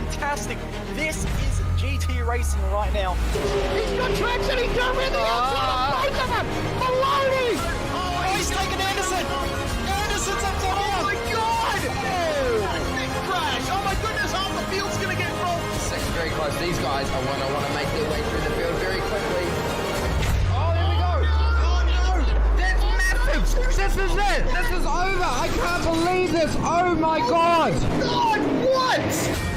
fantastic. This is GT racing right now. He's got traction, he's got rhythm, both of them! Maloney! Oh, he's taken Anderson! Anderson's up top! Oh my god! Oh. Big crash! Oh my goodness, half the field's gonna get rolled! Second very close. These guys are want to make their way through the field very quickly. Oh, there we go! Oh no! That's massive! This is it! This is over! I can't believe this! Oh my god! God, what?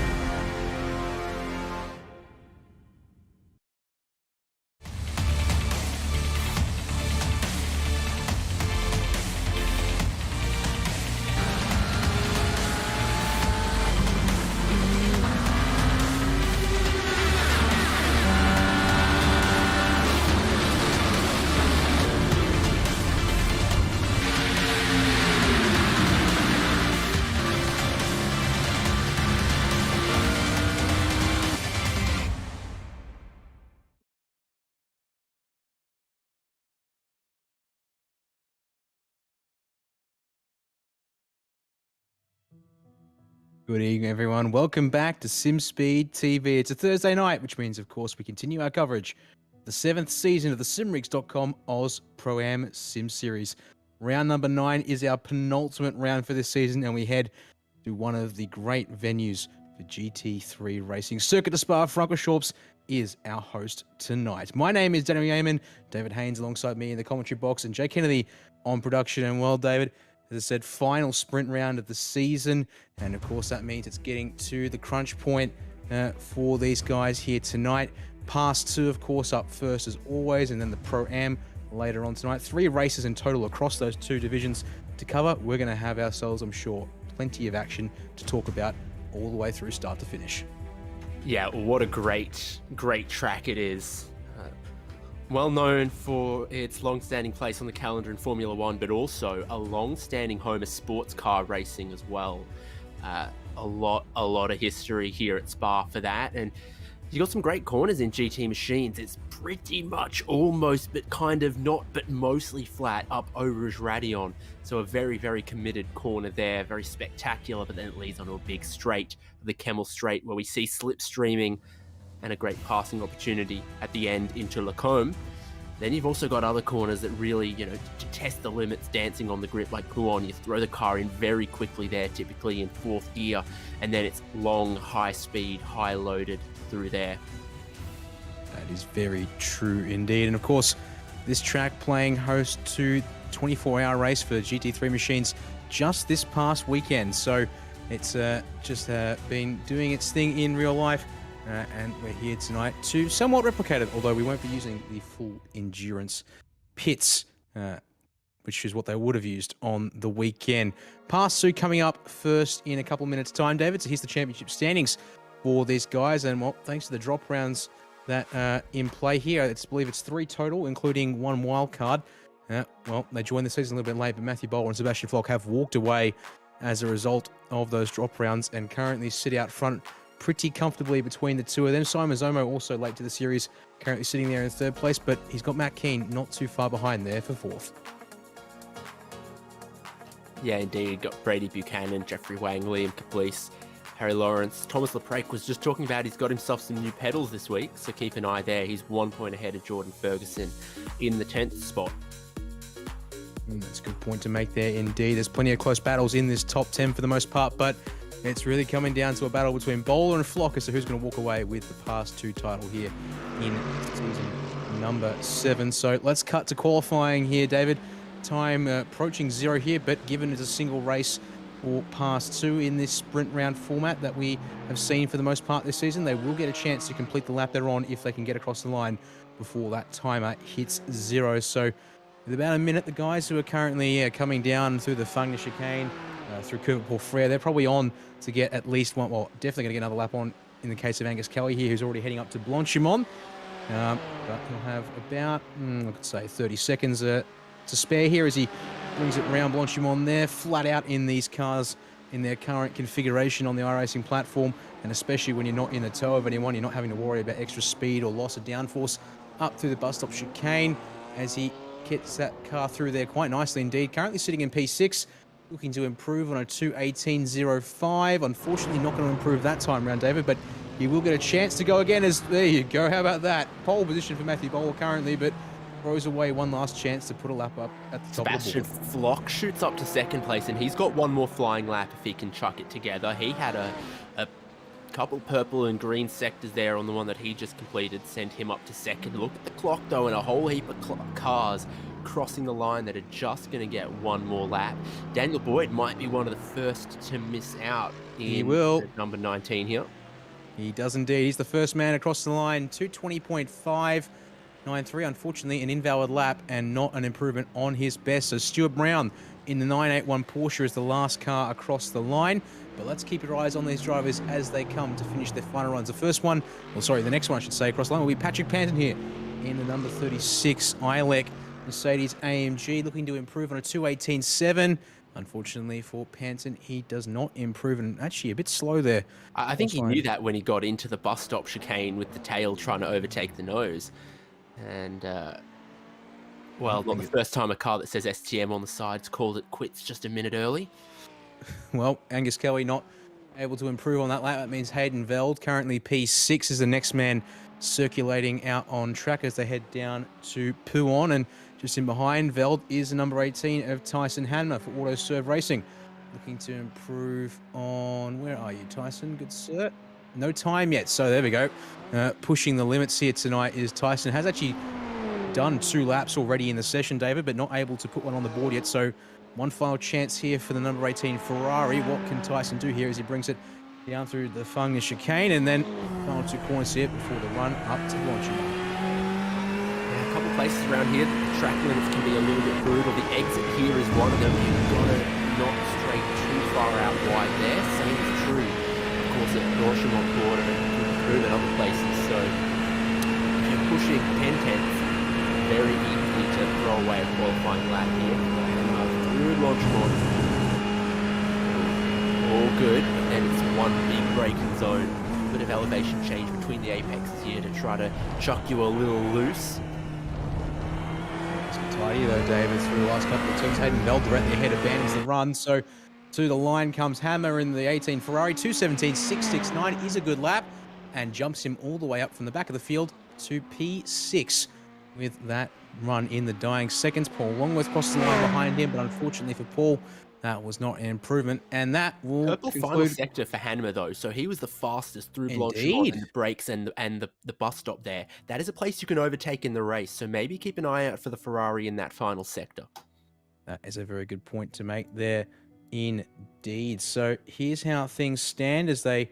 Good evening, everyone. Welcome back to SimSpeed TV. It's a Thursday night, which means, of course, we continue our coverage of the 7th season of the SimRigs.com Oz Pro-Am Sim Series. Round number 9 is our penultimate round for this season, and we head to one of the great venues for GT3 racing. Circuit de Spa-Francorchamps is our host tonight. My name is Daniel Yeaman, David Haynes alongside me in the commentary box, and Jay Kennedy on production. And well, David, as I said, final sprint round of the season, and of course that means it's getting to the crunch point for these guys here tonight. Pass 2, of course, up first as always, and then the Pro-Am later on tonight. 3 races in total across those 2 divisions to cover. We're going to have ourselves, I'm sure, plenty of action to talk about all the way through start to finish. Yeah, what a great track it is. Well known for its long-standing place on the calendar in Formula One, but also a long-standing home of sports car racing as well. A lot of history here at Spa for that, and you got some great corners in GT machines. It's pretty much almost, but kind of not, but mostly flat up over Radion. So a very committed corner there, very spectacular, but then it leads onto a big straight, the Kemmel Straight, where we see slipstreaming and a great passing opportunity at the end into Lacombe. Then you've also got other corners that really, to test the limits, dancing on the grip like Kuon. You throw the car in very quickly there, typically in 4th gear, and then it's long, high speed, high loaded through there. That is very true indeed. And of course, this track playing host to 24-hour race for GT3 machines just this past weekend. So it's just been doing its thing in real life. And we're here tonight to somewhat replicate it, although we won't be using the full endurance pits, which is what they would have used on the weekend. Pass 2 coming up first in a couple minutes' time, David. So here's the championship standings for these guys. And, well, thanks to the drop rounds that are in play here, I believe it's 3 total, including 1 wildcard. Well, they joined the season a little bit late, but Matthew Bowler and Sebastian Flock have walked away as a result of those drop rounds and currently sit out front pretty comfortably between the 2 of them. Simon Zomo also late to the series, currently sitting there in 3rd place, but he's got Matt Keane not too far behind there for 4th. Yeah, indeed. Got Brady Buchanan, Jeffrey Wang, Liam Caplice, Harry Lawrence. Thomas Leprake was just talking about he's got himself some new pedals this week, so keep an eye there. He's 1 point ahead of Jordan Ferguson in the 10th spot. That's a good point to make there indeed. There's plenty of close battles in this top 10 for the most part, but it's really coming down to a battle between Bowler and Flock as to who's going to walk away with the Pass 2 title here in season number 7. So let's cut to qualifying here, David. Time approaching 0 here, but given it's a single race for Pass 2 in this sprint round format that we have seen for the most part this season, they will get a chance to complete the lap they're on if they can get across the line before that timer hits 0. So with about a minute, the guys who are currently coming down through the Fungna chicane, through Cooper Paul Frere, they're probably on to get at least one, well, definitely going to get another lap on in the case of Angus Kelly here, who's already heading up to Blanchimont. But he'll have about, I could say, 30 seconds to spare here as he brings it round Blanchimont there, flat out in these cars in their current configuration on the iRacing platform, and especially when you're not in the tow of anyone, you're not having to worry about extra speed or loss of downforce up through the bus stop chicane as he gets that car through there quite nicely indeed. Currently sitting in P6, looking to improve on a 2:18.05. Unfortunately, not going to improve that time around, David, but he will get a chance to go again. As there you go. How about that? Pole position for Matthew Bowler currently, but throws away one last chance to put a lap up at the top Sebastian of the board. Flock shoots up to second place, and he's got one more flying lap if he can chuck it together. He had a couple purple and green sectors there on the one that he just completed, sent him up to second. Look at the clock though, and a whole heap of cars crossing the line that are just going to get one more lap. Daniel Boyd might be one of the first to miss out in He will. number 19 here. He does indeed. He's the first man across the line. 2:20.593. Unfortunately, an invalid lap and not an improvement on his best. So Stuart Brown in the 981 Porsche is the last car across the line. But let's keep your eyes on these drivers as they come to finish their final runs. The first one, the next one I should say, across the line will be Patrick Panton here in the number 36 iLEC Mercedes AMG, looking to improve on a 2:18.7. Unfortunately for Panton, he does not improve, and actually a bit slow there. I think he knew that when he got into the bus stop chicane with the tail trying to overtake the nose. And, well, not the first time a car that says STM on the sides called it quits just a minute early. Well, Angus Kelly not able to improve on that lap. That means Hayden Veld, currently P6, is the next man circulating out on track as they head down to Puon. And just in behind Veld is the number 18 of Tyson Hanmer for Auto Serve Racing. Looking to improve on... Where are you, Tyson? Good sir. No time yet. So there we go. Pushing the limits here tonight is Tyson. Has actually done 2 laps already in the session, David, but not able to put one on the board yet. So one final chance here for the number 18 Ferrari. What can Tyson do here as he brings it down through the Fung chicane, and then final 2 corners here before the run up to Blanchard. Yeah, a couple places around here, the track limits can be a little bit brutal. The exit here is one of them. You've got to not stray too far out wide there. Same is true, of course, at Blanchard border and Crew and other places. So if you're pushing 10/10ths, very easy to throw away a qualifying lap here. Through Blanchard. All good, and it's one big braking zone. Bit of elevation change between the apexes here to try to chuck you a little loose. It's tidy though, David, through the last couple of turns. Hayden Veld directly ahead abandons the run. So to the line comes Hammer in the 18 Ferrari. 2:17.669 is a good lap and jumps him all the way up from the back of the field to P6 with that run in the dying seconds. Paul Longworth crosses the line behind him, but unfortunately for Paul, that was not an improvement, and that will Purple final conclude... sector for Hanmer though, so he was the fastest through Blanchard Indeed. and the brakes and the bus stop there. That is a place you can overtake in the race, so maybe keep an eye out for the Ferrari in that final sector. That is a very good point to make there, indeed. So here's how things stand as we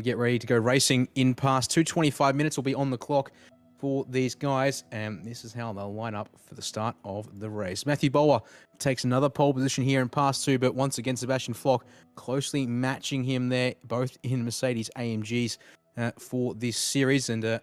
get ready to go racing in past 2:25 minutes will be on the clock for these guys, and this is how they'll line up for the start of the race. Matthew Bowler takes another pole position here in pass 2, but once again Sebastian Flock closely matching him there, both in Mercedes AMGs for this series, and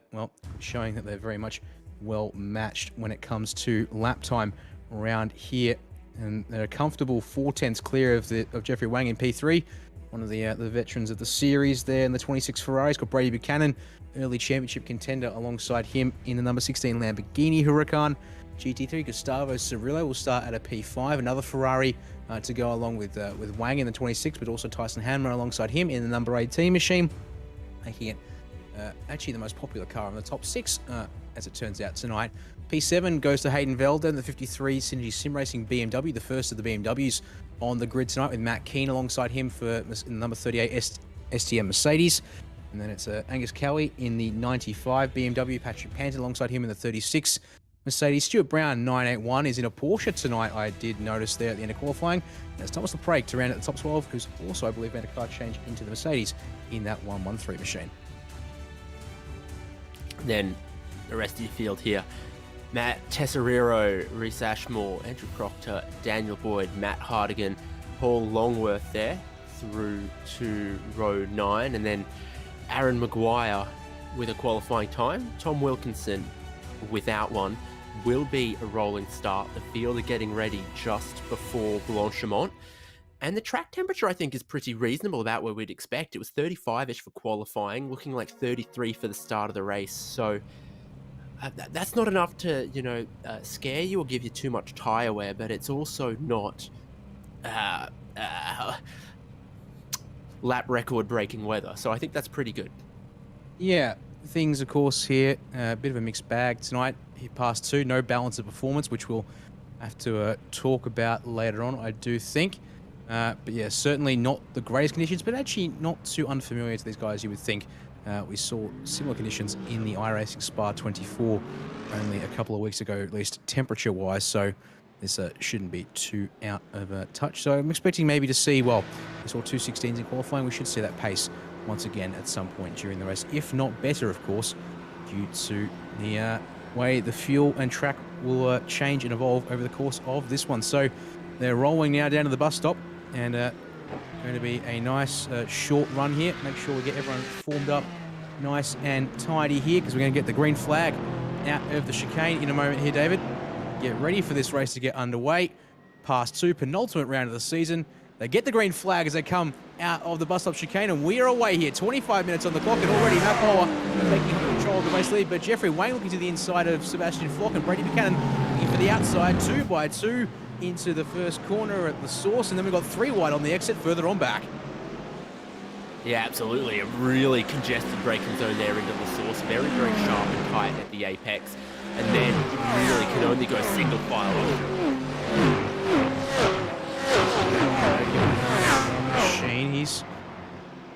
showing that they're very much well matched when it comes to lap time around here, and they're a comfortable 4/10 clear of Jeffrey Wang in P3, one of the veterans of the series there in the 26 Ferraris. Got Brady Buchanan, early championship contender, alongside him in the number 16 Lamborghini Huracan. GT3 Gustavo Cirillo will start at a P5, another Ferrari to go along with Wang in the 26, but also Tyson Hanmer alongside him in the number 18 machine, making it actually the most popular car in the top 6, as it turns out tonight. P7 goes to Hayden Velden, the 53 Synergy Sim Racing BMW, the first of the BMWs on the grid tonight, with Matt Keane alongside him for the number 38 STM Mercedes. And then it's Angus Kelly in the 95 BMW, Patrick Panton alongside him in the 36 Mercedes. Stuart Brown, 981, is in a Porsche tonight, I did notice there at the end of qualifying. And it's Thomas Leprake to round at the top 12, who's also, I believe, made a car change into the Mercedes in that 113 machine. Then the rest of your field here. Matt Tesoriero, Reese Ashmore, Andrew Proctor, Daniel Boyd, Matt Hardigan, Paul Longworth there through to row 9, and then Aaron Maguire with a qualifying time. Tom Wilkinson without one. Will be a rolling start. The field are getting ready just before Blanchard. And the track temperature, I think, is pretty reasonable, about where we'd expect. It was 35-ish for qualifying, looking like 33 for the start of the race. So that's not enough to, scare you or give you too much tyre wear, but it's also not lap record breaking weather. So I think that's pretty good. Yeah, things, of course, here, a bit of a mixed bag tonight. He passed 2, no balance of performance, which we'll have to talk about later on, I do think. But yeah, certainly not the greatest conditions, but actually not too unfamiliar to these guys, you would think. We saw similar conditions in the iRacing Spa-Francorchamps only a couple of weeks ago, at least temperature-wise, so this shouldn't be too out of touch. So I'm expecting maybe to see, well, we saw 2:16s in qualifying. We should see that pace once again at some point during the race, if not better, of course, due to the way the fuel and track will change and evolve over the course of this one. So they're rolling now down to the bus stop, and going to be a nice short run here. Make sure we get everyone formed up nice and tidy here, because we're going to get the green flag out of the chicane in a moment here, David. Get ready for this race to get underway. Past 2, penultimate round of the season. They get the green flag as they come out of the bus stop chicane, and we are away here. 25 minutes on the clock, and already Matt Bowler taking control of the race lead, but Jeffrey Wang looking to the inside of Sebastian Flock, and Brady Buchanan looking for the outside, 2 by 2 into the first corner at the source, and then we've got 3 wide on the exit further on back. Yeah, absolutely. A really congested braking zone there into the source. Very, very sharp and tight at the apex. And then really can only go single file. Machine, he's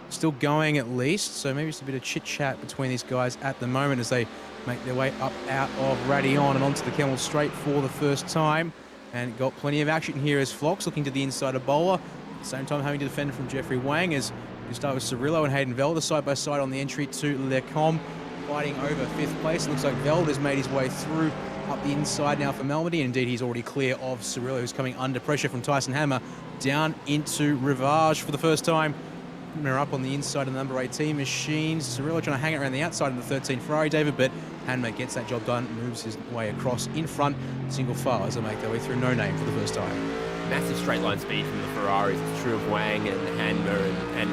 still going at least, so maybe just a bit of chit-chat between these guys at the moment as they make their way up out of Radion and onto the Camel Straight for the first time. And got plenty of action here as Flox looking to the inside of Bowler. At the same time having to defend from Jeffrey Wang as Gustavo Cirillo and Hayden Velde side by side on the entry to Lecom, fighting over 5th place. It looks like Velde has made his way through up the inside now for Malmedy. Indeed, he's already clear of Cirillo, who's coming under pressure from Tyson Hammer down into Rivage for the first time. They're up on the inside of the number 18 machine. Cirillo trying to hang it around the outside of the 13 Ferrari, David, but Hammer gets that job done, moves his way across in front, single file as they make their way through No Name for the first time. Massive straight line speed from the Ferraris. It's true of Wang and Hammer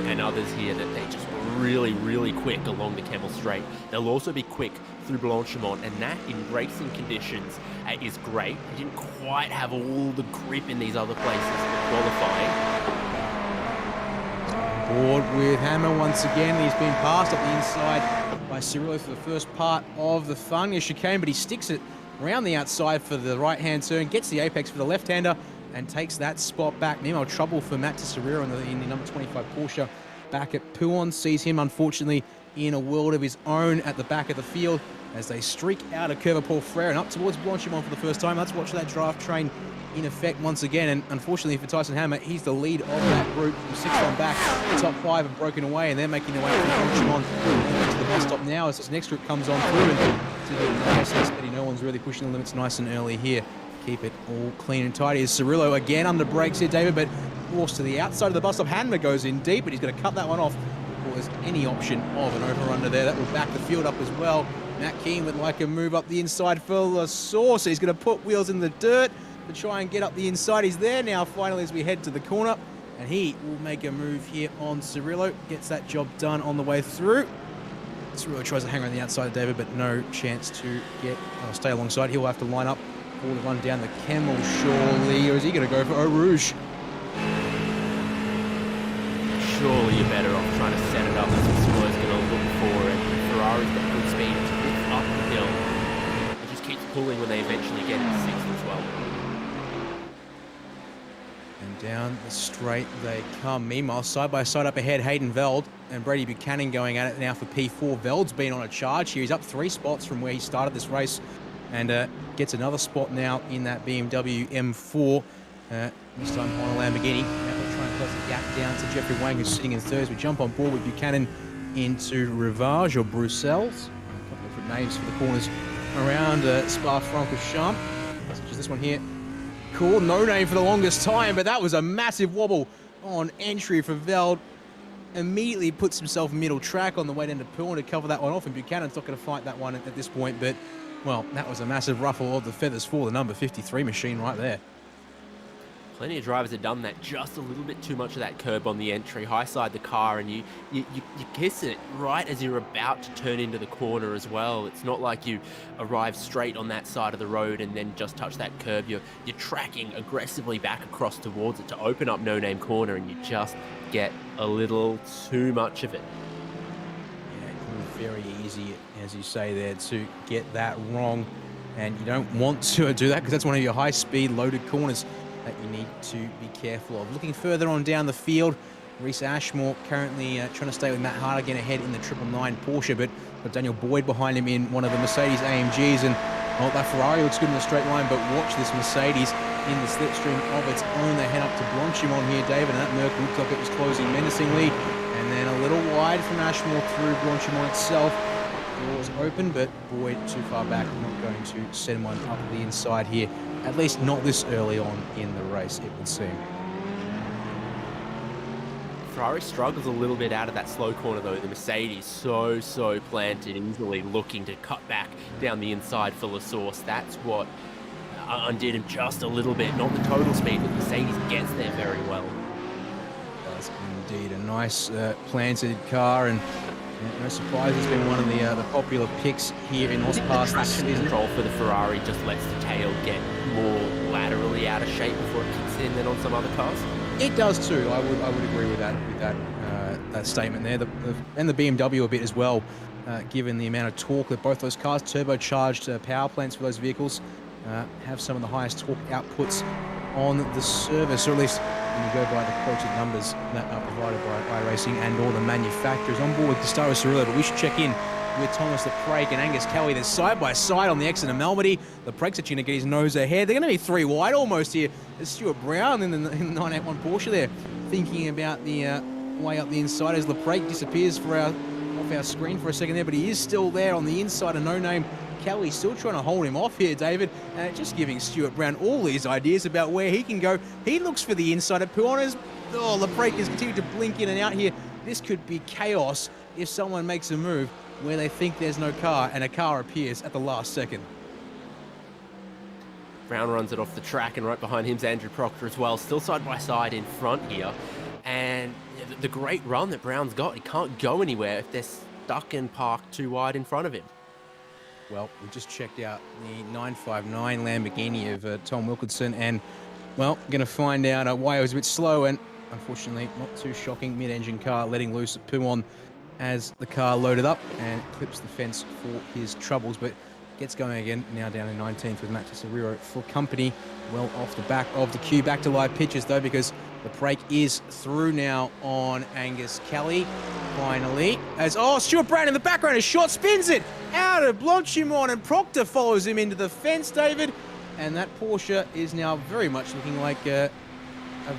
and others here, that they just really, really quick along the Camel Straight. They'll also be quick through Blanchimont, and that in racing conditions is great. They didn't quite have all the grip in these other places for qualifying. Board with Hammer once again. He's been passed up the inside by Cirillo for the first part of the fun. Yes, chicane, but he sticks it around the outside for the right-hand turn, gets the apex for the left-hander, and takes that spot back. Meanwhile, trouble for Matt Tesoriero in the number 25 Porsche back at Pouon. Sees him, unfortunately, in a world of his own at the back of the field as they streak out of Curva Paul Frere and up towards Blanchimont for the first time. Let's watch that draft train in effect once again, and unfortunately for Tyson Hammer, he's the lead of that group from 6th on back. The top 5 have broken away, and they're making their way from Blanchimont to the bus stop now as this next group comes on through. And to the steady, no one's really pushing the limits nice and early here. Keep it all clean and tidy as Cirillo again under brakes here, David, but forced to the outside of the bus stop. Hammer goes in deep, but he's going to cut that one off before there's any option of an over-under there. That will back the field up as well. Matt Keane would like a move up the inside for the source. He's going to put wheels in the dirt to try and get up the inside. He's there now finally as we head to the corner, and he will make a move here on Cirillo. Gets that job done on the way through. Cirillo tries to hang around the outside of David, but no chance to get stay alongside. He'll have to line up for the run down the Camel, surely, or is he going to go for Eau Rouge? Surely you're better off trying to set it up. That's what Cirillo's going to look for, and Ferrari's got good speed. It's a bit up the hill. It just keeps pulling when they eventually get into 6th as well. And down the straight they come. Meanwhile, side by side up ahead, Hayden Velde and Brady Buchanan going at it now for P4. Velde's been on a charge here. He's up 3 spots from where he started this race, and gets another spot now in that BMW M4. This time on a Lamborghini. Now they'll try and close the gap down to Jeffrey Wang, who's sitting in 3rd. We jump on board with Buchanan into Rivage or Bruxelles. A couple of different names for the corners around Spa-Francorchamps, such as this one here. Cool, no name for the longest time, but that was a massive wobble on entry for Velde. Immediately puts himself middle track on the way down to Pouon to cover that one off, and Buchanan's not going to fight that one at this point, but, well, that was a massive ruffle of the feathers for the number 53 machine right there. Plenty of drivers have done that, just a little bit too much of that curb on the entry, high side the car, and you kiss it right as you're about to turn into the corner as well. It's not like you arrive straight on that side of the road and then just touch that curb. You're tracking aggressively back across towards it to open up No Name Corner, and you just get a little too much of it. Yeah, very easy, as you say there, to get that wrong, and you don't want to do that because that's one of your high-speed loaded corners that you need to be careful of. Looking further on down the field, Reese Ashmore currently trying to stay with Matt Hart again ahead in the 999 Porsche, but got Daniel Boyd behind him in one of the Mercedes AMGs, and well, that Ferrari looks good in the straight line, but watch this Mercedes in the slipstream of its own. They head up to Blanchimont here, David, and that Merc looked like it was closing menacingly, and then a little wide from Ashmore through Blanchimont itself. Doors open, but Boyd too far back, not going to send one up the inside here. At least not this early on in the race, it would seem. Ferrari struggles a little bit out of that slow corner though. The Mercedes so planted, easily looking to cut back down the inside for LaSource. That's what undid him just a little bit. Not the total speed, but Mercedes gets there very well. That's indeed a nice planted car, and no surprise, it's been one of the popular picks here in AusPass this season. Control for the Ferrari just lets the tail get more laterally out of shape before it kicks in than on some other cars. It does too. I would agree with that statement there. And the BMW a bit as well, given the amount of torque that both those cars, turbocharged power plants for those vehicles, have some of the highest torque outputs on the service, or at least when you go by the quoted numbers that are provided by iRacing and all the manufacturers. On board with Gustavo Cirillo, but we should check in with Thomas Leprake and Angus Kelly. They're side by side on the exit of Malmedy. Leprake's actually going to get his nose ahead. They're going to be three wide almost here. There's Stuart Brown in the 981 Porsche there, thinking about the way up the inside as Leprake disappears off our screen for a second there, but he is still there on the inside of No Name Kelly, still trying to hold him off here, David, just giving Stuart Brown all these ideas about where he can go. He looks for the inside of Puonas. Oh, Leprake is continuing to blink in and out here. This could be chaos if someone makes a move where they think there's no car and a car appears at the last second. Brown runs it off the track, and right behind him's Andrew Proctor as well, still side by side in front here. And the great run that Brown's got, he can't go anywhere if they're stuck and parked too wide in front of him. Well, we just checked out the 959 Lamborghini of Tom Wilkinson, and, well, going to find out why it was a bit slow, and unfortunately not too shocking. Mid-engine car letting loose at Puon as the car loaded up and clips the fence for his troubles, but gets going again, now down in 19th with Matt Tesoriero for company. Well off the back of the queue. Back to live pitches, though, because the break is through now on Angus Kelly. Finally, as Stuart Brown in the background, his shot spins it out of Blanchimont, and Proctor follows him into the fence, David. And that Porsche is now very much looking like a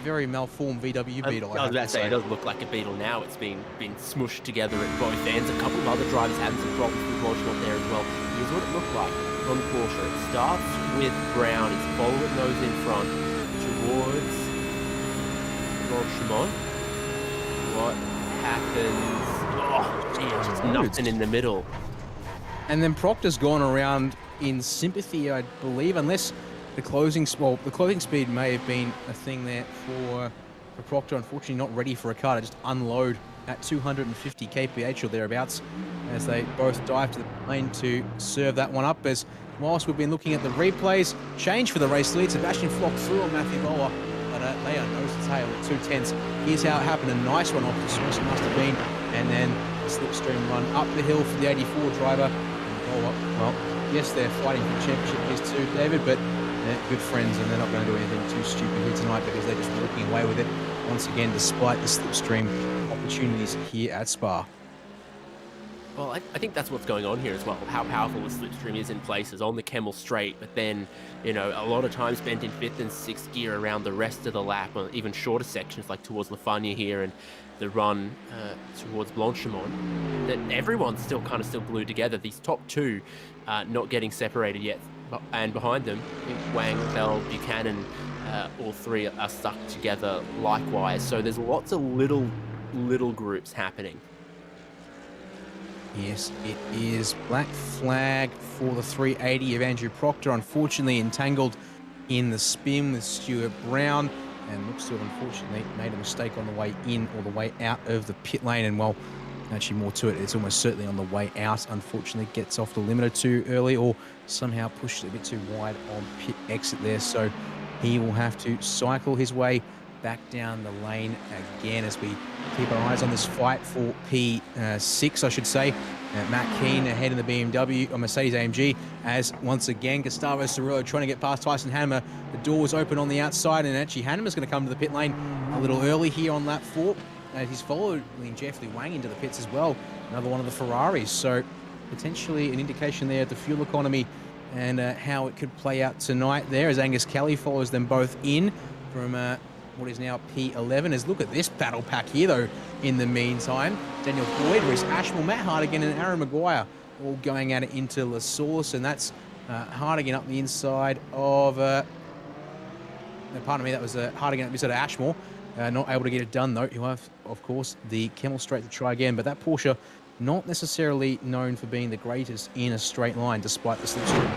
very malformed VW Beetle. I was about to say, it does look like a Beetle now. It's been smushed together at both ends. A couple of other drivers having some problems with Blanchimont there as well. Here's what it looked like on the Porsche. It starts with Brown. He's following those in front towards Blanchimont. What happens? Oh, gee, just nothing in the middle. And then Proctor's gone around in sympathy, I believe, unless the closing speed may have been a thing there for Proctor. Unfortunately, not ready for a car to just unload at 250 kph or thereabouts, as they both dive to the lane to serve that one up. As whilst we've been looking at the replays, change for the race lead. Sebastian Flock through on Matthew Bowler, but they are nose to tail at 2/10. Here's how it happened. A nice one off the source, it must have been, and then a slipstream run up the hill for the 84 driver. And Bowler, well, yes, they're fighting for the championship here too, David, but they're good friends, and they're not going to do anything too stupid here tonight because they're just walking away with it once again, despite the slipstream opportunities here at Spa. Well, I think that's what's going on here as well. How powerful the slipstream is in places on the Kemmel Straight, but then, you know, a lot of time spent in 5th and 6th gear around the rest of the lap, or even shorter sections like towards La Fagna here and the run towards Blanchimont, that everyone's still glued together. These top two not getting separated yet, and behind them, Wang, Bell, Buchanan, all three are stuck together likewise. So there's lots of little groups happening. Yes, it is. Black flag for the 380 of Andrew Proctor, unfortunately entangled in the spin with Stuart Brown. and looks to have unfortunately made a mistake on the way in or the way out of the pit lane. And well, actually more to it, it's almost certainly on the way out. Unfortunately, gets off the limiter too early or somehow pushed it a bit too wide on pit exit there. So he will have to cycle his way back down the lane again as we keep our eyes on this fight for P6, I should say. Matt Keane ahead in the BMW or Mercedes AMG as once again Gustavo Cirillo trying to get past Tyson Hannemer. The door was open on the outside, and actually Hannemer's going to come to the pit lane a little early here on lap 4. He's following Jeffrey Wang into the pits as well, another one of the Ferraris. So potentially an indication there at the fuel economy and how it could play out tonight there as Angus Kelly follows them both in from what is now P11. As look at this battle pack here though in the meantime. Daniel Boyd, Rhys Ashmore, Matt Hardigan and Aaron Maguire all going at it into La Source, and that's Hardigan up the inside of pardon me, that was Hardigan up the inside of Ashmore. Not able to get it done though. He'll have, of course, the Camel Straight to try again, but that Porsche not necessarily known for being the greatest in a straight line despite the slipstream.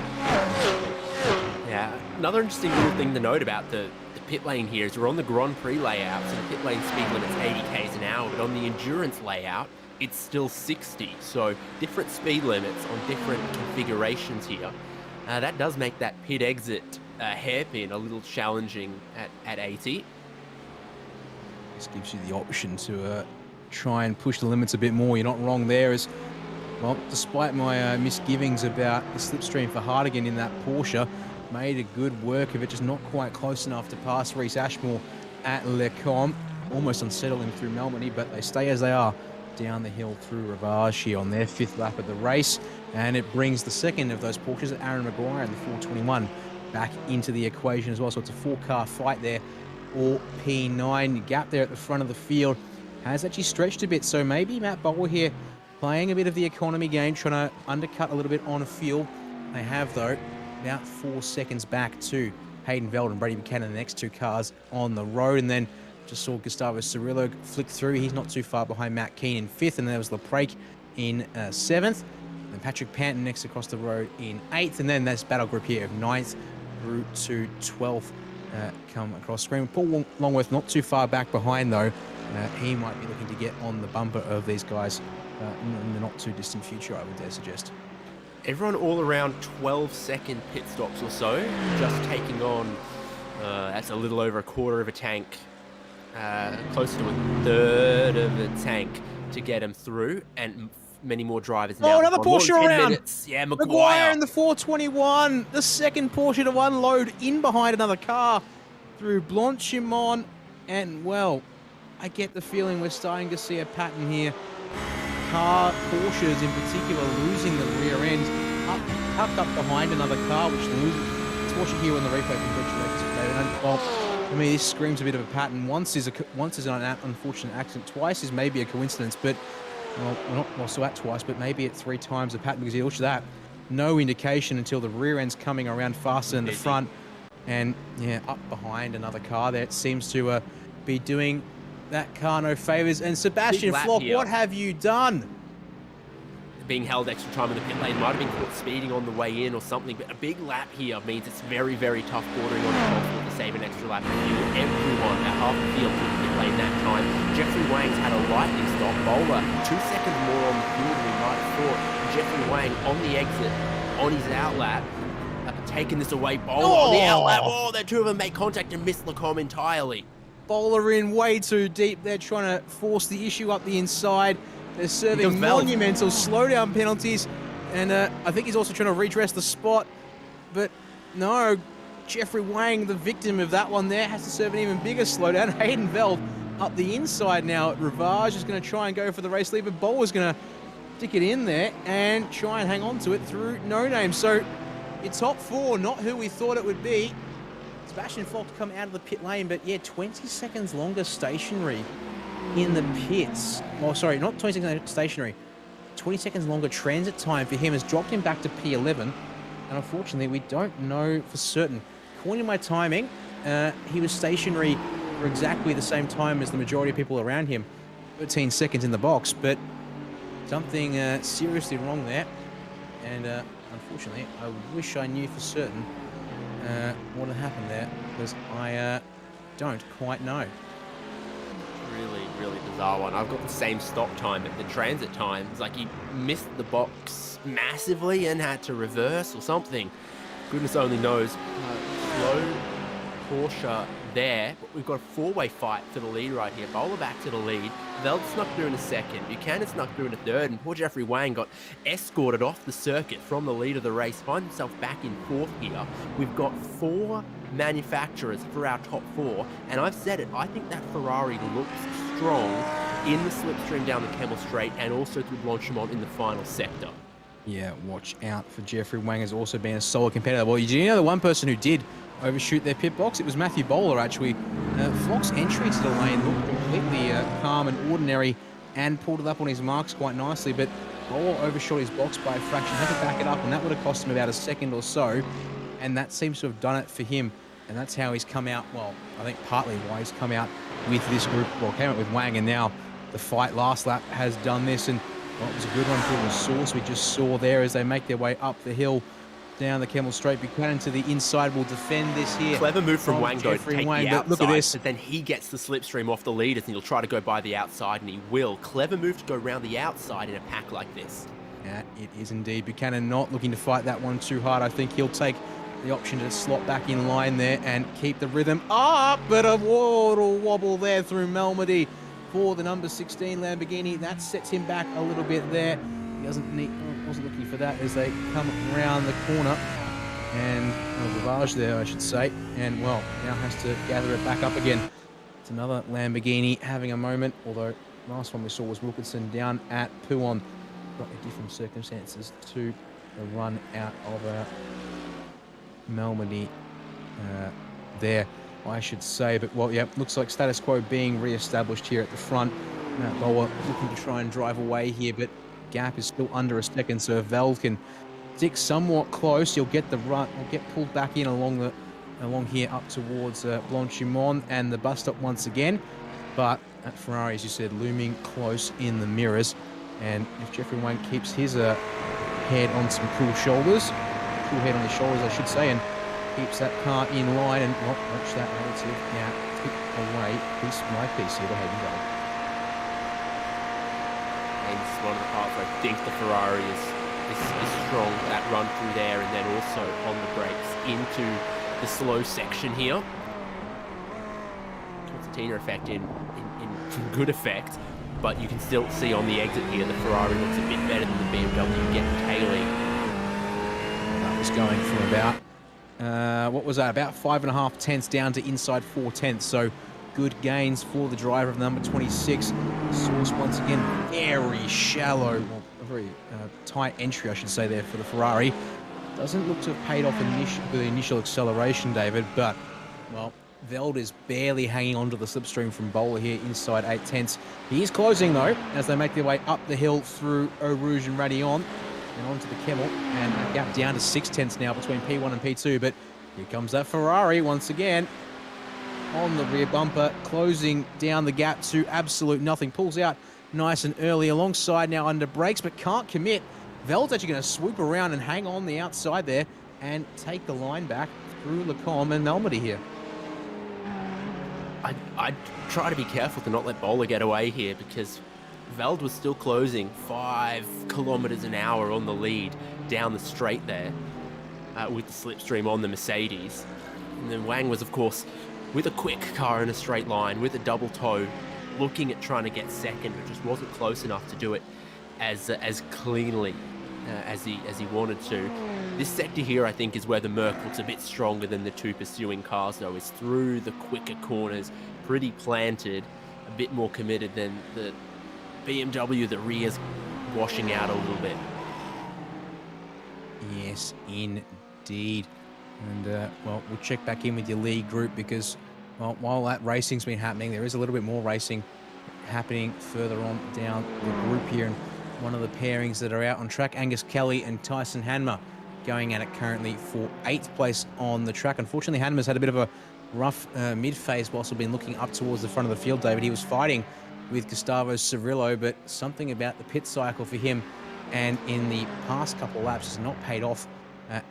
Yeah, another interesting little thing to note about the pit lane here is we're on the Grand Prix layout, so the pit lane speed limit's 80 k's an hour, but on the endurance layout, it's still 60. So different speed limits on different configurations here. That does make that pit exit hairpin a little challenging at 80. This gives you the option to try and push the limits a bit more. You're not wrong there, as well, despite my misgivings about the slipstream for Hardigan in that Porsche, made a good work of it, just not quite close enough to pass Rhys Ashmore at Le Combe. Almost unsettling through Melbourne, but they stay as they are down the hill through Rivage here on their 5th lap of the race. And it brings the second of those Porsches, Aaron Maguire in the 421, back into the equation as well. So it's a 4-car fight there, or P9. Gap there at the front of the field has actually stretched a bit. So maybe Matt Bowler here playing a bit of the economy game, trying to undercut a little bit on fuel. They have, though, about 4 seconds back to Hayden Veld and Brady Buchanan, the next 2 cars on the road. And then just saw Gustavo Cirillo flick through. He's not too far behind Matt Keane in 5th, and there was LaPrake in 7th. And Patrick Panton next across the road in 8th. And then this battle group here of 9th through to 12th come across screen. Paul Longworth not too far back behind, though. He might be looking to get on the bumper of these guys in the not too distant future, I would dare suggest. Everyone all around 12-second pit stops or so, just taking on, that's a little over a quarter of a tank, close to a third of a tank to get him through, and many more drivers now. Oh, another Porsche around! Minutes. Yeah, Maguire in the 421, the second Porsche to unload in behind another car through Blanchimont, and well, I get the feeling we're starting to see a pattern here. Porsches in particular losing the rear end, tucked up behind another car, which loses. Let's watch it here on the replay from David. Well, I mean, this screams a bit of a pattern. Once is an unfortunate accident, twice is maybe a coincidence, but well, we're not also at twice, but maybe at 3 times a pattern, because you watch that, no indication until the rear end's coming around faster than the front, and yeah, up behind another car there. It seems to be doing that car no favours. And Sebastian Flock, what have you done? Being held extra time in the pit lane, might have been caught speeding on the way in or something, but a big lap here means it's very, very tough bordering on impossible to save an extra lap. Everyone at half the field in the pit lane that time. Jeffrey Wang's had a lightning stop. Bowler 2 seconds more on the fuel than we might have thought. Jeffrey Wang on the exit, on his outlap, taking this away. Bowler on the outlap. Oh, the two of them make contact and miss Lacombe entirely. Bowler in way too deep. They're trying to force the issue up the inside. They're serving monumental slowdown penalties, and I think he's also trying to redress the spot. But no, Jeffrey Wang, the victim of that one there, has to serve an even bigger slowdown. Hayden Veld up the inside now at Rivage is going to try and go for the race lead, but Bowler's going to stick it in there and try and hang on to it through No Name. So it's top 4, not who we thought it would be. Sebastian Falk to come out of the pit lane, but yeah, 20 seconds longer stationary in the pits. Oh, sorry, not 20 seconds stationary. 20 seconds longer transit time for him has dropped him back to P11. And unfortunately, we don't know for certain. According to my timing, he was stationary for exactly the same time as the majority of people around him. 13 seconds in the box, but something seriously wrong there. And unfortunately, I wish I knew for certain what had happened there, because I don't quite know. Really, really bizarre one. I've got the same stop time, but the transit time, it's like he missed the box massively and had to reverse or something. Goodness only knows. Slow Porsche there, but we've got a four-way fight for the lead right here. Bowler back to the lead. Veld snuck through in a second. Buchanan snuck through in a third, and poor Jeffrey Wang got escorted off the circuit from the lead of the race. Finds himself back in fourth here. We've got 4 manufacturers for our top 4, and I've said it, I think that Ferrari looks strong in the slipstream down the Kemmel Straight and also through Blanchimont in the final sector. Yeah, watch out for Jeffrey Wang has also been a solid competitor. Well, you know the one person who did overshoot their pit box? It was Matthew Bowler, actually. Flock's entry to the lane looked completely calm and ordinary and pulled it up on his marks quite nicely, but Bowler overshot his box by a fraction, had to back it up, and that would have cost him about a second or so, and that seems to have done it for him, and that's how he's come out, well, I think partly why he's come out with this group, well, came out with Wang, and now the fight last lap has done this, and well, it was a good one for the source we just saw there as they make their way up the hill down the Kemmel Straight. Buchanan to the inside will defend this here. Clever move from Wang though to take Wang, the outside, look at this. but then he gets the slipstream off the leaders and he'll try to go by the outside, and he will. Clever move to go around the outside in a pack like this. Yeah, it is indeed. Buchanan not looking to fight that one too hard. I think he'll take the option to slot back in line there and keep the rhythm up, but a little wobble there through Malmedy for the number 16 Lamborghini. That sets him back a little bit there. He wasn't looking for that as they come around the corner, and Ravage there, I should say, and well, now has to gather it back up again. It's another Lamborghini having a moment, although last one we saw was Wilkinson down at Puon. Got different circumstances to the run out of Malmedy there, I should say. But well, yeah, looks like status quo being re-established here at the front. Matt Bowler looking to try and drive away here, but gap is still under a second, so if Veld can stick somewhat close, he'll get the run, will get pulled back in along here up towards Blanchimont and the bus stop once again. But that Ferrari, as you said, looming close in the mirrors, and if Jeffrey Wang keeps his head on some cool head on his shoulders, I should say, and keeps that car in line, and well, watch that relative now tick away piece by piece here to Hayden. And this is one of the parts where I think the Ferrari is strong, that run through there, and then also on the brakes into the slow section here. Concertina effect in good effect, but you can still see on the exit here the Ferrari looks a bit better than the BMW getting Kaylee. That was going from about, what was that, about 5.5 tenths down to inside 4 tenths, so good gains for the driver of number 26. Source once again very shallow, well, a very tight entry, I should say, there for the Ferrari. Doesn't look to have paid off with the initial acceleration, David, but, well, Veld is barely hanging on to the slipstream from Bowler here inside 8 tenths. He is closing, though, as they make their way up the hill through Eau Rouge and Radillon and onto the Kemmel, and that gap down to 6 tenths now between P1 and P2, but here comes that Ferrari once again on the rear bumper, closing down the gap to absolute nothing. Pulls out nice and early alongside now under brakes, but can't commit. Veld's actually going to swoop around and hang on the outside there and take the line back through Lecombe and Malmedy here. I'd try to be careful to not let Bowler get away here, because Veld was still closing 5 kilometers an hour on the lead down the straight there with the slipstream on the Mercedes. And then Wang was, of course, with a quick car in a straight line, with a double toe, looking at trying to get second, but just wasn't close enough to do it as cleanly as he wanted to. This sector here, I think, is where the Merc looks a bit stronger than the two pursuing cars, though, is through the quicker corners, pretty planted, a bit more committed than the BMW. The rear's washing out a little bit. Yes, indeed. And, well, we'll check back in with your lead group because, well, while that racing's been happening, there is a little bit more racing happening further on down the group here. And one of the pairings that are out on track, Angus Kelly and Tyson Hanma, going at it currently for 8th place on the track. Unfortunately, Hanma's had a bit of a rough mid-phase whilst we've been looking up towards the front of the field, David. He was fighting with Gustavo Cirillo, but something about the pit cycle for him and in the past couple of laps has not paid off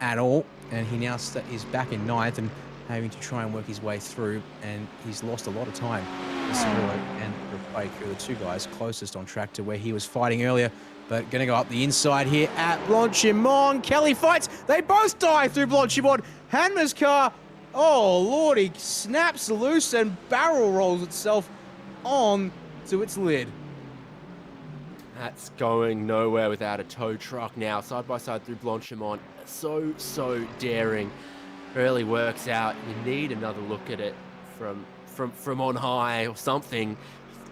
at all, and he now is back in 9th, and having to try and work his way through, and he's lost a lot of time. Cirillo and Raffaele are the two guys closest on track to where he was fighting earlier, but going to go up the inside here at Blanchimont. Kelly fights. They both die through Blanchimont. Hanma's car, oh lordy, snaps loose and barrel rolls itself on to its lid. That's going nowhere without a tow truck now. Side by side through Blanchimont. So daring. Really works out. You need another look at it from on high or something.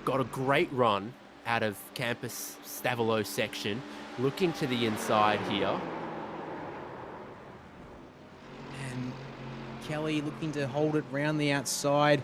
Got a great run out of Campus Stavolo section. Looking to the inside here. And Kelly looking to hold it round the outside.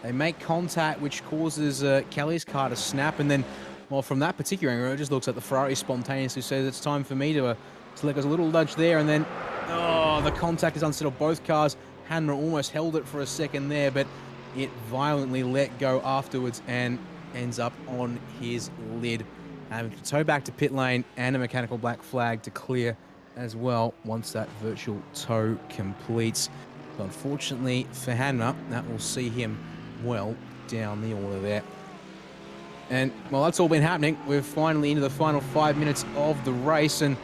They make contact, which causes Kelly's car to snap, and then, well, from that particular angle, it just looks like the Ferrari spontaneously says it's time for me to let go. A little nudge there, and then, oh, the contact has unsettled both cars. Hanma almost held it for a second there, but it violently let go afterwards and ends up on his lid. Having to tow back to pit lane and a mechanical black flag to clear as well once that virtual tow completes. But unfortunately for Hanma, that will see him well down the order there. And, well, that's all been happening. We're finally into the final 5 minutes of the race, and,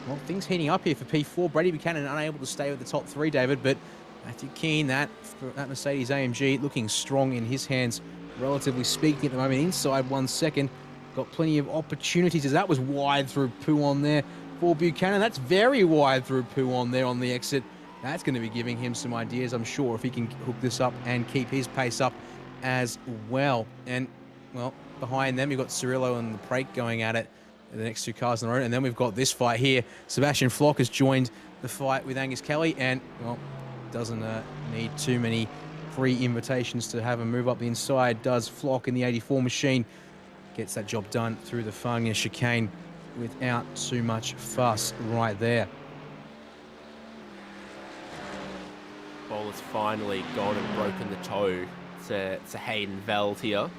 well, things heating up here for P4. Brady Buchanan unable to stay with the top three, David, but Matthew Keane, that Mercedes AMG, looking strong in his hands, relatively speaking at the moment. Inside 1 second, got plenty of opportunities as that was wide through Pouon there for Buchanan. That's very wide through Pouon there on the exit. That's going to be giving him some ideas, I'm sure, if he can hook this up and keep his pace up as well. And, well, behind them, you've got Cirillo and the Prake going at it, the next two cars in the road. And then we've got this fight here. Sebastian Flock has joined the fight with Angus Kelly and, well, doesn't need too many free invitations to have him move up the inside. Does Flock in the 84 machine. Gets that job done through the Fangnia chicane without too much fuss right there. Bowler's finally gone and broken the toe to Hayden Veld here.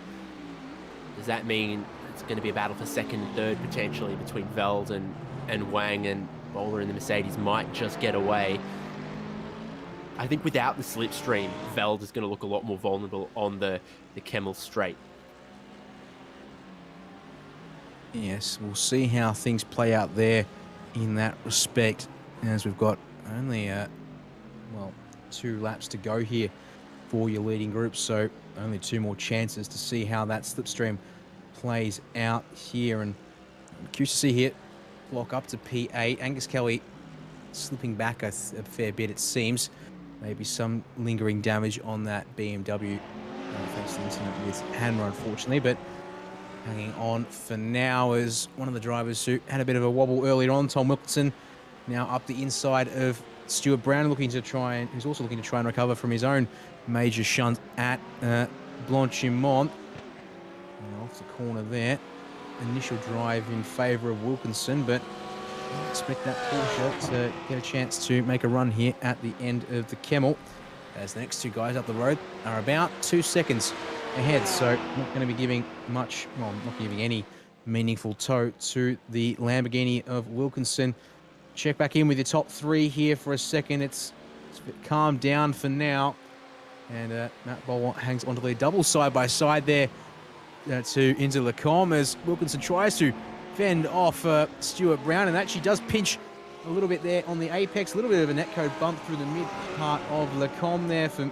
Does that mean it's going to be a battle for second and third potentially between Veld and Wang, and Bowler in the Mercedes might just get away? I think without the slipstream, Veld is going to look a lot more vulnerable on the Kemmel straight. Yes, we'll see how things play out there in that respect, as we've got only, well, 2 laps to go here for your leading group, so only 2 more chances to see how that slipstream plays out here. And I'm curious to see here, block up to P8. Angus Kelly slipping back a fair bit, it seems. Maybe some lingering damage on that BMW, thanks to the incident with Hanma, unfortunately, but hanging on for now is one of the drivers who had a bit of a wobble earlier on, Tom Wilkinson, now up the inside of Stuart Brown, who's also looking to try and recover from his own major shunt at Blanchimont. And off the corner there, initial drive in favour of Wilkinson, but I expect that Porsche to get a chance to make a run here at the end of the Kemmel, as the next 2 guys up the road are about 2 seconds ahead, so not going to be giving much, well, not giving any meaningful tow to the Lamborghini of Wilkinson. Check back in with your top 3 here for a second. It's a bit calmed down for now, and Matt Bowler hangs onto the double side by side there into Lacombe as Wilkinson tries to fend off Stuart Brown, and actually does pinch a little bit there on the apex. A little bit of a netcode bump through the mid part of Lacombe there for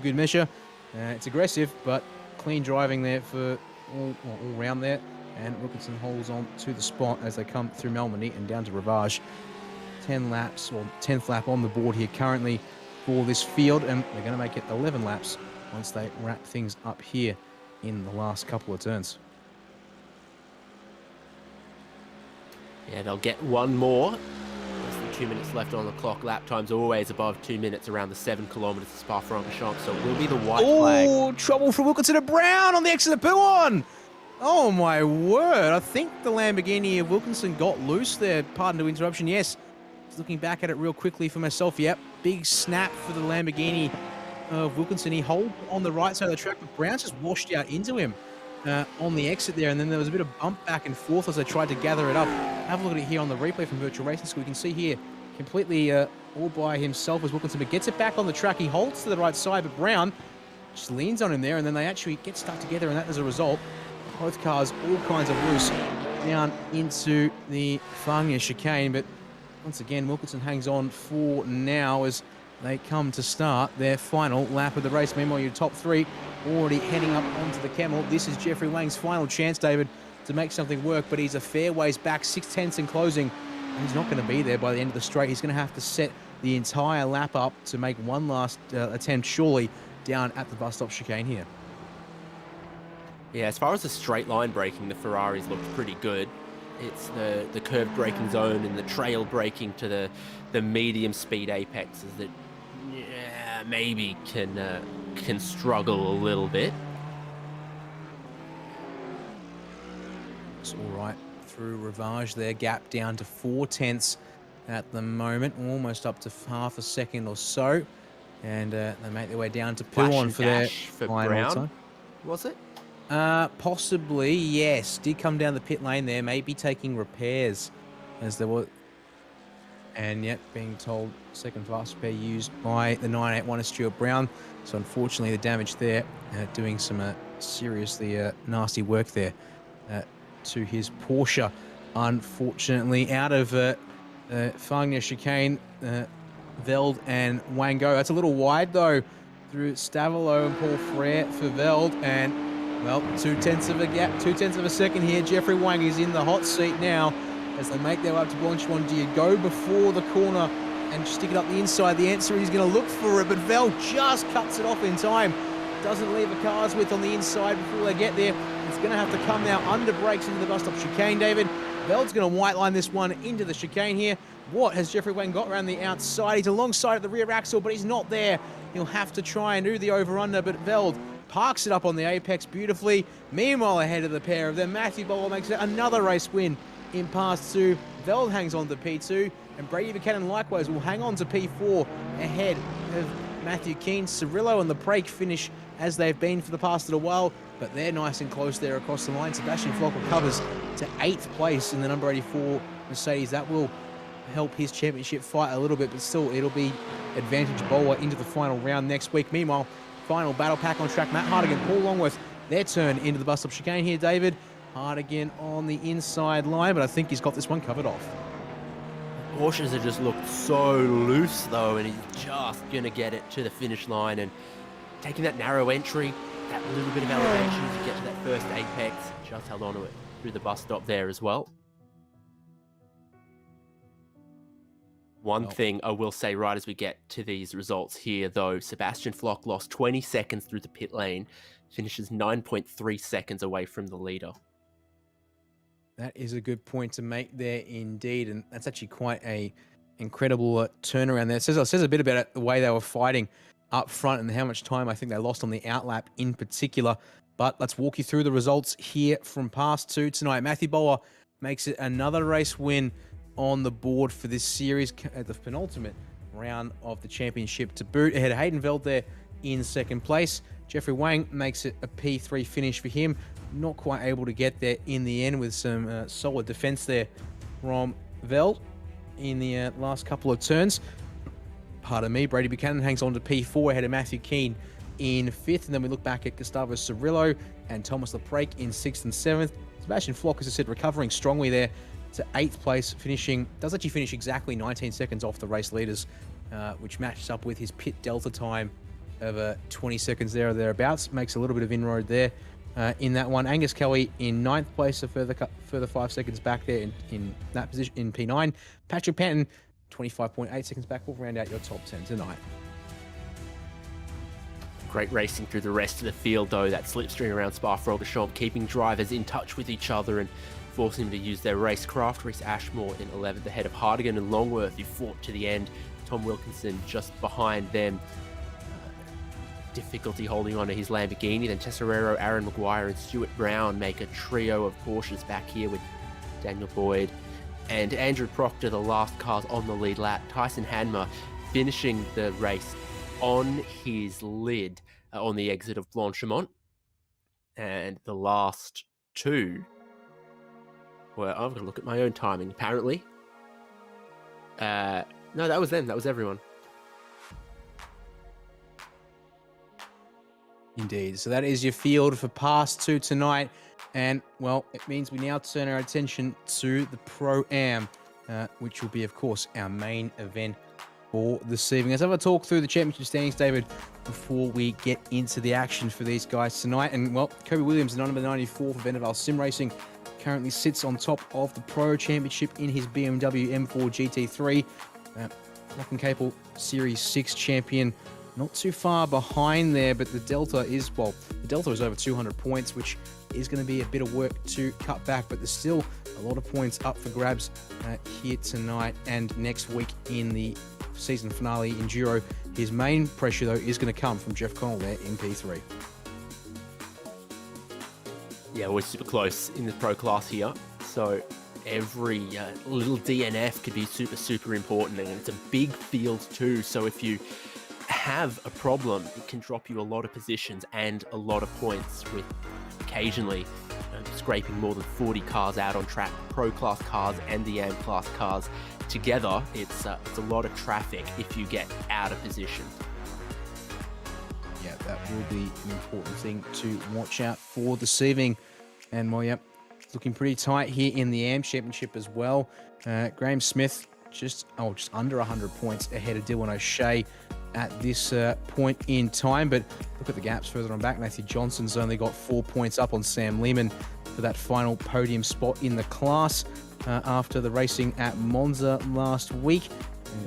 good measure. It's aggressive, but clean driving there for all round there. And Wilkinson holds on to the spot as they come through Melbourne and down to Rivage. 10 laps, or 10th lap on the board here currently for this field, and they're going to make it 11 laps once they wrap things up here in the last couple of turns. Yeah, they'll get one more. Less than 2 minutes left on the clock. Lap times always above 2 minutes, around the 7 kilometres to Spa-Francorchamps, so it will be the white flag. Oh, trouble for Wilkinson and Brown on the exit of Pouon. Oh my word, I think the Lamborghini of Wilkinson got loose there. Pardon the interruption, yes. Just looking back at it real quickly for myself, yep. Big snap for the Lamborghini of Wilkinson. He holds on the right side of the track, but Brown's just washed out into him on the exit there, and then there was a bit of bump back and forth as they tried to gather it up. Have a look at it here on the replay from Virtual Racing School. You can see here, completely all by himself as Wilkinson, but gets it back on the track. He holds to the right side, but Brown just leans on him there, and then they actually get stuck together, and that as a result, both cars all kinds of loose down into the Fangnia chicane. But once again, Wilkinson hangs on for now as they come to start their final lap of the race. Meanwhile, your top three already heading up onto the Camel. This is Jeffrey Wang's final chance, David, to make something work, but he's a fair ways back, 6/10 in closing, and he's not going to be there by the end of the straight. He's going to have to set the entire lap up to make one last attempt, surely, down at the bus stop chicane here. Yeah, as far as the straight line braking, the Ferraris looked pretty good. It's the curved braking zone and the trail braking to the medium speed apexes that maybe can struggle a little bit. It's all right through Rivage there, gap down to 4/10 at the moment, almost up to half a second or so. And they make their way down to Pouon for their final Brown, time. was it? Possibly, yes. Did come down the pit lane there, maybe taking repairs as there was. And yet being told second fast repair used by the 981 Stuart Brown. So unfortunately the damage there, doing some seriously nasty work there to his Porsche. Unfortunately, out of Fangnia chicane, Veld and Wango. That's a little wide though through Stavilo and Paul Frere for Veld, and well, 2/10 of a gap, 2/10 of a second here. Jeffrey Wang is in the hot seat now as they make their way up to Blanchimont. Do you go before the corner and stick it up the inside? The answer is he's going to look for it, but Veld just cuts it off in time. Doesn't leave a car's width on the inside before they get there. It's going to have to come now under brakes into the bus stop chicane, David. Veld's going to white line this one into the chicane here. What has Jeffrey Wang got around the outside? He's alongside of the rear axle, but he's not there. He'll have to try and do the over-under, but Veld parks it up on the apex beautifully. Meanwhile, ahead of the pair of them, Matthew Bowler makes it another race win in pass 2. Veld hangs on to P2, and Brady Buchanan likewise will hang on to P4 ahead of Matthew Keane. Cirillo and the Prake finish as they've been for the past little while, but they're nice and close there across the line. Sebastian Flock recovers to 8th place in the number 84 Mercedes. That will help his championship fight a little bit, but still it'll be advantage Bowler into the final round next week. Meanwhile, final battle pack on track. Matt Hardigan, Paul Longworth, their turn into the bus stop chicane here, David. Hardigan on the inside line, but I think he's got this one covered off. Porsches have just looked so loose though, and he's just going to get it to the finish line, and taking that narrow entry, that little bit of elevation to get to that first apex, just held on to it through the bus stop there as well. One thing I will say right as we get to these results here, though, Sebastian Flock lost 20 seconds through the pit lane, finishes 9.3 seconds away from the leader. That is a good point to make there indeed, and that's actually quite a incredible turnaround there. It says a bit about the way they were fighting up front and how much time I think they lost on the outlap in particular. But let's walk you through the results here from past 2 tonight. Matthew Bowler makes it another race win on the board for this series at the penultimate round of the championship to boot, ahead of Hayden Veld there in second place. Jeffrey Wang makes it a P3 finish for him. Not quite able to get there in the end with some solid defense there from Veld in the last couple of turns. Pardon me, Brady Buchanan hangs on to P4 ahead of Matthew Keane in 5th, and then we look back at Gustavo Cirillo and Thomas Leprake in 6th and 7th. Sebastian Flock, as I said, recovering strongly there to 8th place, does actually finish exactly 19 seconds off the race leaders, which matches up with his pit delta time of 20 seconds there or thereabouts. Makes a little bit of inroad there in that one. Angus Kelly in 9th place, a further 5 seconds back there in that position in P9. Patrick Panton, 25.8 seconds back. Will round out your top 10 tonight. Great racing through the rest of the field, though. That slipstream around Spa-Francorchamps, keeping drivers in touch with each other and forcing them to use their racecraft. Reese Ashmore in 11th ahead of Hardigan and Longworth, who fought to the end. Tom Wilkinson just behind them. Difficulty holding on to his Lamborghini. Then Tesserero, Aaron Maguire and Stuart Brown make a trio of Porsches back here with Daniel Boyd and Andrew Proctor, the last cars on the lead lap. Tyson Hanmer finishing the race on his lid on the exit of Blanchimont. And the last two, well, I'm going to look at my own timing, apparently. No, that was them. That was everyone. Indeed. So that is your field for Pass 2 tonight. And, well, it means we now turn our attention to the Pro-Am, which will be, of course, our main event for this evening. Let's have a talk through the championship standings, David, before we get into the action for these guys tonight. And, well, Kobe Williams, the number 94 for Vendaval Sim Racing, currently sits on top of the Pro Championship in his BMW M4 GT3. Lachlan Capel, Series 6 champion, not too far behind there, but the delta is, well, the delta is over 200 points, which is going to be a bit of work to cut back, but there's still a lot of points up for grabs here tonight and next week in the season finale Enduro. His main pressure, though, is going to come from Jeff Connell there in P3. Yeah, we're super close in the pro class here, so every little DNF could be super important, and it's a big field too, so if you have a problem, it can drop you a lot of positions and a lot of points, with occasionally scraping more than 40 cars out on track. Pro class cars and the AM class cars together, it's a lot of traffic if you get out of position. Yeah, that will be an important thing to watch out for this evening. And, well, yep, looking pretty tight here in the AM Championship as well. Graham Smith just under 100 points ahead of Dylan O'Shea at this point in time. But look at the gaps further on back. Matthew Johnson's only got 4 points up on Sam Lehman for that final podium spot in the class after the racing at Monza last week.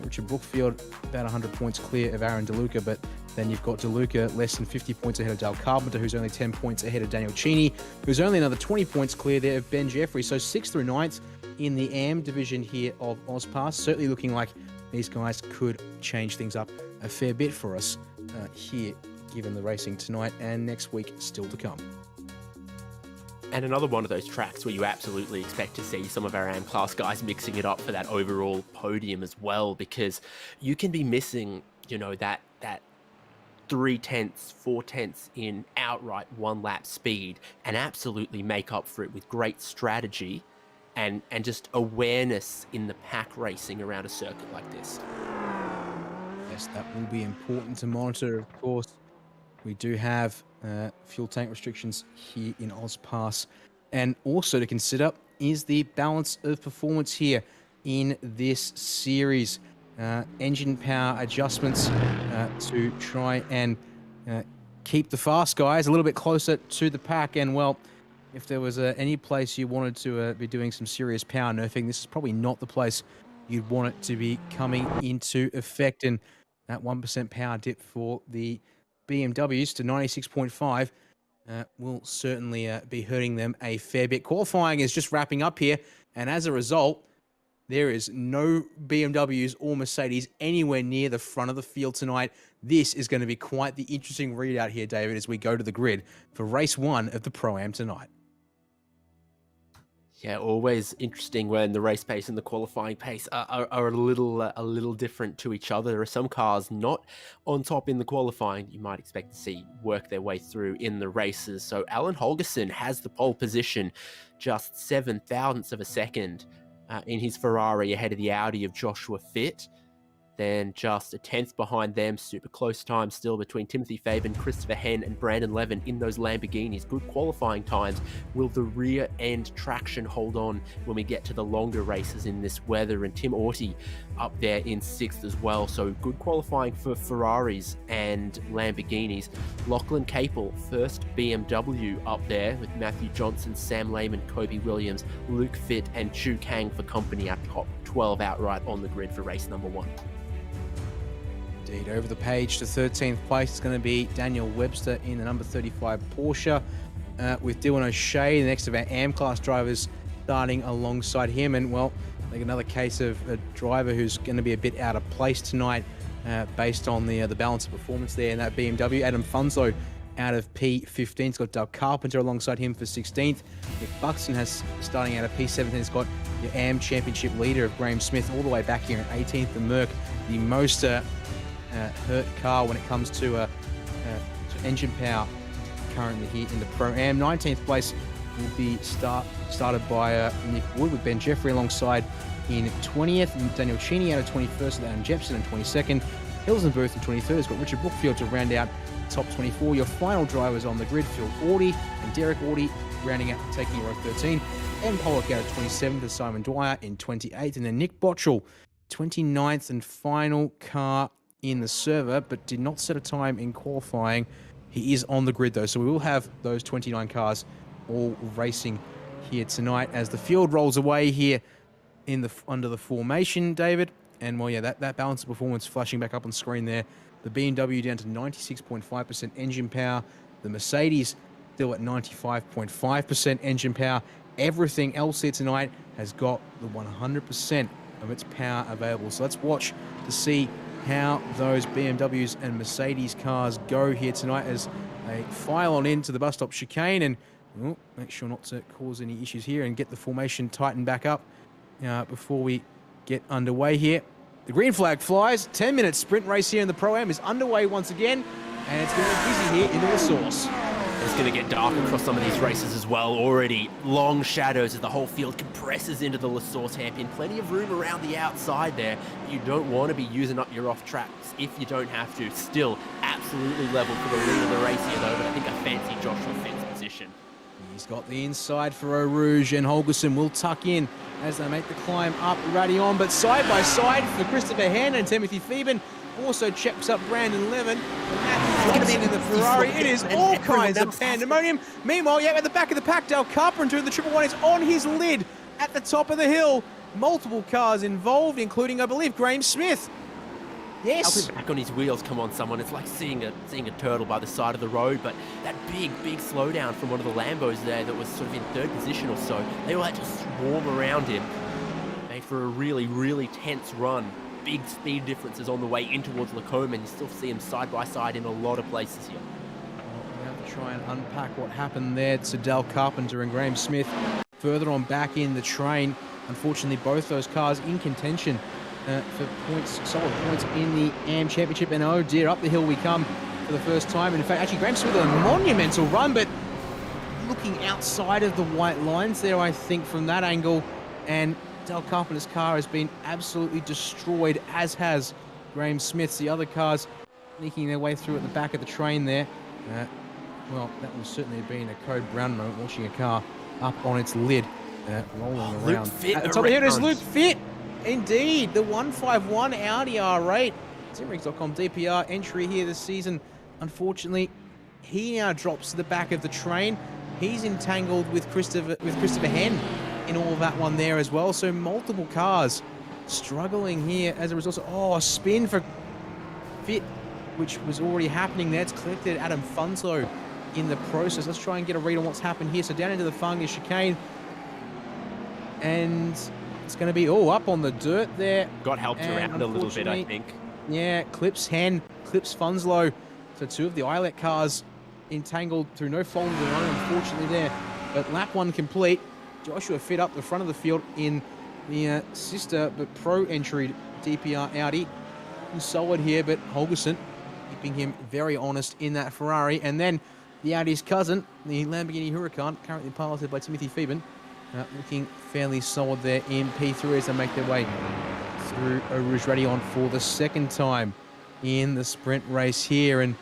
Richard Brookfield about 100 points clear of Aaron DeLuca, but then you've got DeLuca less than 50 points ahead of Dale Carpenter, who's only 10 points ahead of Daniel Cheney, who's only another 20 points clear there of Ben Jeffrey. So 6th through 9th in the AM division here of AusPass. Certainly looking like these guys could change things up a fair bit for us here, given the racing tonight and next week still to come. And another one of those tracks where you absolutely expect to see some of our AM class guys mixing it up for that overall podium as well, because you can be missing, that 3/10, 4/10 in outright one lap speed and absolutely make up for it with great strategy and just awareness in the pack racing around a circuit like this. Yes, that will be important to monitor, of course. We do have fuel tank restrictions here in AusPass. And also to consider is the balance of performance here in this series. Engine power adjustments to try and keep the fast guys a little bit closer to the pack. And, well, if there was any place you wanted to be doing some serious power nerfing, this is probably not the place you'd want it to be coming into effect. And that 1% power dip for the BMWs to 96.5 will certainly be hurting them a fair bit. Qualifying is just wrapping up here, and as a result, there is no BMWs or Mercedes anywhere near the front of the field tonight. This is going to be quite the interesting readout here, David, as we go to the grid for race 1 of the Pro-Am tonight. Yeah, always interesting when the race pace and the qualifying pace are a little different to each other. There are some cars not on top in the qualifying you might expect to see work their way through in the races. So Alan Holgerson has the pole position, just 7 thousandths of a second in his Ferrari ahead of the Audi of Joshua Fitt. Then just a 10th behind them, super close time still between Timothy Fabian, Christopher Henn and Brandon Levin in those Lamborghinis. Good qualifying times. Will the rear end traction hold on when we get to the longer races in this weather? And Tim Orty up there in 6th as well. So good qualifying for Ferraris and Lamborghinis. Lachlan Capel, first BMW up there with Matthew Johnson, Sam Lehman, Kobe Williams, Luke Fitt and Chu Kang for company at top 12 outright on the grid for race number 1. Indeed, over the page to 13th place, it's going to be Daniel Webster in the number 35 Porsche with Dylan O'Shea, the next of our AM class drivers, starting alongside him. And, well, I think another case of a driver who's going to be a bit out of place tonight based on the balance of performance there in that BMW. Adam Funzo out of P15. He's got Doug Carpenter alongside him for 16th. Nick Buxton has starting out of P17. He's got your AM Championship leader of Graham Smith all the way back here at 18th. The Merc, the most hurt car when it comes to engine power currently here in the Pro-Am. 19th place will be started by Nick Wood with Ben Jeffrey alongside in 20th, and Daniel Cheney out of 21st with Adam Jepson in 22nd. Hills and Booth in 23rd has got Richard Brookfield to round out top 24. Your final drivers on the grid, Phil Audie and Derek Audie rounding out, taking row 13. Ben Pollock out of 27th with Simon Dwyer in 28th. And then Nick Botchell, 29th and final car in the server, but did not set a time in qualifying. He is on the grid though, so we will have those 29 cars all racing here tonight as the field rolls away here in the under the formation, David. And well, yeah, that balance of performance flashing back up on screen there. The BMW down to 96.5% engine power. The Mercedes still at 95.5% engine power. Everything else here tonight has got the 100% of its power available. So let's watch to see how those BMWs and Mercedes cars go here tonight as they file on into the bus stop chicane and make sure not to cause any issues here and get the formation tightened back up before we get underway here. The green flag flies. 10-minute sprint race here in the Pro-Am is underway once again, and it's going to be busy here in the resource. It's going to get dark across some of these races as well. Already long shadows as the whole field compresses into the La Source hairpin. Plenty of room around the outside there. You don't want to be using up your off tracks if you don't have to. Still absolutely level for the lead of the race here though, but I think a fancy Joshua Finn's position. He's got the inside for Eau Rouge, and Holgerson will tuck in as they make the climb up Radion, but side by side for Christopher Hen and Timothy Phoeben. Also checks up Brandon Levin. And Matthew Johnson in the Ferrari. It is all kinds of pandemonium. Meanwhile, yeah, at the back of the pack, Dale Carpenter in the 111 is on his lid at the top of the hill. Multiple cars involved, including, I believe, Graham Smith. Yes. Helping back on his wheels, come on, someone. It's like seeing a turtle by the side of the road, but that big slowdown from one of the Lambos there that was sort of in third position or so, they all had to swarm around him. Made for a really, really tense run. Big speed differences on the way in towards Lacombe, and you still see them side by side in a lot of places here. Well, we have to try and unpack what happened there to Dale Carpenter and Graham Smith. Further on back in the train, unfortunately, both those cars in contention for points, solid points in the AM Championship, and oh dear, up the hill we come for the first time. And in fact, actually, Graham Smith with a monumental run, but looking outside of the white lines there, I think, from that angle, and Dale Carpenter's car has been absolutely destroyed, as has Graham Smith's. The other cars sneaking their way through at the back of the train there. Well, that would certainly have been a Code Brown moment, watching a car up on its lid, rolling around. Luke Fitt At the top of here is Luke Fitt. Indeed, the 151 Audi R8. Simrix.com DPR entry here this season. Unfortunately, he now drops to the back of the train. He's entangled with Christopher Hen in all of that one there as well. So multiple cars struggling here as a result. A spin for Fitt, which was already happening there. It's collected Adam Funso in the process. Let's try and get a read on what's happened here. So down into the Fungus chicane. And it's going to be up on the dirt there. Got helped around a little bit, I think. Yeah, clips Hen, clips Funslow. So two of the ILEC cars entangled through no fault of their own, unfortunately there. But lap one complete. Joshua Fitt up the front of the field in the sister but pro entry DPR Audi. Solid here, but Holgerson keeping him very honest in that Ferrari. And then the Audi's cousin, the Lamborghini Huracan, currently piloted by Timothy Phoeben, looking fairly solid there in P3 as they make their way through Eau Rouge Radion for the second time in the sprint race here. And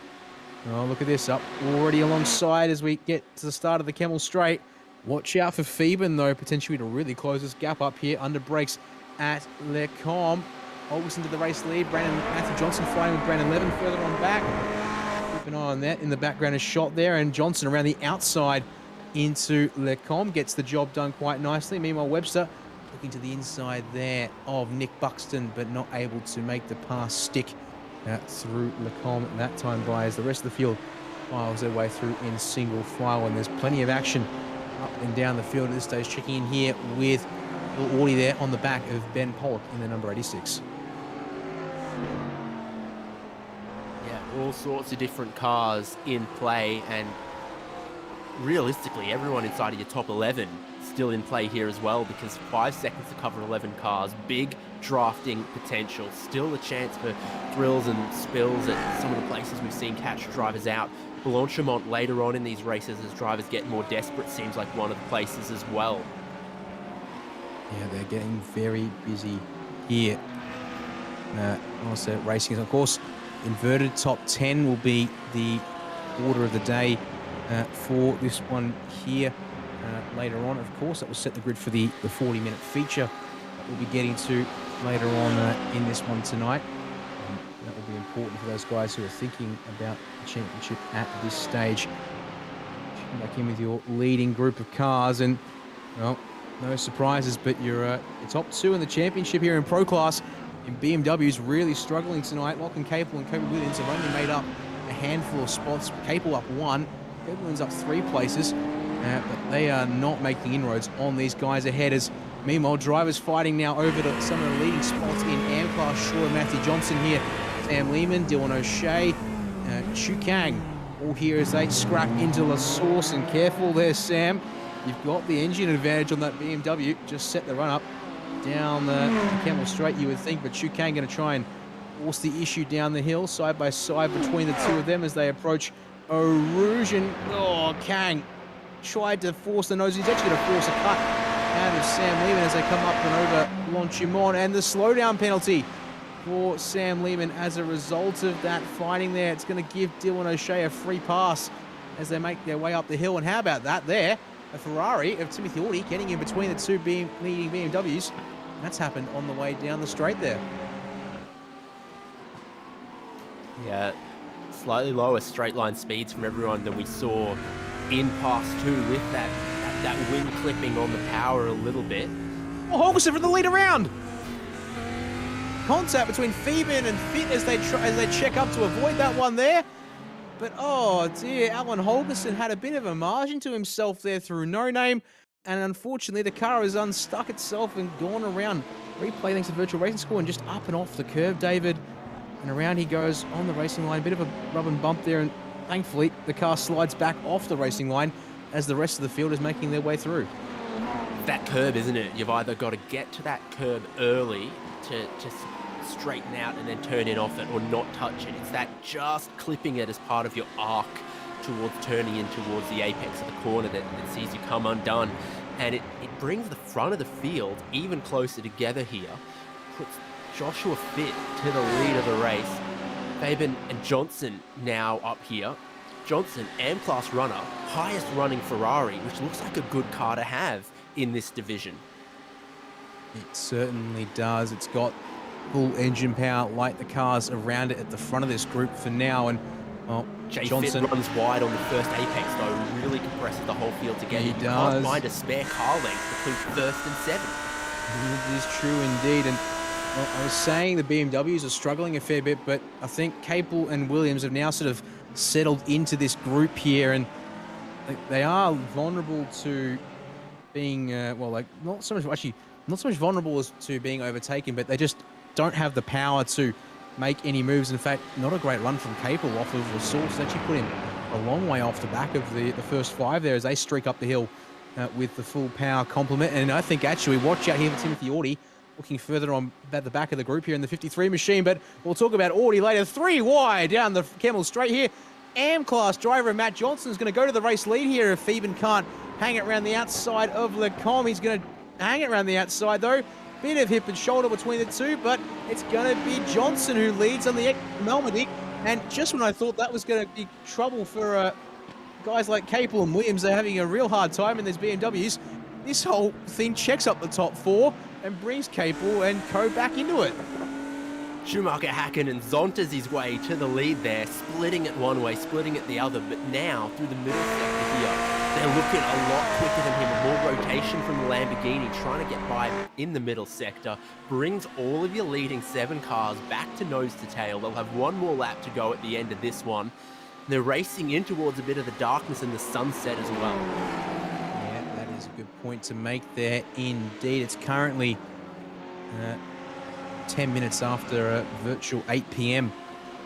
look at this, up already alongside as we get to the start of the Kemmel Straight. Watch out for Phoeben, though, potentially to really close this gap up here under brakes at Lecombe. Holgerson to the race lead. Matthew Johnson fighting with Brandon Levin further on back. Keep an eye on that. In the background is shot there, and Johnson around the outside into Lecombe gets the job done quite nicely. Meanwhile, Webster looking to the inside there of Nick Buxton, but not able to make the pass stick through Lecombe that time by as the rest of the field files their way through in single file. And there's plenty of action up and down the field at this stage. Checking in here with Bill Audie there on the back of Ben Pollock in the number 86. Yeah, all sorts of different cars in play, and realistically, everyone inside of your top 11 still in play here as well, because 5 seconds to cover 11 cars, big drafting potential, still a chance for thrills and spills at some of the places we've seen catch drivers out. Blanchimont later on in these races as drivers get more desperate seems like one of the places as well. Yeah, they're getting very busy here. Also racing, of course, inverted top 10 will be the order of the day for this one here later on. Of course, that will set the grid for the 40-minute feature that we'll be getting to later on in this one tonight. That will be important for those guys who are thinking about the championship at this stage. Check back in with your leading group of cars, and well, no surprises, but your top 2 in the championship here in Pro Class in BMW's really struggling tonight. Lachlan Capel and Kobe Williams have only made up a handful of spots. Capel up 1, Kobe Williams up 3 places, but they are not making inroads on these guys ahead. As meanwhile, drivers fighting now over to some of the leading spots in AM Class. Shaw and Matthew Johnson here, Sam Lehman, Dylan O'Shea, Chu Kang, all here as they scrap into La Source. And careful there, Sam. You've got the engine advantage on that BMW. Just set the run up down the Camel Straight, you would think, but Chu Kang going to try and force the issue down the hill, side by side between the two of them as they approach Eau Rouge. And oh, Kang tried to force the nose. He's actually going to force a cut out of Sam Lehman as they come up and over Longchimon, and the slowdown penalty for Sam Lehman as a result of that fighting there. It's going to give Dylan O'Shea a free pass as they make their way up the hill. And how about that there? A Ferrari of Timothy Audi getting in between the two leading BMWs. And that's happened on the way down the straight there. Yeah, slightly lower straight line speeds from everyone than we saw in Pass 2 with that wind clipping on the power a little bit. Oh, Holgerson for the lead around. Contact between Phoeben and Fit as they check up to avoid that one there. But oh dear, Alan Holgerson had a bit of a margin to himself there through No Name, and unfortunately the car has unstuck itself and gone around. Replay thanks to Virtual Racing Score and just up and off the curve, David. And around he goes on the racing line, a bit of a rub and bump there, and thankfully the car slides back off the racing line as the rest of the field is making their way through. That curb, isn't it? You've either got to get to that curb early to straighten out and then turn in off it, or not touch it. It's that just clipping it as part of your arc towards turning in towards the apex of the corner that sees you come undone. And it brings the front of the field even closer together here, puts Joshua Fit to the lead of the race. Fabian and Johnson now up here. Johnson, AM-class runner, highest running Ferrari, which looks like a good car to have in this division. It certainly does. It's got full engine power like the cars around it at the front of this group for now. And well, Johnson runs wide on the first apex though, really compresses the whole field together. He does. Can't find a spare car length between first and seventh. It is true indeed. And well, I was saying the BMWs are struggling a fair bit, but I think Capel and Williams have now sort of settled into this group here, and they are vulnerable to being not so much vulnerable as to being overtaken, but they just don't have the power to make any moves. In fact, not a great run from Capel off of the source. Actually put him a long way off the back of the first 5 there as they streak up the hill with the full power complement. And I think actually, watch out here for Timothy Audi, looking further on at the back of the group here in the 53 machine. But we'll talk about Audi later. 3 wide down the Camel Straight here. AM-class driver Matt Johnson is going to go to the race lead here if Phoeben can't hang it around the outside of Lecombe. He's going to hang it around the outside though. Bit of hip and shoulder between the two, but it's going to be Johnson who leads on the Melody. And just when I thought that was going to be trouble for guys like Capel and Williams, they're having a real hard time in these BMWs. This whole thing checks up the top 4 and brings Capel and Co back into it. Schumacher Hacken and Zontas his way to the lead there, splitting it one way, splitting it the other, but now through the middle sector here, they're looking a lot quicker than him. More rotation from the Lamborghini, trying to get by in the middle sector, brings all of your leading 7 cars back to nose to tail. They'll have one more lap to go at the end of this one. They're racing in towards a bit of the darkness and the sunset as well. Yeah, that is a good point to make there indeed. It's currently 10 minutes after virtual 8 p.m.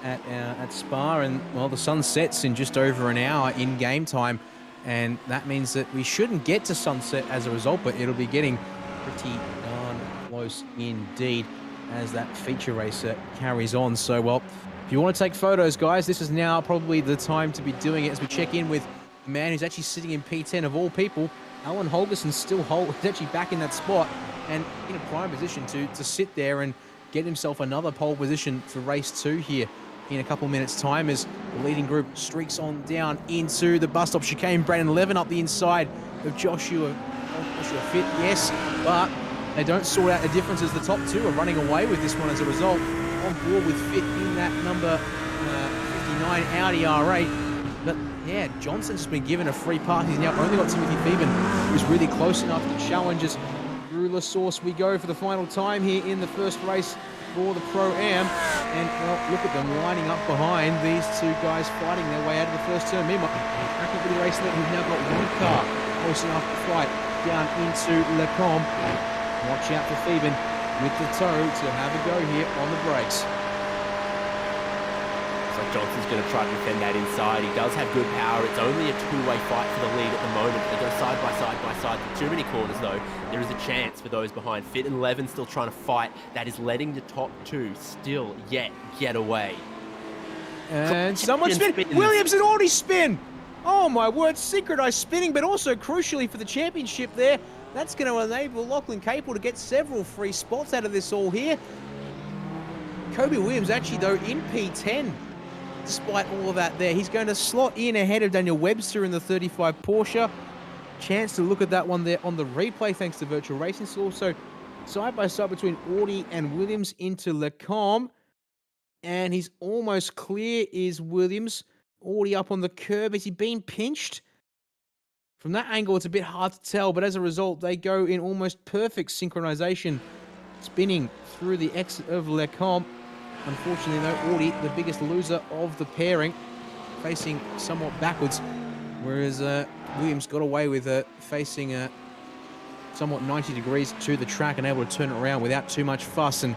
at Spa, and well, the sun sets in just over an hour in game time, and that means that we shouldn't get to sunset as a result, but it'll be getting pretty darn close indeed as that feature race carries on. So, well, if you want to take photos, guys, this is now probably the time to be doing it as we check in with the man who's actually sitting in P10 of all people. Alan Holgerson still actually back in that spot. and in a prime position to sit there and get himself another pole position for race 2 here in a couple minutes' time as the leading group streaks on down into the bus stop chicane. Brandon Levin up the inside of Joshua Fit, yes, but they don't sort out the difference as the top 2 are running away with this one as a result. On board with Fit in that number 59 Audi R8. But yeah, Johnson's just been given a free pass. He's now only got Timothy Thieben, who's really close enough to challenge us. Through La Source we go for the final time here in the first race for the Pro-Am. And well, look at them lining up behind these 2 guys fighting their way out of the first turn. Meanwhile, Activity Race League, who've now got one car close enough to fight down into Le Com. Watch out for Thieben with the toe to have a go here on the brakes. So Johnson's going to try to defend that inside. He does have good power. It's only a 2-way fight for the lead at the moment. They go side by side by side. Too many corners, though. There is a chance for those behind. Fit and Levin still trying to fight. That is letting the top 2 still yet get away. And someone spin. Williams had already spin. Oh my word, synchronized spinning, but also crucially for the championship there, that's going to enable Lachlan Capel to get several free spots out of this all here. Kobe Williams actually, though, in P10, despite all of that there. He's going to slot in ahead of Daniel Webster in the 35 Porsche. Chance to look at that one there on the replay thanks to Virtual Racing. So also side by side between Audi and Williams into Le Com. And he's almost clear is Williams. Audi up on the curb. Has he been pinched? From that angle, it's a bit hard to tell, but as a result, they go in almost perfect synchronization, spinning through the exit of Le Com. Unfortunately, though, Audi, the biggest loser of the pairing, facing somewhat backwards, whereas Williams got away with facing somewhat 90 degrees to the track and able to turn it around without too much fuss and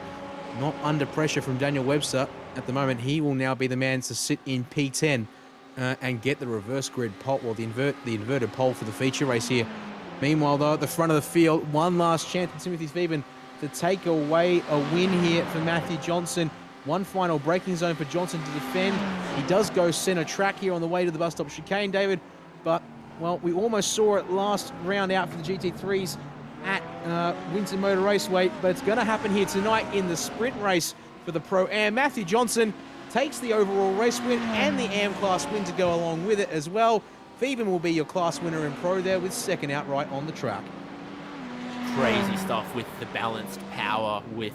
not under pressure from Daniel Webster. At the moment, he will now be the man to sit in P10 and get the reverse grid pole, or the inverted pole for the feature race here. Meanwhile, though, at the front of the field, one last chance for Timothy Thieben to take away a win here for Matthew Johnson. One final braking zone for Johnson to defend. He does go center track here on the way to the bus stop chicane, David. But, well, we almost saw it last round out for the GT3s at Winter Motor Raceway. But it's going to happen here tonight in the sprint race for the Pro-Am. Matthew Johnson takes the overall race win and the AM class win to go along with it as well. Thieben will be your class winner in Pro there with second outright on the track. Crazy stuff with the balanced power, with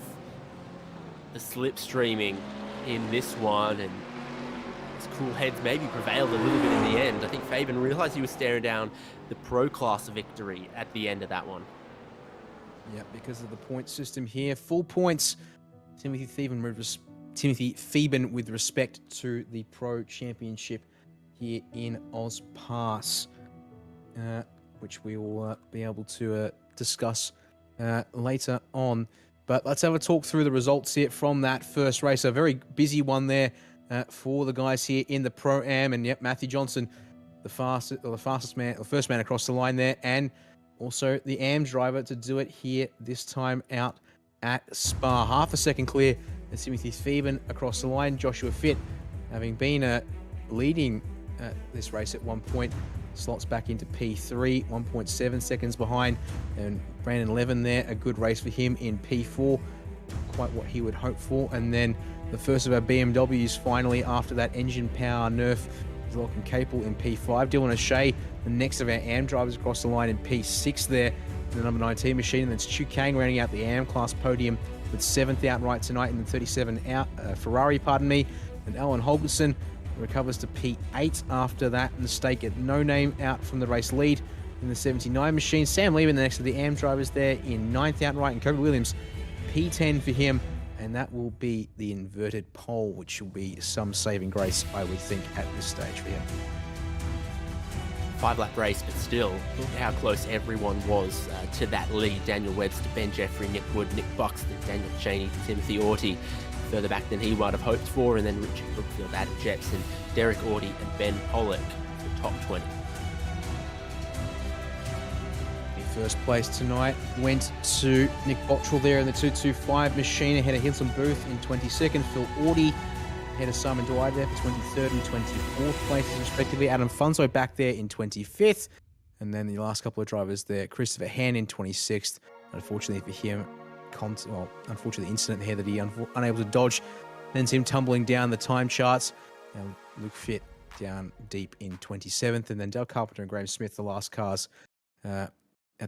the slipstreaming in this one, and his cool heads maybe prevailed a little bit in the end. I think Fabian realized he was staring down the Pro class victory at the end of that one. Yeah, because of the point system here. Full points. Timothy Thieben with respect to the Pro Championship here in AusPass, which we will be able to discuss later on. But let's have a talk through the results here from that first race. A very busy one there for the guys here in the Pro-Am. And yep, Matthew Johnson, the first man across the line there, and also the AM driver to do it here this time out at Spa. Half a second clear as Timothy Thieben across the line. Joshua Fit, having been leading this race at one point, slots back into P3, 1.7 seconds behind. And Brandon Levin there, a good race for him in P4, quite what he would hope for. And then the first of our BMWs finally after that engine power nerf is Lachlan Capel in P5. Dylan O'Shea, the next of our AM drivers across the line in P6 there, the number 19 machine. And then it's Chu Kang rounding out the AM class podium with 7th outright tonight in the 37 Ferrari, And Alan Holgerson recovers to P8 after that mistake at No Name out from the race lead in the 79 machine. Sam Lieben, the next of the AM drivers there in 9th outright, and Kobe Williams, P10 for him, and that will be the inverted pole, which will be some saving grace, I would think, at this stage for him. 5-lap race, but still, look how close everyone was to that lead. Daniel Webster, Ben Jeffrey, Nick Wood, Nick Buxton, Daniel Cheney, Timothy Orty, further back than he might have hoped for, and then Richard Brookfield, Adam Jepson, Derek Orty, and Ben Pollock, the top 20. The first place tonight went to Nick Bottrell there in the 225 machine ahead of Hilton Booth in 22nd. Phil Orty ahead of Simon Dwyer there for 23rd and 24th places respectively. Adam Funso back there in 25th. And then the last couple of drivers there, Christopher Hann in 26th Unfortunately for him, unfortunately, the incident here that he unable to dodge sends him tumbling down the time charts. And Luke Fit down deep in 27th, and then Dale Carpenter and Graham Smith, the last cars at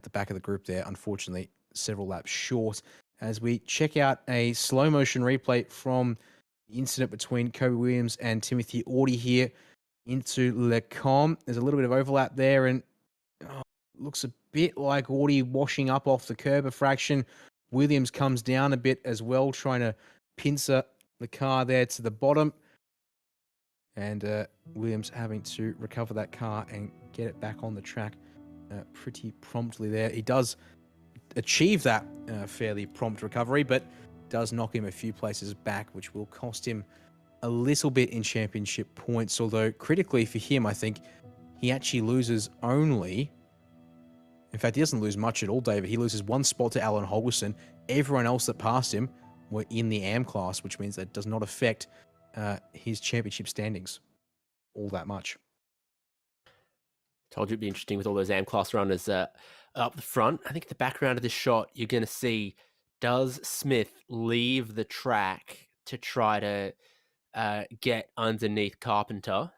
the back of the group there, unfortunately, several laps short. As we check out a slow motion replay from the incident between Kobe Williams and Timothy Audi here into Le Com. There's a little bit of overlap there, and looks a bit like Audi washing up off the curb a fraction. Williams comes down a bit as well, trying to pincer the car there to the bottom. And Williams having to recover that car and get it back on the track pretty promptly there. He does achieve that fairly prompt recovery, but does knock him a few places back, which will cost him a little bit in championship points. Although critically for him, I think he actually loses only... In fact, he doesn't lose much at all, David. He loses one spot to Alan Holgerson. Everyone else that passed him were in the AM class, which means that does not affect his championship standings all that much. Told you it'd be interesting with all those AM class runners up the front. I think the background of this shot, you're going to see, does Smith leave the track to try to get underneath Carpenter?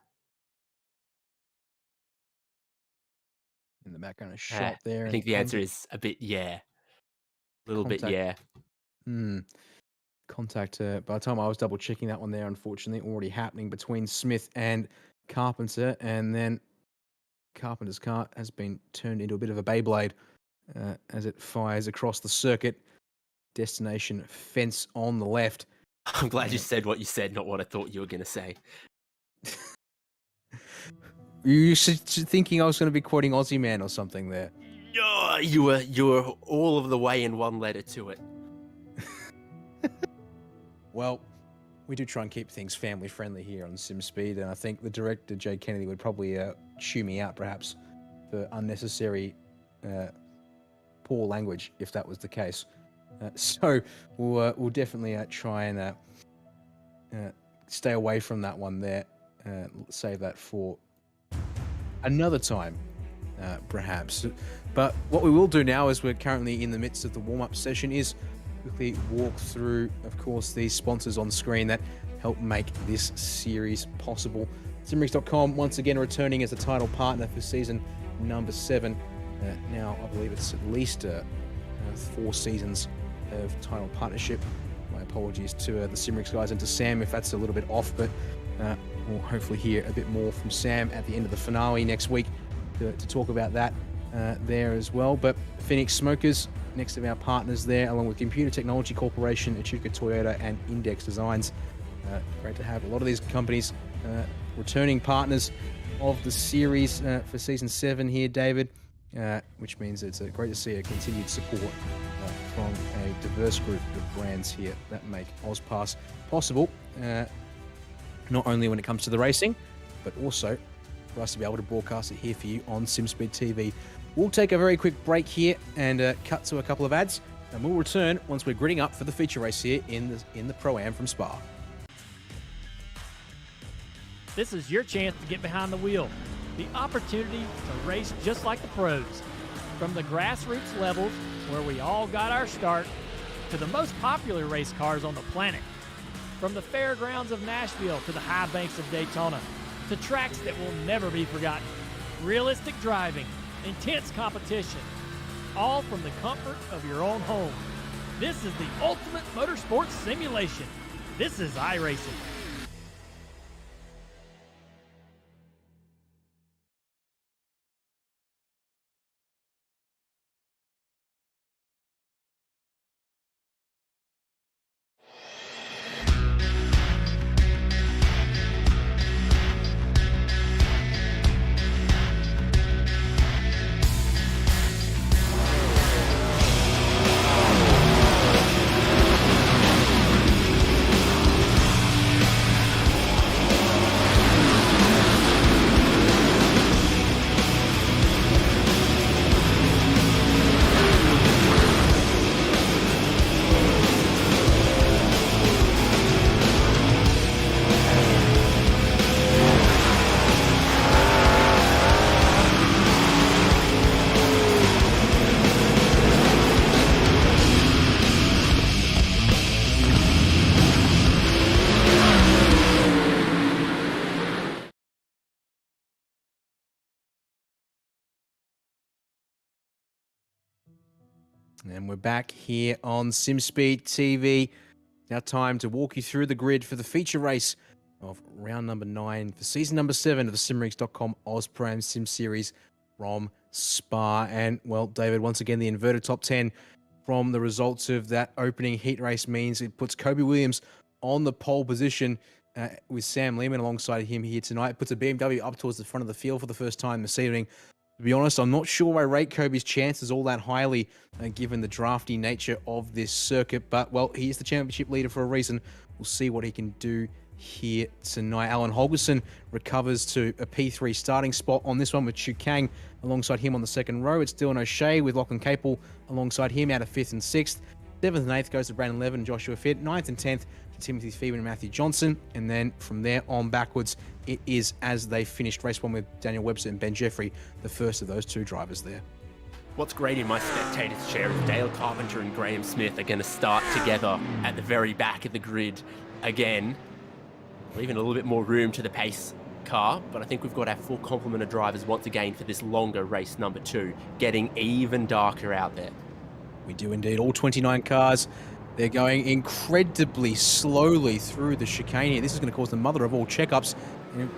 In the background, a shot there. I think the answer is a bit yeah. A little bit yeah. Contact, by the time I was double checking that one there, unfortunately, already happening between Smith and Carpenter, and then Carpenter's car has been turned into a bit of a Beyblade as it fires across the circuit. Destination fence on the left. I'm glad you said what you said, not what I thought you were going to say. You thinking I was going to be quoting Aussie Man or something there? No, you were all of the way in one letter to it. Well, we do try and keep things family friendly here on SimSpeed, and I think the director, Jay Kennedy, would probably chew me out perhaps for unnecessary poor language if that was the case. So we'll definitely try and stay away from that one there. Save that for another time, perhaps. But what we will do now, as we're currently in the midst of the warm-up session, is quickly walk through, of course, these sponsors on screen that help make this series possible. Simrix.com once again returning as a title partner for season number 7. Now I believe it's at least 4 seasons of title partnership. My apologies to the Simrix guys and to Sam if that's a little bit off, but we'll hopefully hear a bit more from Sam at the end of the finale next week to talk about that there as well. But Phoenix Smokers, next of our partners there, along with Computer Technology Corporation, Echuca Toyota, and Index Designs. Great to have a lot of these companies returning partners of the series for season 7 here, David, which means it's great to see a continued support from a diverse group of brands here that make AusPass possible, not only when it comes to the racing, but also for us to be able to broadcast it here for you on SimSpeed TV. We'll take a very quick break here and cut to a couple of ads, and we'll return once we're gridding up for the feature race here in the Pro-Am from Spa. This is your chance to get behind the wheel. The opportunity to race just like the pros. From the grassroots levels, where we all got our start, to the most popular race cars on the planet. From the fairgrounds of Nashville to the high banks of Daytona, to tracks that will never be forgotten. Realistic driving, intense competition, all from the comfort of your own home. This is the ultimate motorsports simulation. This is iRacing. And we're back here on SimSpeed TV. Now time to walk you through the grid for the feature race of round number 9 for season number 7 of the simrigs.com AusPass Sim Series from Spa. And, well, David, once again, the inverted top 10 from the results of that opening heat race means it puts Kobe Williams on the pole position with Sam Lehman alongside him here tonight. It puts a BMW up towards the front of the field for the first time this evening. To be honest, I'm not sure I rate Kobe's chances all that highly, given the drafty nature of this circuit. But, well, he is the championship leader for a reason. We'll see what he can do here tonight. Alan Holgerson recovers to a P3 starting spot on this one with Chu Kang alongside him on the second row. It's Dylan O'Shea with Lachlan Capel alongside him out of 5th and 6th. 7th and 8th goes to Brandon Levin and Joshua Fitt. 9th and 10th to Timothy Phoebe and Matthew Johnson. And then from there on backwards, it is as they finished race 1 with Daniel Webster and Ben Jeffrey, the first of those 2 drivers there. What's great in my spectator's chair is Dale Carpenter and Graham Smith are going to start together at the very back of the grid again, leaving a little bit more room to the pace car, but I think we've got our full complement of drivers once again for this longer race number 2, getting even darker out there. We do indeed. All 29 cars, they're going incredibly slowly through the chicane here. This is going to cause the mother of all checkups, and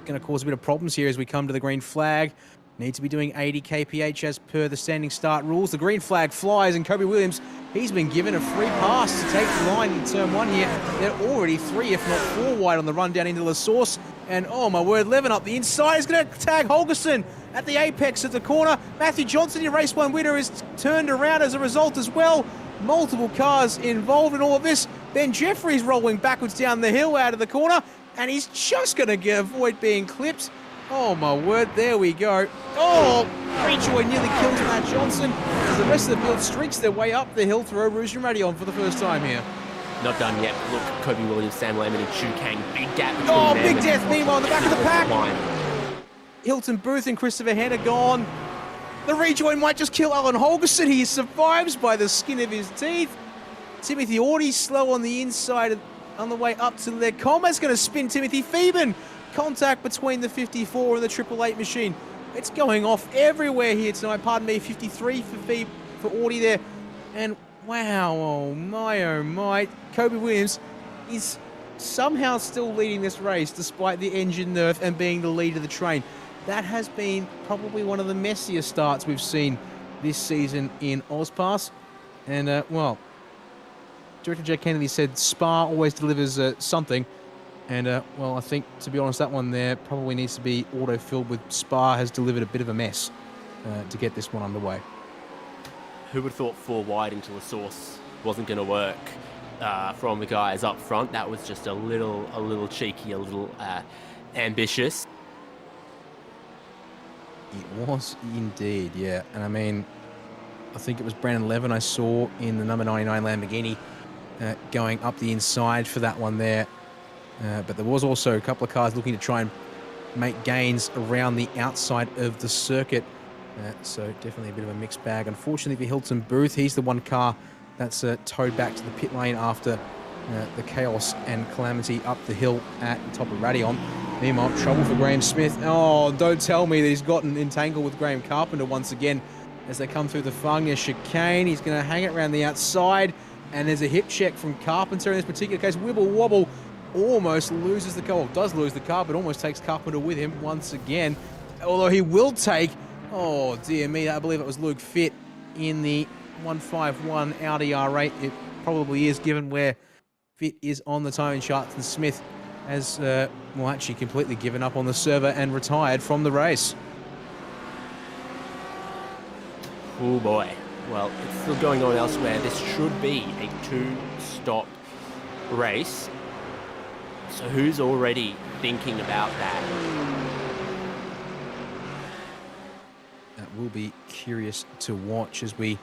going to cause a bit of problems here as we come to the green flag. Need to be doing 80 kph as per the standing start rules. The green flag flies, and Kobe Williams, he's been given a free pass to take the line in turn 1 here. They're already 3, if not 4 wide on the run down into La Source. And oh my word, Levin up the inside is going to tag Holgerson at the apex of the corner. Matthew Johnson, your race 1 winner, is turned around as a result as well. Multiple cars involved in all of this. Ben Jeffrey's rolling backwards down the hill out of the corner, and he's just going to avoid being clipped. Oh my word, there we go. Oh, Rejoy nearly kills Matt Johnson as the rest of the field streaks their way up the hill through Rouge and Radio for the first time here. Not done yet. Look, Kobe Williams, Sam Lehman and Chu Kang, big gap between Oh, them big and death meanwhile in the back of the pack. line. Hilton Booth and Christopher Henn are gone. The rejoin might just kill Alan Holgerson. He survives by the skin of his teeth. Timothy Audie slow on the inside on the way up to Lecom. That's going to spin Timothy Phoeben. Contact between the 54 and the 888 machine. It's going off everywhere here tonight. Pardon me, 53 for Audie there. And wow, oh my. Kobe Williams is somehow still leading this race despite the engine nerf and being the lead of the train. That has been probably one of the messier starts we've seen this season in AusPass. And, well, Director Jack Kennedy said Spa always delivers something. And, well, I think, to be honest, that one there probably needs to be auto-filled with Spa has delivered a bit of a mess to get this one underway. Who would have thought 4 wide into the source wasn't going to work from the guys up front? That was just a little cheeky, a little ambitious. It was indeed, yeah. And I mean, I think it was Brandon Levin I saw in the number 99 Lamborghini going up the inside for that one there. But there was also a couple of cars looking to try and make gains around the outside of the circuit. So definitely a bit of a mixed bag. Unfortunately for Hilton Booth, he's the one car that's towed back to the pit lane after the chaos and calamity up the hill at the top of Radion. Meanwhile, trouble for Graham Smith. Oh, don't tell me that he's gotten entangled with Graham Carpenter once again as they come through the Fangnia chicane. He's going to hang it around the outside, and there's a hip check from Carpenter in this particular case. Wibble Wobble almost loses the car, does lose the car, but almost takes Carpenter with him once again. Although he will take, oh dear me, I believe it was Luke Fitt in the 151 Audi R8. It probably is, given where Fitt is on the timing charts, and Smith has, well, actually completely given up on the server and retired from the race. Oh boy. Well, it's still going on elsewhere. This should be a 2-stop race. So who's already thinking about that? That will be curious to watch as we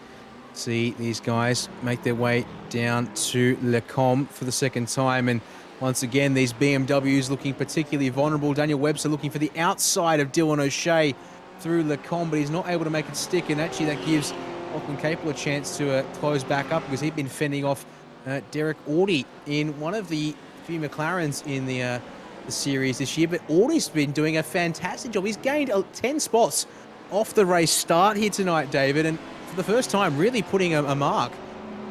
see these guys make their way down to Lecom for the second time. And once again, these BMWs looking particularly vulnerable. Daniel Webster looking for the outside of Dylan O'Shea through Lecom, but he's not able to make it stick. And actually that gives Lachlan Capel a chance to close back up, because he'd been fending off Derek Audie in one of the few McLarens in the series this year. But Audie's been doing a fantastic job. He's gained 10 spots off the race start here tonight, David. And for the first time, really putting a mark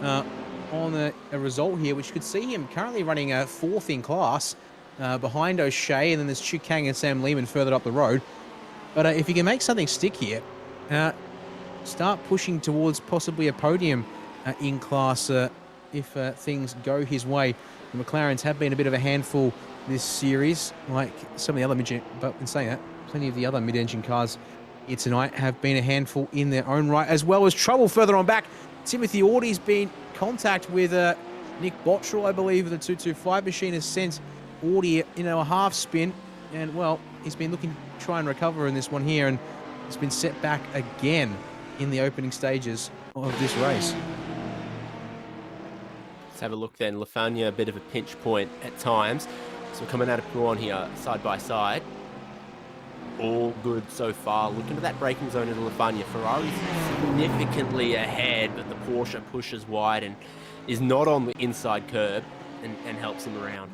on a result here, which could see him currently running a 4th in class behind O'Shea, and then there's Chu Kang and Sam Lehman further up the road. But if he can make something stick here, start pushing towards possibly a podium in class if things go his way. The McLarens have been a bit of a handful this series, like some of the other but in saying that, plenty of the other mid-engine cars here tonight have been a handful in their own right, as well as trouble further on back. Timothy Audy's been in contact with Nick Bottrell, I believe, the 225 machine has sent Audy a half spin, and well, he's been looking to try and recover in this one here, and it's been set back again in the opening stages of this race. Let's have a look then. Lafania, a bit of a pinch point at times. So coming out of Puron here, side by side. All good so far. Looking at that braking zone into Lafania. Ferrari's significantly ahead, but the Porsche pushes wide and is not on the inside curb and helps him around.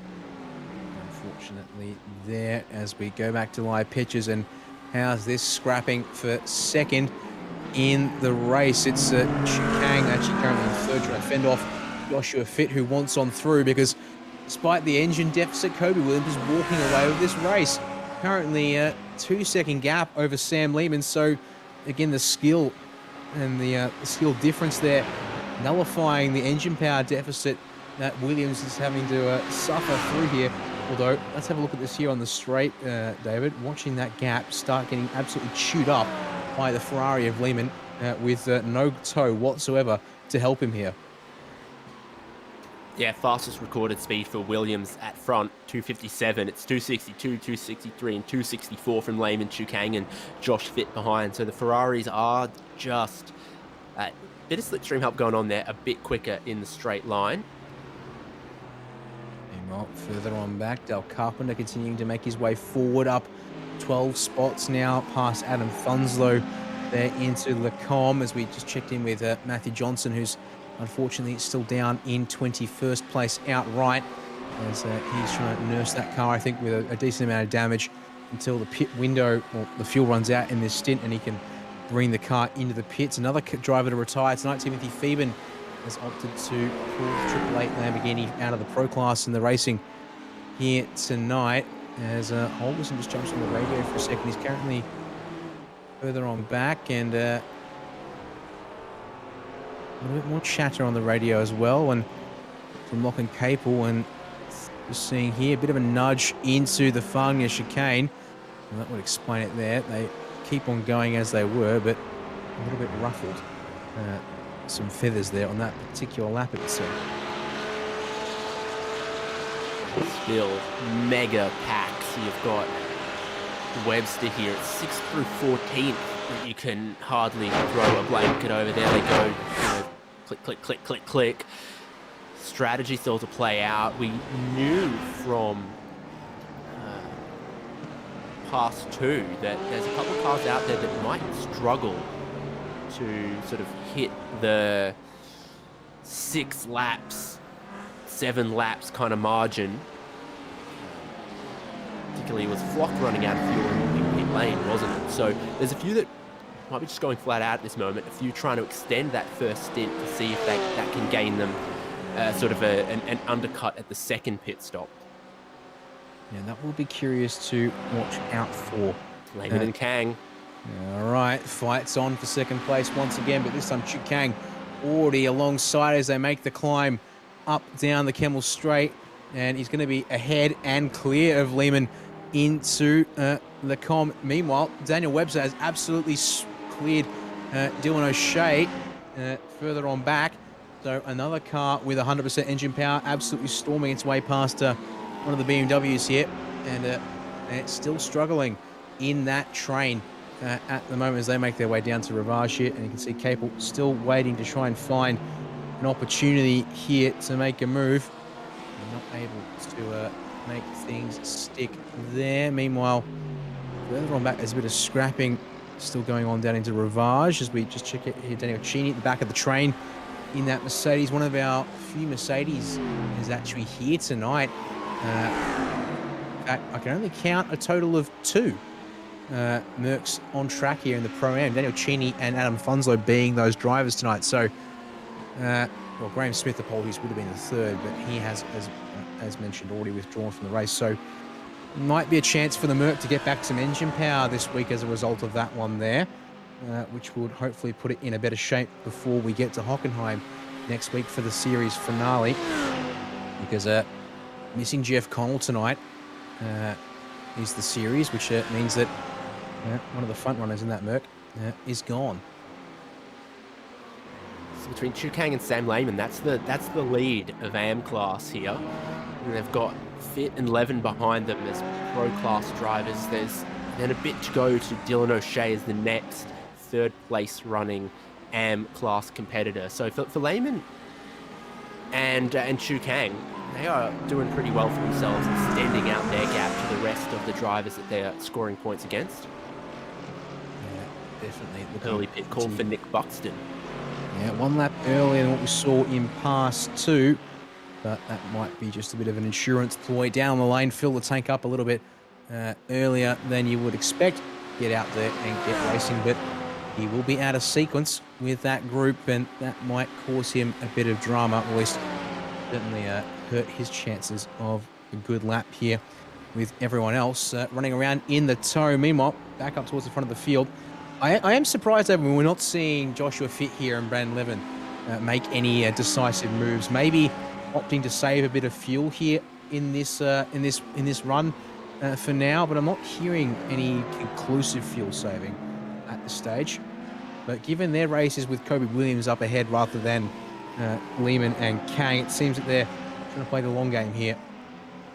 Unfortunately there, as we go back to live pictures, and how's this scrapping for second in the race? It's Chu Kang actually currently in third, trying to fend off Joshua Fitt, who wants on through, because despite the engine deficit, Kobe Williams is walking away with this race. Currently a 2-second gap over Sam Lehman. So again, the skill and the skill difference there nullifying the engine power deficit that Williams is having to suffer through here. Although, let's have a look at this here on the straight, David. Watching that gap start getting absolutely chewed up by the Ferrari of Lehman with no tow whatsoever to help him here. Yeah, fastest recorded speed for Williams at front, 257. It's 262, 263, and 264 from Lehman, Chu Kang, and Josh Fitt behind. So the Ferraris are just a bit of slipstream help going on there, a bit quicker in the straight line. Meanwhile, further on back, Dale Carpenter continuing to make his way forward, up 12 spots now, past Adam Thunslow there into Lacombe, as we just checked in with Matthew Johnson, who's unfortunately still down in 21st place outright, as he's trying to nurse that car, I think, with a decent amount of damage until the pit window, or the fuel runs out in this stint, and he can bring the car into the pits. Another driver to retire tonight, Timothy Phoeben, has opted to pull the Triple 8 Lamborghini out of the Pro Class in the racing here tonight, as Holgerson just jumps on the radio for a second. He's currently further on back, and a little bit more chatter on the radio as well, and from Lachlan Capel, and just seeing here a bit of a nudge into the Fagner chicane. Well, that would explain it there. They keep on going as they were, but a little bit ruffled. Some feathers there on that particular lap itself. Still mega packs. You've got Webster here at 6th through 14th. You can hardly throw a blanket over there. They go, click, click, click, click, click. Strategy still to play out. We knew from past two that there's a couple of cars out there that might struggle to sort of hit the 6 laps, 7 laps kind of margin. Particularly it was Flock running out of fuel in pit lane, wasn't it? So there's a few that might be just going flat out at this moment, a few trying to extend that first stint to see if that can gain them sort of an undercut at the second pit stop. Yeah, that will be curious to watch out for. Lehman and Kang. All right, fight's on for second place once again, but this time Chu Kang already alongside as they make the climb up down the Kemmel Straight, and he's going to be ahead and clear of Lehman into Lacombe. Meanwhile, Daniel Webster has absolutely cleared Dylan O'Shea further on back. So another car with 100% engine power absolutely storming its way past one of the BMWs here, and it's still struggling in that train at the moment as they make their way down to Rivage here, and you can see Capel still waiting to try and find an opportunity here to make a move. They're not able to make things stick there. Meanwhile, further on back, there's a bit of scrapping still going on down into Rivage as we just check it here. Daniel Cini at the back of the train in that Mercedes. One of our few Mercedes is actually here tonight. In fact, I can only count a total of 2 Mercs on track here in the Pro-Am. Daniel Cheney and Adam Funzlo being those drivers tonight. So, well, Graham Smith, apologies, would have been the third, but he has, as mentioned, already withdrawn from the race. So, might be a chance for the Merc to get back some engine power this week as a result of that one there, which would hopefully put it in a better shape before we get to Hockenheim next week for the series finale. Because missing Jeff Connell tonight is the series, which means that one of the front runners in that Merc is gone. So between Chu Kang and Sam Lehman, that's the lead of AM class here. And they've got Fit and Levin behind them as pro class drivers. There's then a bit to go to Dylan O'Shea as the next third place running AM class competitor. So for Lehman and Chu Kang, they are doing pretty well for themselves, extending out their gap to the rest of the drivers that they're scoring points against. Yeah, definitely. Early pit call for Nick Buxton. Yeah, one lap earlier than what we saw in pass 2, but that might be just a bit of an insurance ploy down the lane, fill the tank up a little bit earlier than you would expect, get out there and get racing, but he will be out of sequence with that group, and that might cause him a bit of drama, or at least certainly hurt his chances of a good lap here with everyone else running around in the tow. Meanwhile, back up towards the front of the field. I am surprised that we're not seeing Joshua Fit here and Brandon Levin make any decisive moves. Maybe opting to save a bit of fuel here in this run for now, but I'm not hearing any conclusive fuel saving at this stage. But given their races with Kobe Williams up ahead rather than Lehman and Kang, it seems that they're trying to play the long game here.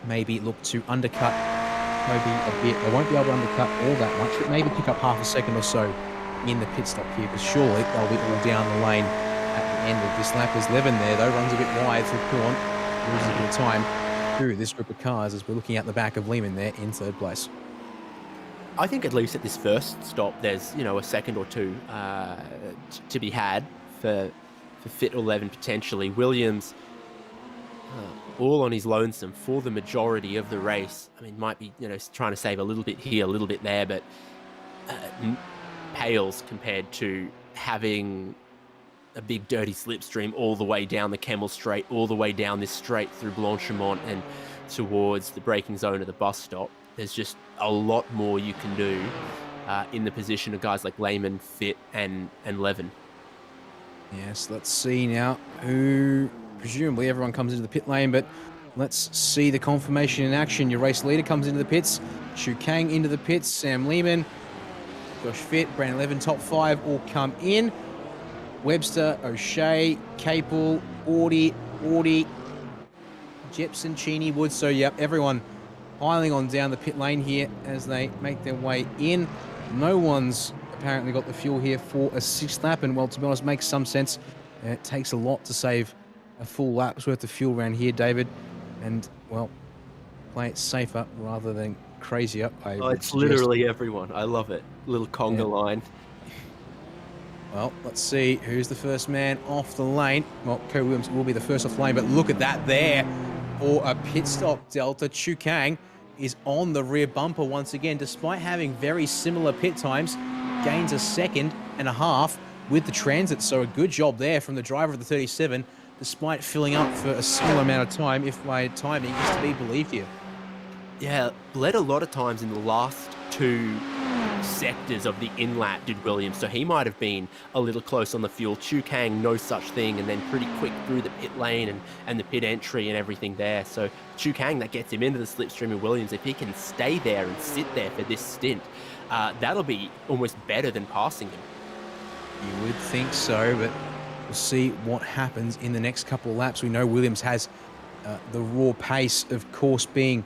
Maybe look to undercut Kobe a bit. They won't be able to undercut all that much, but maybe pick up half a second or so in the pit stop here, because surely they'll be all down the lane at the end of this lap. As Levin there, though, runs a bit wide through Coulon, loses a bit of time through this group of cars as we're looking at the back of Lehman there in third place. I think at least at this first stop, there's a second or two to be had for Fit or Levin potentially. Williams, all on his lonesome for the majority of the race. I mean, might be trying to save a little bit here, a little bit there, but pales compared to having a big dirty slipstream all the way down the Kemmel Straight, all the way down this straight through Blanchimont and towards the braking zone of the bus stop. There's just a lot more you can do in the position of guys like Lehman, Fit, and Levin. Yes, let's see now who, presumably everyone comes into the pit lane, but let's see the confirmation in action. Your race leader comes into the pits, Chu Kang into the pits, Sam Lehman, Josh Fit, Brandon Levin, top 5 all come in. Webster, O'Shea, Capel, Audi, Jepson, Cheney, Wood. So, yep, everyone piling on down the pit lane here as they make their way in. No one's apparently got the fuel here for a 6th lap, and, well, to be honest, makes some sense. It takes a lot to save a full lap's worth of fuel around here, David, and, well, play it safer rather than crazier. It's literally everyone. I love it. Little conga line. Well, let's see who's the first man off the lane. Well, Kobe Williams will be the first off the lane, but look at that there for a pit stop delta. Chu Kang is on the rear bumper once again, despite having very similar pit times, gains a 1.5 seconds with the transit. So a good job there from the driver of the 37, despite filling up for a similar amount of time, if my timing is to be believed here. Yeah, led a lot of times in the last 2 sectors of the in-lap did Williams, so he might have been a little close on the fuel. Chu Kang, no such thing, and then pretty quick through the pit lane and the pit entry and everything there. So Chu Kang, that gets him into the slipstream of Williams. If he can stay there and sit there for this stint, that'll be almost better than passing him. You would think so, but we'll see what happens in the next couple of laps. We know Williams has the raw pace, of course, being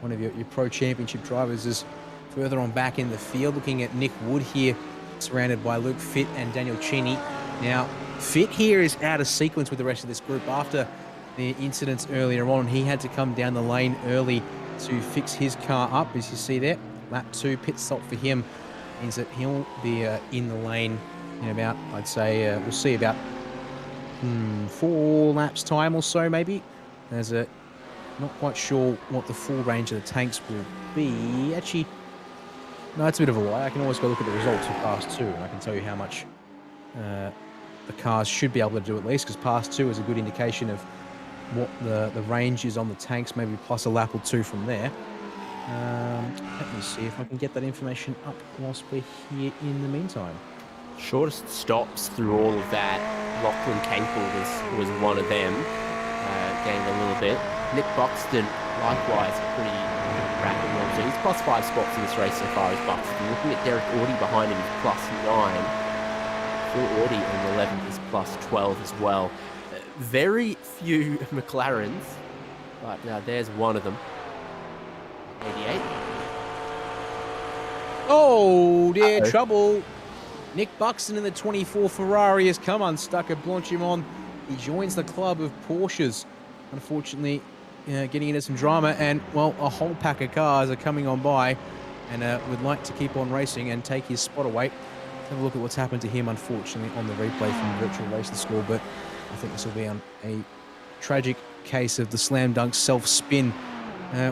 one of your Pro Championship drivers, is further on back in the field. Looking at Nick Wood here, surrounded by Luke Fit and Daniel Cheney. Now, Fit here is out of sequence with the rest of this group after the incidents earlier on. He had to come down the lane early to fix his car up, as you see there. Lap 2 pit stop for him means that he'll be in the lane in about, I'd say, we'll see about 4 laps time or so, maybe. There's not quite sure what the full range of the tanks will be. Actually, No, that's a bit of a lie. I can always go look at the results of Pass 2, and I can tell you how much the cars should be able to do at least, because Pass 2 is a good indication of what the range is on the tanks, maybe plus a lap or two from there. Let me see if I can get that information up whilst we're here in the meantime. Shortest stops through all of that, Lachlan Capel was one of them, gained a little bit. Nick Buxton, likewise, pretty rapid one. So he's plus 5 spots in this race so far as Buxton. Looking at Derek Audie behind him, he's plus 9. Phil Audie in 11th is plus 12 as well. Very few McLarens, but there's one of them. 88. Oh dear, trouble. Nick Buxton in the 24 Ferrari has come unstuck at Blanchimont. He joins the club of Porsches. Unfortunately, getting into some drama, and well, a whole pack of cars are coming on by and would like to keep on racing and take his spot away. Let's have a look at what's happened to him, unfortunately, on the replay from the virtual racing score, but I think this will be on a tragic case of the slam dunk self-spin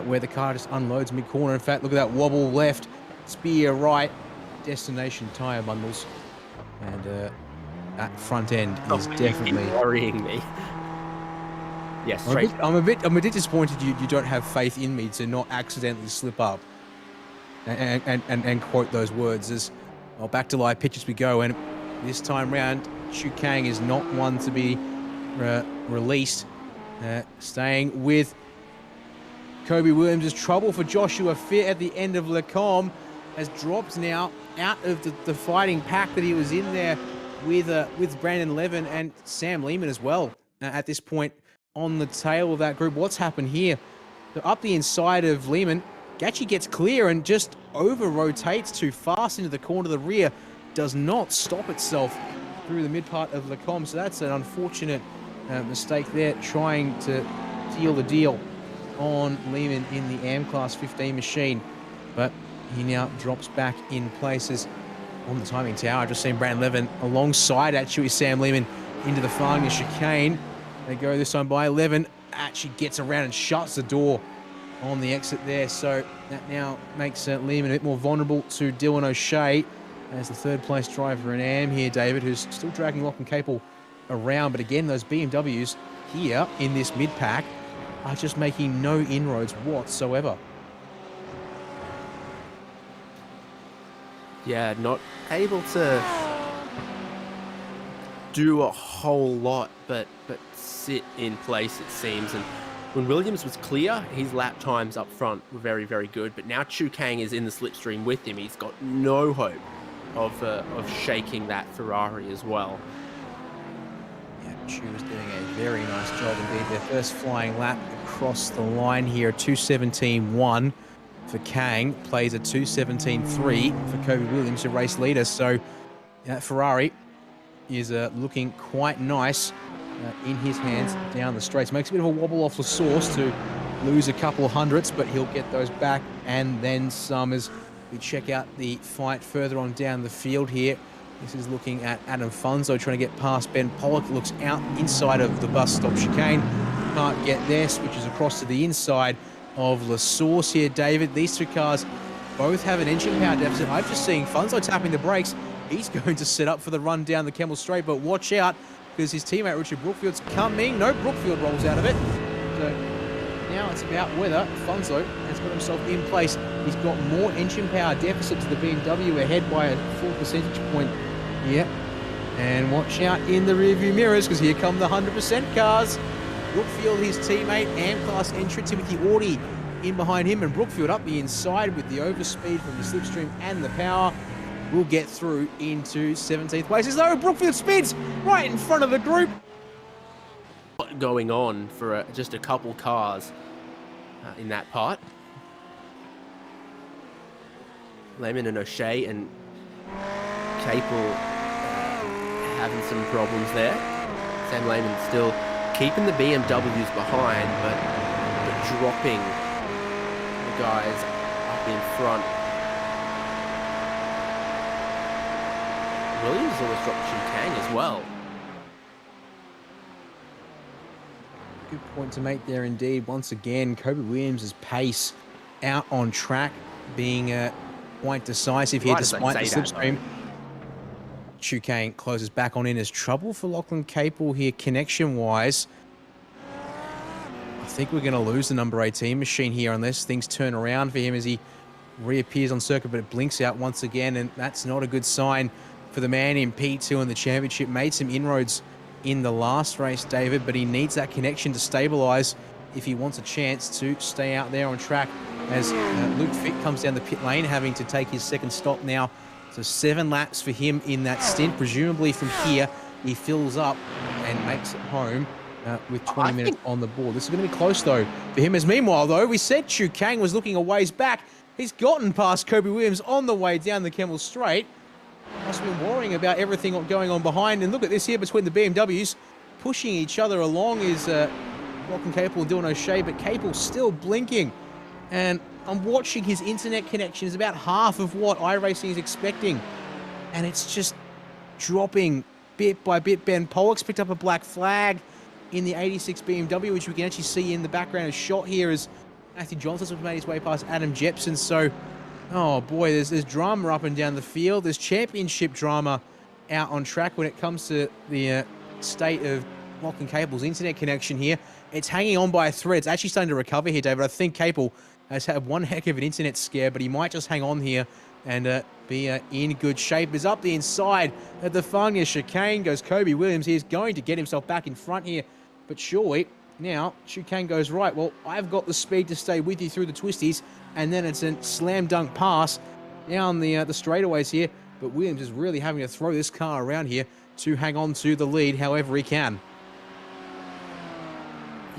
where the car just unloads mid-corner. In fact, look at that wobble left, spear right, destination tyre bundles. And that front end is definitely worrying me. Yes, I'm a bit disappointed you don't have faith in me to not accidentally slip up and quote those words. As well, back to live pitches we go, and this time round, Chu Kang is not one to be released. Staying with Kobe Williams' trouble for Joshua Fit at the end of Lecombe has dropped now out of the fighting pack that he was in there with Brandon Levin and Sam Lehman as well. At this point, on the tail of that group, what's happened here? So up the inside of Lehman, Gachi gets clear and just over-rotates too fast into the corner of the rear. Does not stop itself through the mid part of Lecombe. So that's an unfortunate mistake there, trying to seal the deal on Lehman in the AM Class 15 machine. But he now drops back in places on the timing tower. I've just seen Brandon Levin alongside actually Sam Lehman into the Farnham chicane. They go this time by. Levin actually gets around and shuts the door on the exit there. So that now makes Lehman a bit more vulnerable to Dylan O'Shea as the third place driver in AM here, David, who's still dragging Lachlan Capel around. But again, those BMWs here in this mid-pack are just making no inroads whatsoever. Yeah, not able to do a whole lot, but sit in place, it seems. And when Williams was clear, his lap times up front were very, very good. But now Chu Kang is in the slipstream with him. He's got no hope of shaking that Ferrari as well. Yeah, Chu was doing a very nice job indeed. Their first flying lap across the line here, 2:17.1 for Kang, plays a 2:17.3 for Kobe Williams, the race leader. So Ferrari is looking quite nice in his hands down the straights. Makes a bit of a wobble off the source to lose a couple of hundredths, but he'll get those back and then some as we check out the fight further on down the field here. This is looking at Adam Funzo trying to get past Ben Pollock. Looks out inside of the bus stop chicane. Can't get there. Switches across to the inside of La Source here, David. These two cars both have an engine power deficit. I'm just seeing Funzo tapping the brakes. He's going to set up for the run down the Kemmel Straight, but watch out because his teammate Richard Brookfield's coming. No, Brookfield rolls out of it. So now it's about whether Funzo has got himself in place. He's got more engine power deficit to the BMW, ahead by a 4 percentage point here. And watch out in the rearview mirrors because here come the 100% cars. Brookfield, his teammate, AM-Class entrant Timothy Audie in behind him, and Brookfield up the inside with the overspeed from the slipstream and the power. Will get through into 17th place as though Brookfield spins right in front of the group. Going on for just a couple cars in that part. Lehman and O'Shea and Capel having some problems there. Sam Lehman still keeping the BMWs behind, but dropping the guys up in front. Williams almost dropped Chu Kang as well. Good point to make there indeed. Once again, Kobe Williams' pace out on track being quite decisive here Right as I despite the say that, slipstream. Chicane closes back on in as trouble for Lachlan Capel here connection-wise. I think we're going to lose the number 18 machine here unless things turn around for him as he reappears on circuit, but it blinks out once again, and that's not a good sign for the man in P2 in the championship. Made some inroads in the last race, David, but he needs that connection to stabilize if he wants a chance to stay out there on track as Luke Fitt comes down the pit lane, having to take his second stop now. So 7 laps for him in that stint. Presumably from here, he fills up and makes it home with 20 minutes on the board. This is going to be close, though, for him. As meanwhile, though, we said Chu Kang was looking a ways back. He's gotten past Kobe Williams on the way down the Kemmel Straight. Must have been worrying about everything going on behind. And look at this here between the BMWs. Pushing each other along is Lachlan Capel and Dylan O'Shea, but Capel still blinking. And I'm watching his internet connection is about half of what iRacing is expecting. And it's just dropping bit by bit. Ben Pollock's picked up a black flag in the 86 BMW, which we can actually see in the background of shot here as Matthew Johnson's made his way past Adam Jepson. So, oh boy, there's drama up and down the field. There's championship drama out on track when it comes to the state of Lachlan Capel's internet connection here. It's hanging on by a thread. It's actually starting to recover here, David. I think Capel has had one heck of an internet scare, but he might just hang on here and be in good shape. Is up the inside at the Fania chicane goes Kobe Williams. He's going to get himself back in front here, but surely now chicane goes right. Well, I've got the speed to stay with you through the twisties, and then it's a slam dunk pass down the straightaways here. But Williams is really having to throw this car around here to hang on to the lead however he can.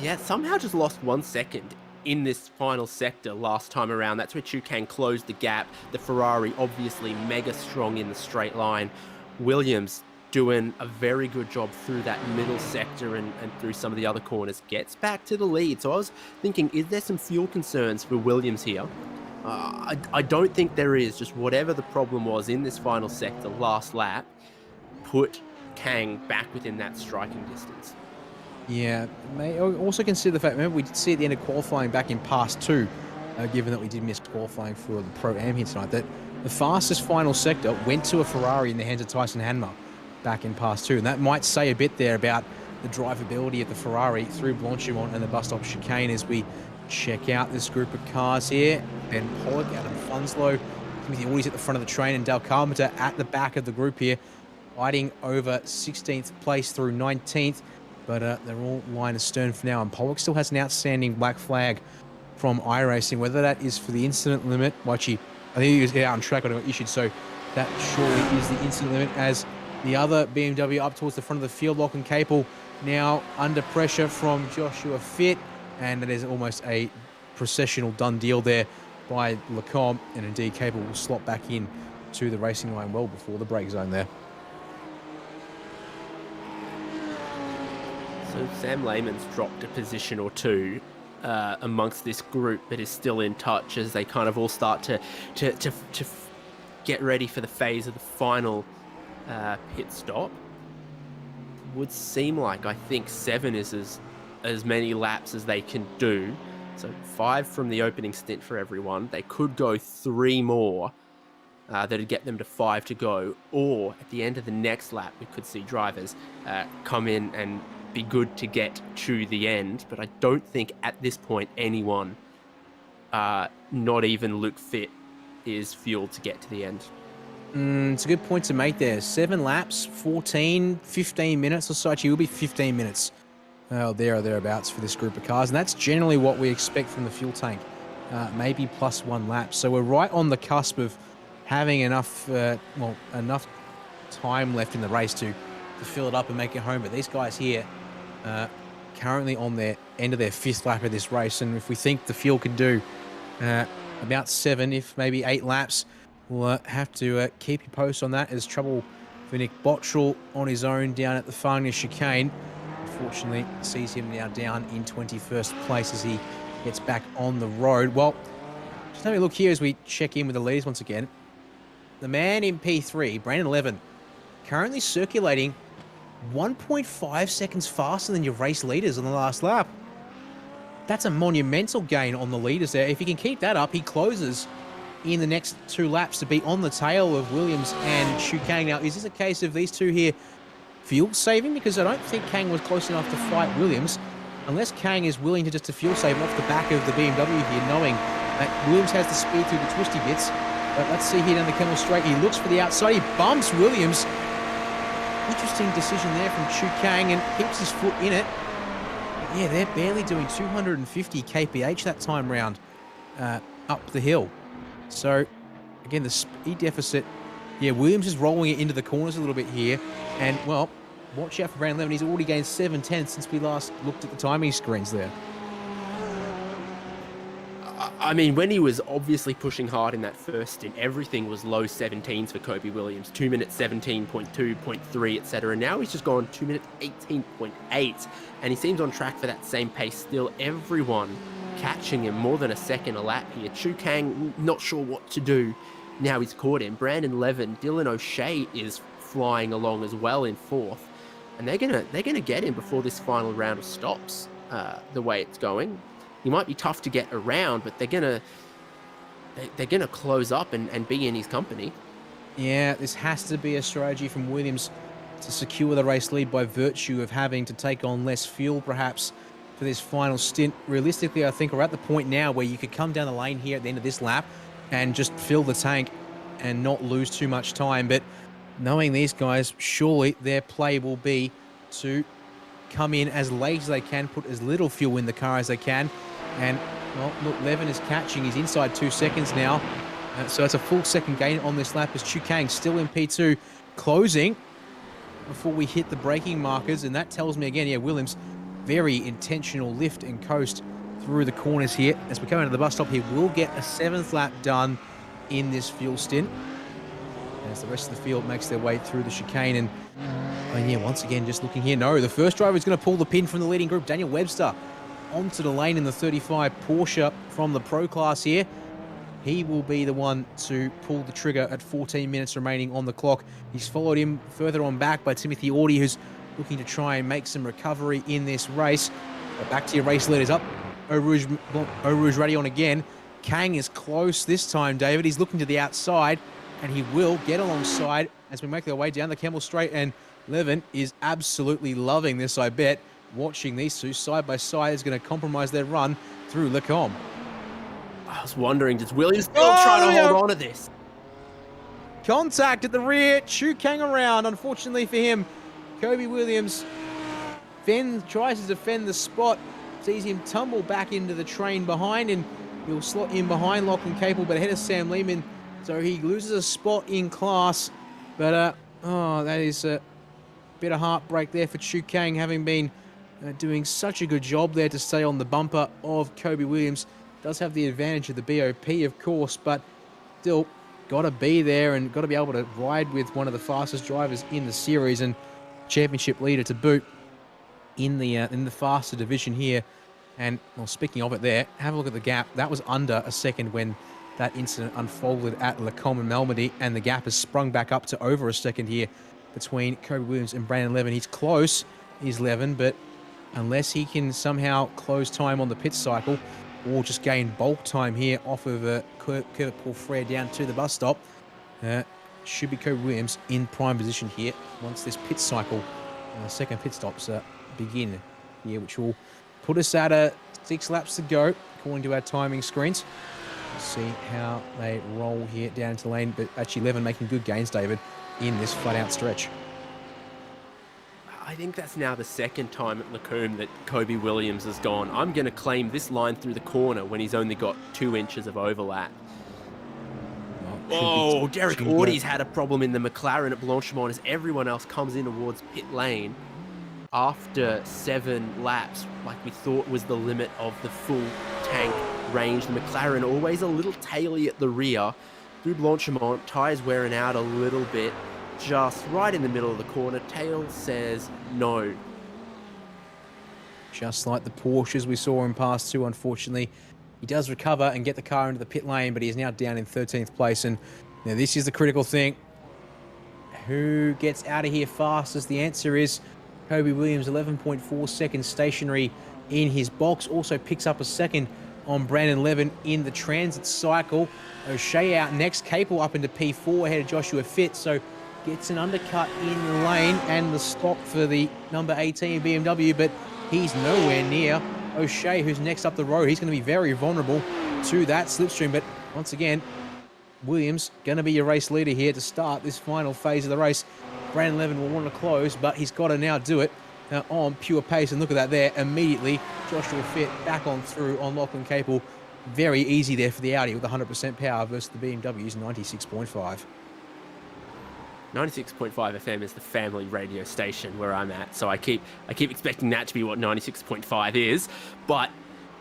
Yeah, somehow just lost 1 second in this final sector last time around. That's where Chukang closed the gap. The Ferrari obviously mega strong in the straight line. Williams doing a very good job through that middle sector and through some of the other corners. Gets back to the lead. So I was thinking, is there some fuel concerns for Williams here? I don't think there is. Just whatever the problem was in this final sector last lap, put Kang back within that striking distance. Yeah, may also consider the fact, remember we did see at the end of qualifying back in Pass 2, given that we did miss qualifying for the Pro-Am here tonight, that the fastest final sector went to a Ferrari in the hands of Tyson Hanma back in Pass 2. And that might say a bit there about the drivability of the Ferrari through Blanchimont and the bus stop chicane as we check out this group of cars here. Ben Pollock, Adam Funslow, Timothy Audis at the front of the train, and Dale Carpenter at the back of the group here, fighting over 16th place through 19th. But they're all line astern for now, and Pollock still has an outstanding black flag from iRacing. Whether that is for the incident limit, I think he was out on track when it got issued, so that surely is the incident limit. As the other BMW up towards the front of the field, Lachlan Capel now under pressure from Joshua Fitt, and it is almost a processional done deal there by Lecomte, and indeed Capel will slot back in to the racing line well before the break zone there. So Sam Lehman's dropped a position or two amongst this group, but is still in touch as they kind of all start to get ready for the phase of the final pit stop. Would seem like, I think 7 is as many laps as they can do. So 5 from the opening stint for everyone. They could go 3 more that'd get them to 5 to go, or at the end of the next lap we could see drivers come in and be good to get to the end. But I don't think at this point anyone, not even Luke Fitt, is fueled to get to the end. It's a good point to make there. 7 laps, 15 minutes or so. Actually, it will be 15 minutes there or thereabouts for this group of cars. And that's generally what we expect from the fuel tank, maybe plus 1 lap. So we're right on the cusp of having enough time left in the race to fill it up and make it home. But these guys here currently on their end of their 5th lap of this race. And if we think the fuel can do about 7, if maybe 8 laps, we'll have to keep you posted on that. As trouble for Nick Bottrell on his own down at the Fania chicane. Unfortunately, sees him now down in 21st place as he gets back on the road. Well, just having a look here as we check in with the leaders once again. The man in P3, Brandon Levin, currently circulating 1.5 seconds faster than your race leaders on the last lap. That's a monumental gain on the leaders there. If he can keep that up, he closes in the next 2 laps to be on the tail of Williams and Shu Kang. Now, is this a case of these two here fuel saving? Because I don't think Kang was close enough to fight Williams, unless Kang is willing to just to fuel save off the back of the BMW here, knowing that Williams has the speed through the twisty bits. But let's see here down the Camel Straight. He looks for the outside. He bumps Williams. Interesting decision there from Shu Kang and keeps his foot in it. But yeah, they're barely doing 250 kph that time round up the hill. So, again, the speed deficit. Yeah, Williams is rolling it into the corners a little bit here. And, well, watch out for Brandon Levin. He's already gained 7/10 since we last looked at the timing screens there. I mean, when he was obviously pushing hard in that first stint, everything was low 17s for Kobe Williams. 2 minutes 17.2, 0.3, etc. Now he's just gone 2 minutes 18.8, and he seems on track for that same pace still. Everyone catching him more than a second a lap here. Shu Kang not sure what to do. Now he's caught him. Brandon Levin, Dylan O'Shea is flying along as well in 4th, and they're gonna get him before this final round of stops. The way it's going. He might be tough to get around, but they're gonna close up and be in his company. Yeah, this has to be a strategy from Williams to secure the race lead by virtue of having to take on less fuel, perhaps, for this final stint. Realistically, I think we're at the point now where you could come down the lane here at the end of this lap and just fill the tank and not lose too much time. But knowing these guys, surely their play will be to come in as late as they can, put as little fuel in the car as they can. And, well, look, Levin is catching. He's inside 2 seconds now. So it's a full second gain on this lap as Shu Kang still in P2, closing before we hit the braking markers. And that tells me again, yeah, Williams, very intentional lift and coast through the corners here. As we come into the bus stop here, we'll get a 7th lap done in this fuel stint, as the rest of the field makes their way through the chicane. And yeah, once again, just looking here, no, the first driver is going to pull the pin from the leading group. Daniel Webster onto the lane in the 35 Porsche from the Pro Class here. He will be the one to pull the trigger at 14 minutes remaining on the clock. He's followed him further on back by Timothy Audi, who's looking to try and make some recovery in this race. But back to your race leaders up. Eau Rouge ready on again. Kang is close this time, David. He's looking to the outside, and he will get alongside as we make our way down the Camel Straight. And Levin is absolutely loving this, I bet. Watching these two side by side is going to compromise their run through Lecombe. I was wondering, does Williams still try to hold on to this? Contact at the rear. Shu Kang around. Unfortunately for him, Kobe Williams tries to defend the spot. Sees him tumble back into the train behind, and he'll slot in behind Lachlan Capel, but ahead of Sam Lehman. So he loses a spot in class. But, that is a bit of heartbreak there for Shu Kang, having been doing such a good job there to stay on the bumper of Kobe Williams. Does have the advantage of the BOP, of course, but still got to be there and got to be able to ride with one of the fastest drivers in the series and championship leader to boot in the faster division here. And, well, speaking of it there, have a look at the gap. That was under a second when that incident unfolded at Lecombe and Malmedy, and the gap has sprung back up to over a second here between Kobe Williams and Brandon Levin. He's close, is Levin, but unless he can somehow close time on the pit cycle or just gain bulk time here off of Kurt Paul Frere down to the bus stop, should be Kobe Williams in prime position here once this pit cycle, second pit stops begin here, which will put us at 6 laps to go according to our timing screens. Let's see how they roll here down to the lane, but actually Levin making good gains, David, in this flat-out stretch. I think that's now the second time at Lecombe that Kobe Williams has gone, I'm going to claim this line through the corner when he's only got 2 inches of overlap. Oh, Derek Audi's had a problem in the McLaren at Blanchimont as everyone else comes in towards pit lane after 7 laps, like we thought was the limit of the full tank range. The McLaren always a little taily at the rear. Through Blanchimont, tyres wearing out a little bit. Just right in the middle of the corner, tail says no. Just like the Porsches we saw in pass 2, unfortunately. He does recover and get the car into the pit lane, but he is now down in 13th place. And now this is the critical thing. Who gets out of here fastest? The answer is Kobe Williams, 11.4 seconds stationary in his box. Also picks up a second on Brandon Levin in the transit cycle. O'Shea out next, Capel up into P4 ahead of Joshua Fitt, so gets an undercut in the lane and the stop for the number 18 BMW, but he's nowhere near O'Shea, who's next up the road. He's going to be very vulnerable to that slipstream, but once again, Williams going to be your race leader here to start this final phase of the race. Brandon Levin will want to close, but he's got to now do it on pure pace, and look at that there. Immediately, Joshua Fitt back on through on Lachlan Capel. Very easy there for the Audi with 100% power versus the BMW's 96.5. 96.5 FM is the family radio station where I'm at, so I keep expecting that to be what 96.5 is, but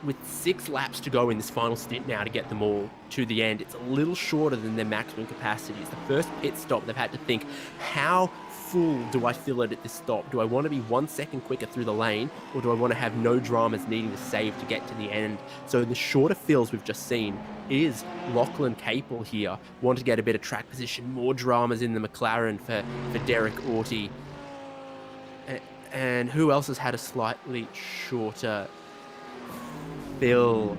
with 6 laps to go in this final stint now to get them all to the end, it's a little shorter than their maximum capacity. It's the first pit stop. They've had to think, how full do I fill it at this stop? Do I want to be 1 second quicker through the lane, or do I want to have no dramas needing to save to get to the end? So the shorter fills we've just seen is Lachlan Capel here. Want to get a bit of track position, more dramas in the McLaren for Derek Orty. And who else has had a slightly shorter fill?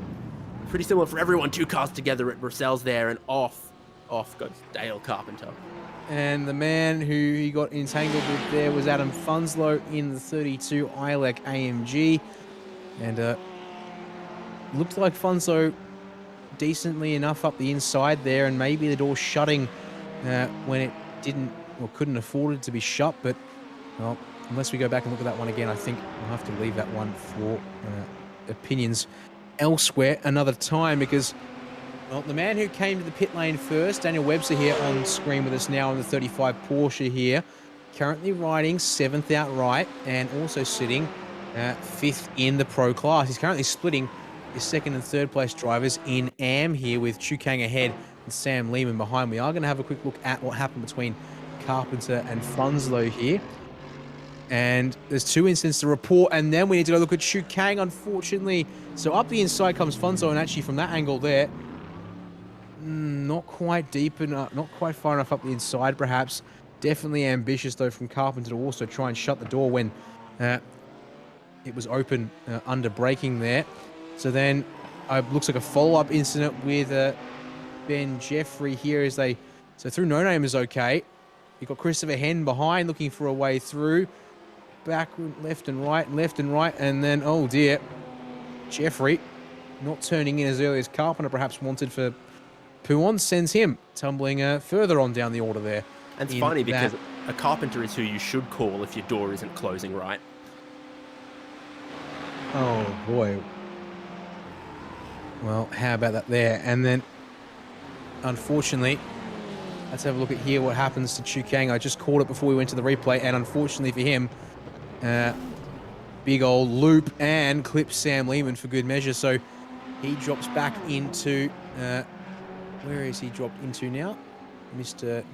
Pretty similar for everyone. 2 cars together at Brussel's there, and off goes Dale Carpenter. And the man who he got entangled with there was Adam Funslow in the 32 ILEC AMG. And looked like Funslow decently enough up the inside there, and maybe the door shutting when it didn't or couldn't afford it to be shut. But, well, unless we go back and look at that one again, I think we'll have to leave that one for opinions elsewhere another time, because, well, the man who came to the pit lane first, Daniel Webster here on screen with us now in the 35 Porsche here, currently riding 7th outright and also sitting 5th in the pro class. He's currently splitting his 2nd and 3rd place drivers in AM here with Chu Kang ahead and Sam Lehman behind. We are going to have a quick look at what happened between Carpenter and Funslow here. And there's 2 incidents to report, and then we need to go look at Chu Kang, unfortunately. So up the inside comes Funslow, and actually from that angle there, not quite deep enough, not quite far enough up the inside, perhaps. Definitely ambitious, though, from Carpenter to also try and shut the door when it was open under braking there. So then looks like a follow-up incident with Ben Jeffrey here as they... So through No Name is okay. You've got Christopher Henn behind looking for a way through. Back, left and right, and then, oh dear, Jeffrey not turning in as early as Carpenter perhaps wanted for Pouon, sends him tumbling further on down the order there. And it's funny because a Carpenter is who you should call if your door isn't closing right. Oh boy. Well, how about that there? And then, unfortunately, let's have a look at here what happens to Chu Kang. I just called it before we went to the replay, and unfortunately for him, big old loop and clips Sam Lehman for good measure. So he drops back into, where is he dropped into now? Mr.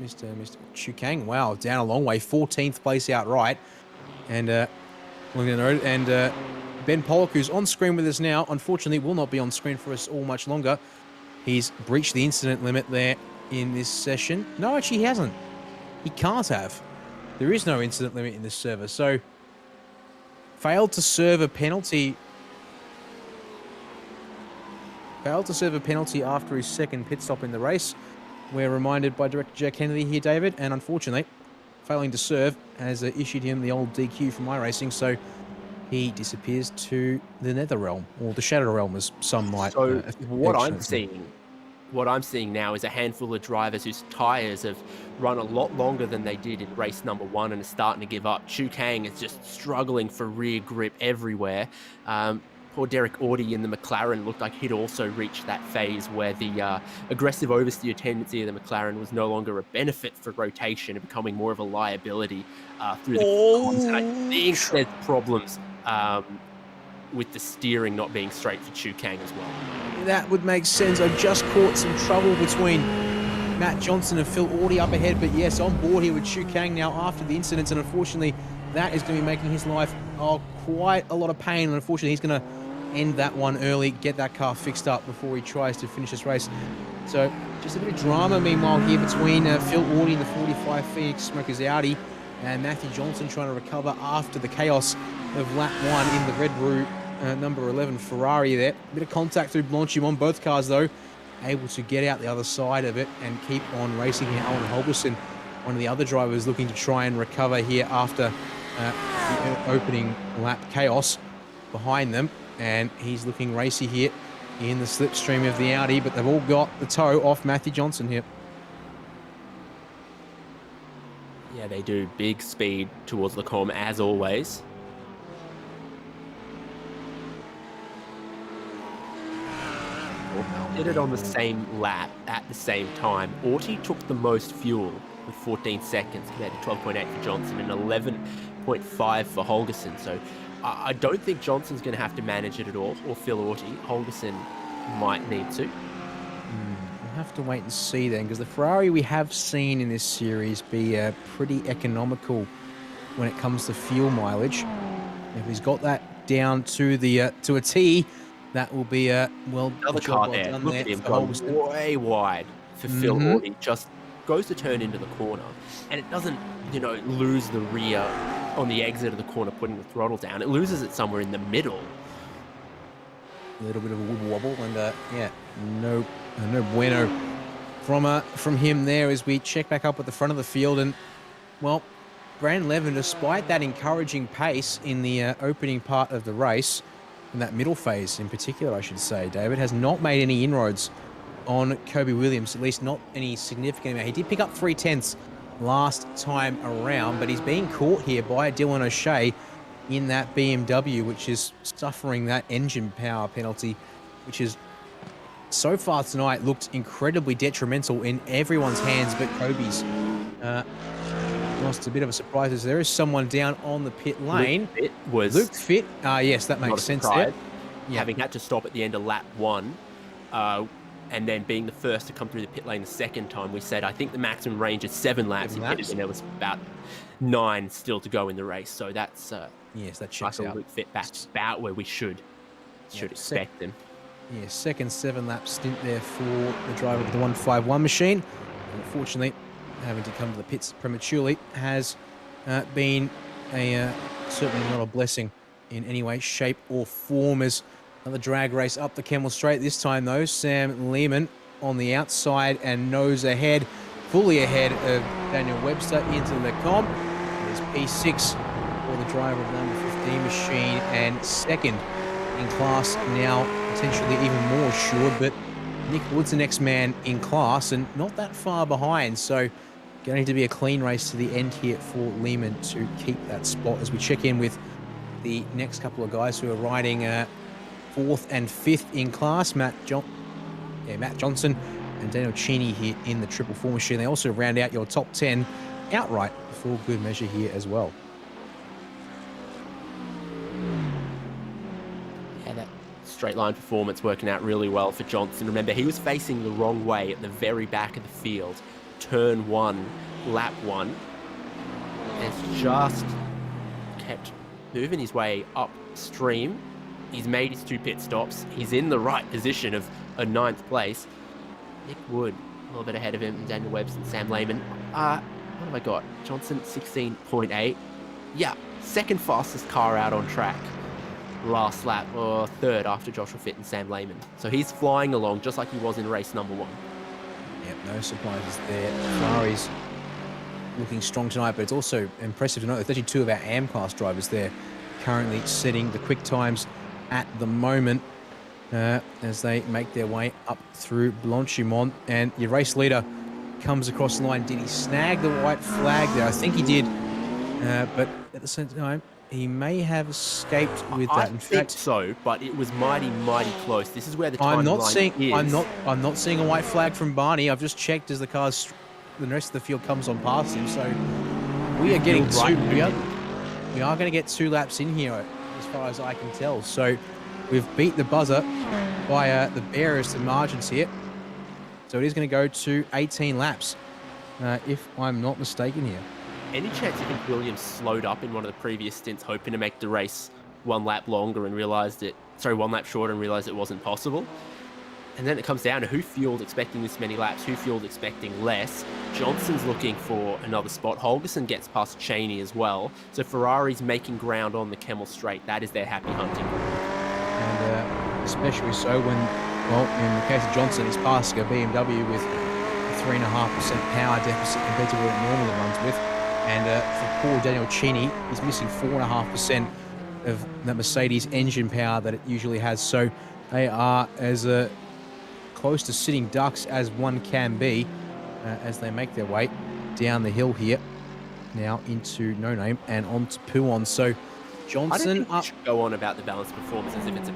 Chu Kang. Wow, down a long way, 14th place outright. And Ben Pollock, who's on screen with us now, unfortunately will not be on screen for us all much longer. He's breached the incident limit there in this session. No, actually he hasn't. He can't have. There is no incident limit in this server. So, failed to serve a penalty. Failed to serve a penalty after his 2nd pit stop in the race. We're reminded by Director Jack Kennedy here, David, and unfortunately, failing to serve has issued him the old DQ from iRacing, so he disappears to the Nether Realm, or the Shadow Realm, as some might. So what I'm seeing now is a handful of drivers whose tyres have run a lot longer than they did in race number 1 and are starting to give up. Chu Kang is just struggling for rear grip everywhere. Poor Derek Orty in the McLaren looked like he'd also reached that phase where the aggressive oversteer tendency of the McLaren was no longer a benefit for rotation and becoming more of a liability through the corners. And I think there's problems with the steering not being straight for Chu Kang as well. That would make sense. I've just caught some trouble between Matt Johnson and Phil Orty up ahead, but yes, on board here with Chu Kang now after the incident, and unfortunately that is going to be making his life quite a lot of pain, and unfortunately he's going to end that one early, get that car fixed up before he tries to finish this race. So just a bit of drama meanwhile here between Phil Orty in the 45 Phoenix Smokers Audi and Matthew Johnson trying to recover after the chaos of lap 1 in the Red Roux number 11 Ferrari there. Bit of contact through Blanchimont. Both cars, though, able to get out the other side of it and keep on racing here. Alan Holgerson, one of the other drivers, looking to try and recover here after the opening lap chaos behind them. And he's looking racy here in the slipstream of the Audi, but they've all got the toe off Matthew Johnson here. Yeah, they do. Big speed towards the com, as always. Did it on the same lap at the same time. Auty took the most fuel with 14 seconds compared to 12.8 for Johnson and 11.5 for Holgerson. So I don't think Johnson's going to have to manage it at all, or Phil Auty. Holgerson might need to. We'll have to wait and see then, because the Ferrari we have seen in this series be pretty economical when it comes to fuel mileage. If he's got that down to the to a T, that will be well. Another car there. Look at him go way wide for Phil Auty. Just goes to turn into the corner, and it doesn't, lose the rear on the exit of the corner, putting the throttle down. It loses it somewhere in the middle. A little bit of a wibble wobble, and yeah, no bueno from him there as we check back up at the front of the field. And well, Brandon Levin, despite that encouraging pace in the opening part of the race, in that middle phase in particular, I should say, David, has not made any inroads on Kobe Williams, at least not any significant amount. He did pick up 3/10 last time around, but he's being caught here by Dylan O'Shea in that BMW, which is suffering that engine power penalty, which is so far tonight looked incredibly detrimental in everyone's hands but Kobe's. Lost a bit of a surprise as there is someone down on the pit lane. Luke Fitt. Yes, that makes sense there. Yeah. Having had to stop at the end of lap 1, and then being the first to come through the pit lane the second time, we said, I think the maximum range is 7 laps. And there was about 9 still to go in the race. So that's yes, that checks out. Luke Fitt back about where we should expect him. Yeah, second 7-lap stint there for the driver of the 151 machine. Unfortunately, having to come to the pits prematurely has been certainly not a blessing in any way, shape or form. As another drag race up the Kemmel Straight. This time though, Sam Lehman on the outside and nose ahead, fully ahead of Daniel Webster into the comp. There's P6 for the driver of the number 15 machine, and second in class now, potentially even more assured, but Nick Wood's the next man in class and not that far behind. So going to be a clean race to the end here for Lehman to keep that spot as we check in with the next couple of guys who are riding 4th and 5th in class. Matt Johnson and Daniel Cheney here in the 444 machine. They also round out your top 10 outright for good measure here as well. Yeah, that straight line performance working out really well for Johnson. Remember, he was facing the wrong way at the very back of the field. Turn 1, lap 1. Has just kept moving his way upstream. He's made his 2 pit stops. He's in the right position of a 9th place. Nick Wood, a little bit ahead of him, Daniel Webster and Sam Lehman. What have I got? Johnson, 16.8. Yeah, second fastest car out on track last lap, or third after Joshua Fitt and Sam Lehman. So he's flying along just like he was in race number 1. Yep, no surprises there. Ferrari's looking strong tonight, but it's also impressive to note there's actually 2 of our AM class drivers there currently setting the quick times at the moment as they make their way up through Blanchimont. And your race leader comes across the line. Did he snag the white flag there? I think he did, but at the same time, he may have escaped with that. I think so, but it was mighty close. This is where the timeline is. I'm not seeing a white flag from Barney. I've just checked as the rest of the field comes on past him. So we are getting we are going to get 2 laps in here, as far as I can tell. So we've beat the buzzer by the barest of margins here. So it is going to go to 18 laps, if I'm not mistaken here. Any chance you think Williams slowed up in one of the previous stints, hoping to make the race 1 lap longer and realized 1 lap shorter and realized it wasn't possible? And then it comes down to who fueled expecting this many laps, who fueled expecting less. Johnson's looking for another spot. Holgerson gets past Cheney as well. So Ferrari's making ground on the Kemmel Straight. That is their happy hunting. especially so when, well, in the case of Johnson, he's passing a BMW with a 3.5% power deficit compared to what it normally runs with. And for poor Daniel Cini, he's missing 4.5% of the Mercedes engine power that it usually has. So they are as close to sitting ducks as one can be as they make their way down the hill here. Now into No Name and on to Puon. So Johnson I don't think we should go on about the balanced performance as if it's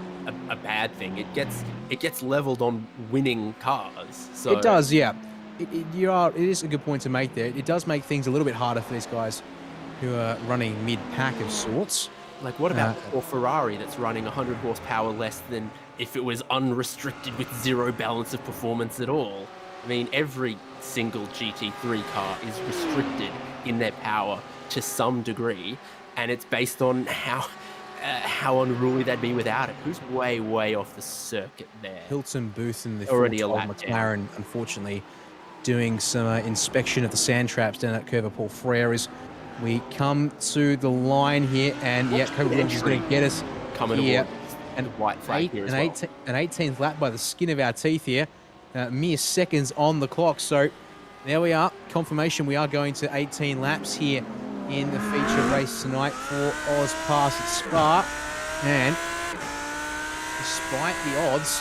a bad thing. It gets leveled on winning cars. So it does, yeah. It is a good point to make there. It does make things a little bit harder for these guys who are running mid-pack of sorts. Like, what about a Ferrari that's running 100 horsepower less than if it was unrestricted with zero balance of performance at all? I mean, every single GT3 car is restricted in their power to some degree, and it's based on how unruly they'd be without it. Who's way, way off the circuit there? Hilton Booth and the Already a 412 lap McLaren, unfortunately, doing some inspection of the sand traps down at Curva Paul Frere as we come to the line here, and yeah, Kobe Williams is going to get us coming here. aboard and white flag here as well. An 18th lap by the skin of our teeth here. Mere seconds on the clock. So there we are. Confirmation we are going to 18 laps here in the feature race tonight for AusPass at Spa. And despite the odds,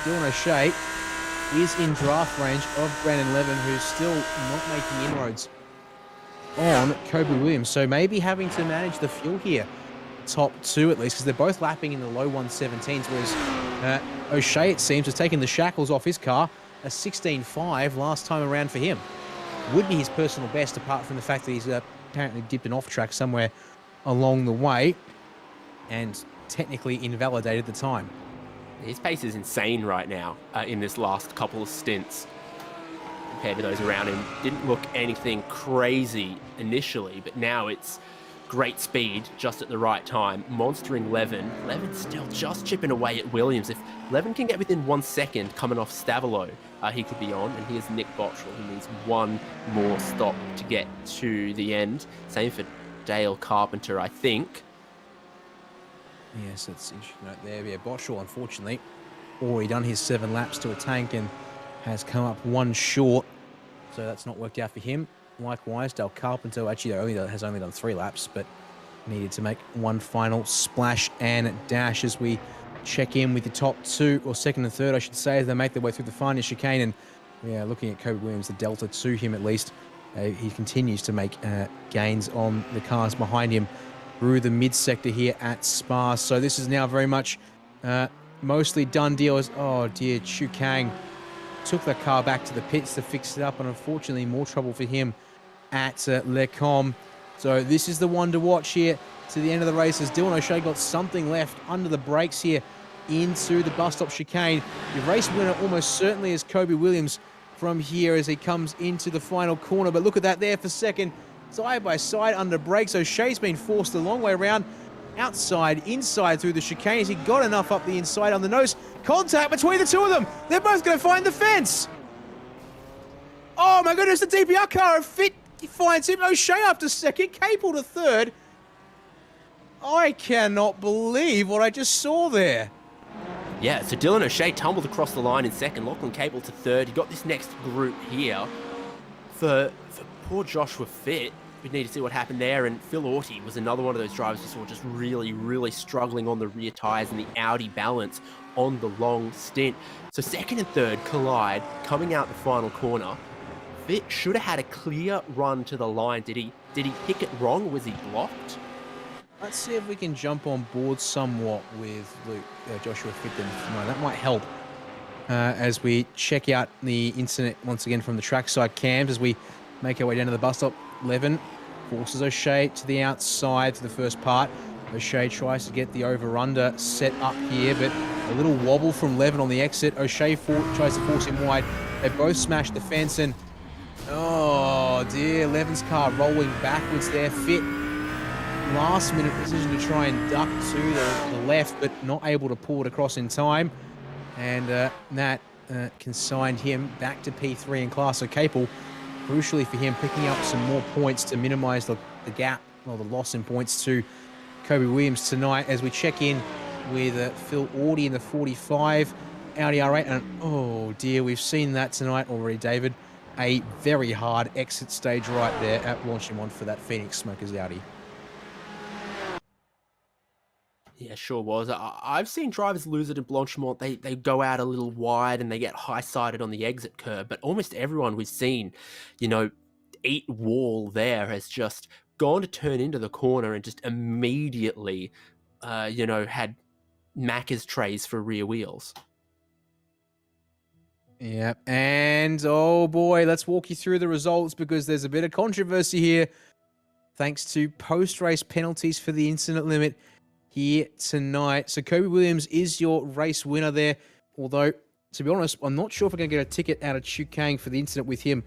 Dylan O'Shea is in draft range of Brandon Levin, who's still not making inroads on Kobe Williams. So maybe having to manage the fuel here, top two at least, because they're both lapping in the low 117s, whereas O'Shea, it seems, has taken the shackles off his car. A 16.5 last time around for him. Would be his personal best, apart from the fact that he's apparently dipped an off track somewhere along the way and technically invalidated the time. His pace is insane right now in this last couple of stints compared to those around him. Didn't look anything crazy initially, but now it's great speed just at the right time. Monstering Levin. Levin's still just chipping away at Williams. If Levin can get within 1 second coming off Stavilo, he could be on. And here's Nick Bottrell, who needs one more stop to get to the end. Same for Dale Carpenter, I think. Yes, that's interesting right there. Yeah, Bottrell, unfortunately, already done his 7 laps to a tank and has come up one short. So that's not worked out for him. Likewise, Dale Carpenter actually has only done 3 laps, but needed to make one final splash and dash as we check in with the top 2, or second and third, I should say, as they make their way through the final chicane. And yeah, looking at Kobe Williams, the delta to him at least, he continues to make gains on the cars behind him through the mid-sector here at Spa. So this is now very much mostly done deal as, oh dear, Chu Kang took the car back to the pits to fix it up, and unfortunately more trouble for him at Lecom. So this is the one to watch here to the end of the race as Dylan O'Shea got something left under the brakes here into the bus stop chicane. The race winner almost certainly is Kobe Williams from here as he comes into the final corner. But look at that there for second. Side by side under brakes. O'Shea's been forced a long way around. Outside, inside through the chicane as he got enough up the inside on the nose. Contact between the two of them. They're both going to find the fence. Oh my goodness, the DPR car finds him. O'Shea up to second, Capel to third. I cannot believe what I just saw there. Yeah, so Dylan O'Shea tumbled across the line in second, Lachlan Cable to third. You got this next group here. For poor Joshua Fitt, we need to see what happened there. And Phil Orty was another one of those drivers you saw just really, really struggling on the rear tyres and the Audi balance on the long stint. So second and third collide coming out the final corner. Fitt should have had a clear run to the line. Did he pick it wrong, or was he blocked? Let's see if we can jump on board somewhat with Joshua Fitt. That might help as we check out the incident once again from the trackside cams as we make our way down to the bus stop. Levin forces O'Shea to the outside to the first part. O'Shea tries to get the over-under set up here, but a little wobble from Levin on the exit. O'Shea tries to force him wide. They both smash the fence, and oh dear, Levin's car rolling backwards there. Fitt, last minute decision to try and duck to the left, but not able to pull it across in time. And that consigned him back to P3 in class. So Capel, crucially for him, picking up some more points to minimize the gap, or the loss in points to Kobe Williams tonight as we check in with Phil Audi in the 45, Audi R8, and oh dear, we've seen that tonight already, David. A very hard exit stage right there at Blanchimont for that Phoenix Smokers Audi. Yeah, sure was. I've seen drivers lose it in Blanchimont. They go out a little wide and they get high-sided on the exit curve. But almost everyone we've seen, eat wall there has just gone to turn into the corner and just immediately, had Macca's trays for rear wheels. Yep, and oh boy, let's walk you through the results because there's a bit of controversy here. Thanks to post-race penalties for the incident limit here tonight. So Kobe Williams is your race winner there. Although, to be honest, I'm not sure if we're going to get a ticket out of Chu Kang for the incident with him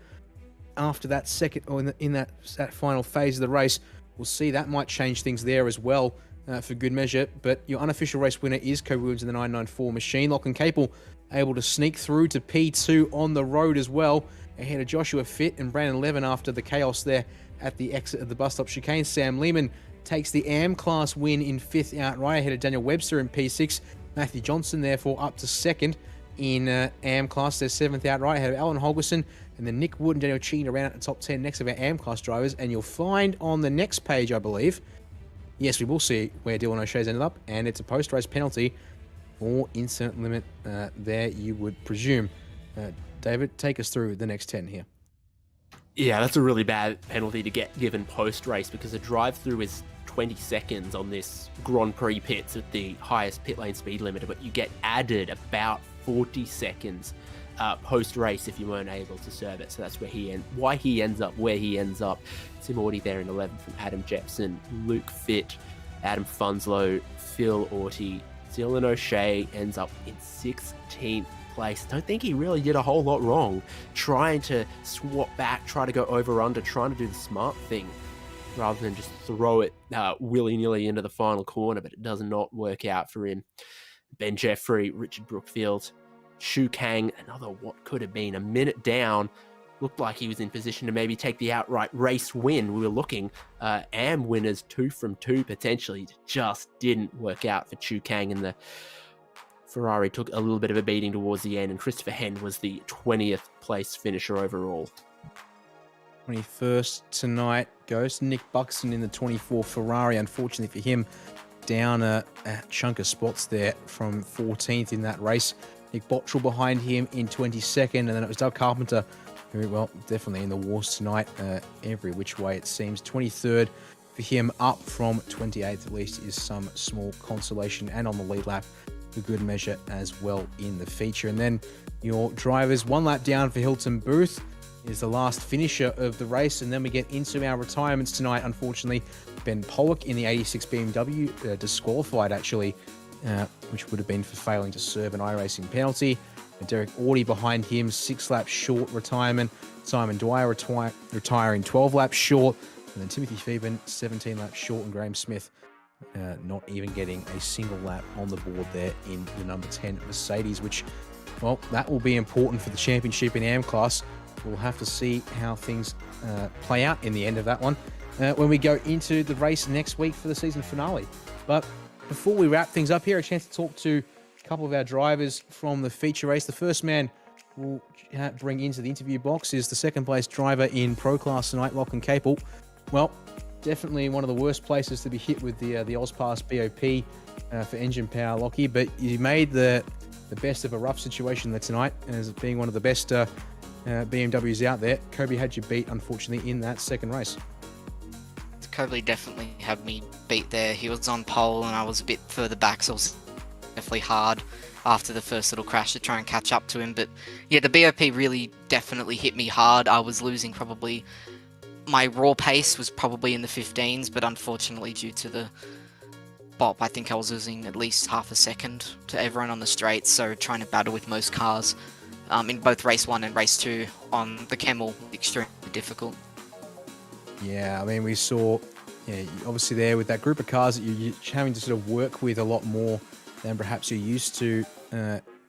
after that second, or in that final phase of the race. We'll see. That might change things there as well for good measure. But your unofficial race winner is Kobe Williams in the 994 machine. Lachlan Capel able to sneak through to P2 on the road as well, ahead of Joshua Fitt and Brandon Levin after the chaos there at the exit of the bus stop chicane. Sam Lehman takes the AM class win in 5th outright ahead of Daniel Webster in P6. Matthew Johnson therefore up to 2nd in AM class. Their 7th outright ahead of Alan Holgerson, and then Nick Wood and Daniel Cheaton around at the top 10 next of our AM class drivers. And you'll find on the next page, I believe, yes, we will see where Dylan O'Shea's ended up, and it's a post-race penalty or incident limit there, you would presume. David, take us through the next 10 here. Yeah, that's a really bad penalty to get given post-race because a drive-through is 20 seconds on this Grand Prix pits at the highest pit lane speed limiter, but you get added about 40 seconds post-race if you weren't able to serve it. So that's why he ends up where he ends up. Tim Auty there in 11th from Adam Jepson, Luke Fitt, Adam Funslow, Phil Auty. Dylan O'Shea ends up in 16th place. Don't think he really did a whole lot wrong. Trying to swap back, try to go over-under, trying to do the smart thing rather than just throw it willy-nilly into the final corner, but it does not work out for him. Ben Jeffrey, Richard Brookfield, Shu Kang, another what could have been a minute down. Looked like he was in position to maybe take the outright race win. We were looking AM winners 2 from 2 potentially. Just didn't work out for Chu Kang, and the Ferrari took a little bit of a beating towards the end, and Christopher Henn was the 20th place finisher overall. 21st tonight goes to Nick Buxton in the 24 Ferrari. Unfortunately for him, down a chunk of spots there from 14th in that race. Nick Bottrell behind him in 22nd, and then it was Doug Carpenter, who, well, definitely in the wars tonight, every which way it seems. 23rd for him, up from 28th at least, is some small consolation, and on the lead lap for good measure as well in the feature. And then your drivers, 1 lap down for Hilton Booth, is the last finisher of the race. And then we get into our retirements tonight. Unfortunately, Ben Pollock in the 86 BMW disqualified, actually, which would have been for failing to serve an iRacing penalty. And Derek Audi behind him, 6 laps short retirement. Simon Dwyer retiring 12 laps short. And then Timothy Phoeben, 17 laps short. And Graham Smith not even getting a single lap on the board there in the number 10 Mercedes, which, well, that will be important for the championship in AM class. We'll have to see how things play out in the end of that one when we go into the race next week for the season finale. But before we wrap things up here, a chance to talk to a couple of our drivers from the feature race. The first man we'll bring into the interview box is the second place driver in Pro Class tonight, Lachlan Capel. Well, definitely one of the worst places to be hit with the AusPass BOP for engine power, Lockie, but you made the best of a rough situation there tonight, as being one of the best BMWs out there. Kobe had you beat, unfortunately, in that second race. Kobe definitely had me beat there. He was on pole and I was a bit further back, so it was definitely hard after the first little crash to try and catch up to him. But yeah, the BOP really definitely hit me hard. I was losing probably, my raw pace was probably in the 15s, but unfortunately due to the BOP, I think I was losing at least half a second to everyone on the straight. So trying to battle with most cars in both race 1 and race 2 on the Camel, extremely difficult. Yeah, I mean, we saw, obviously there with that group of cars that you're having to sort of work with a lot more than perhaps you're used to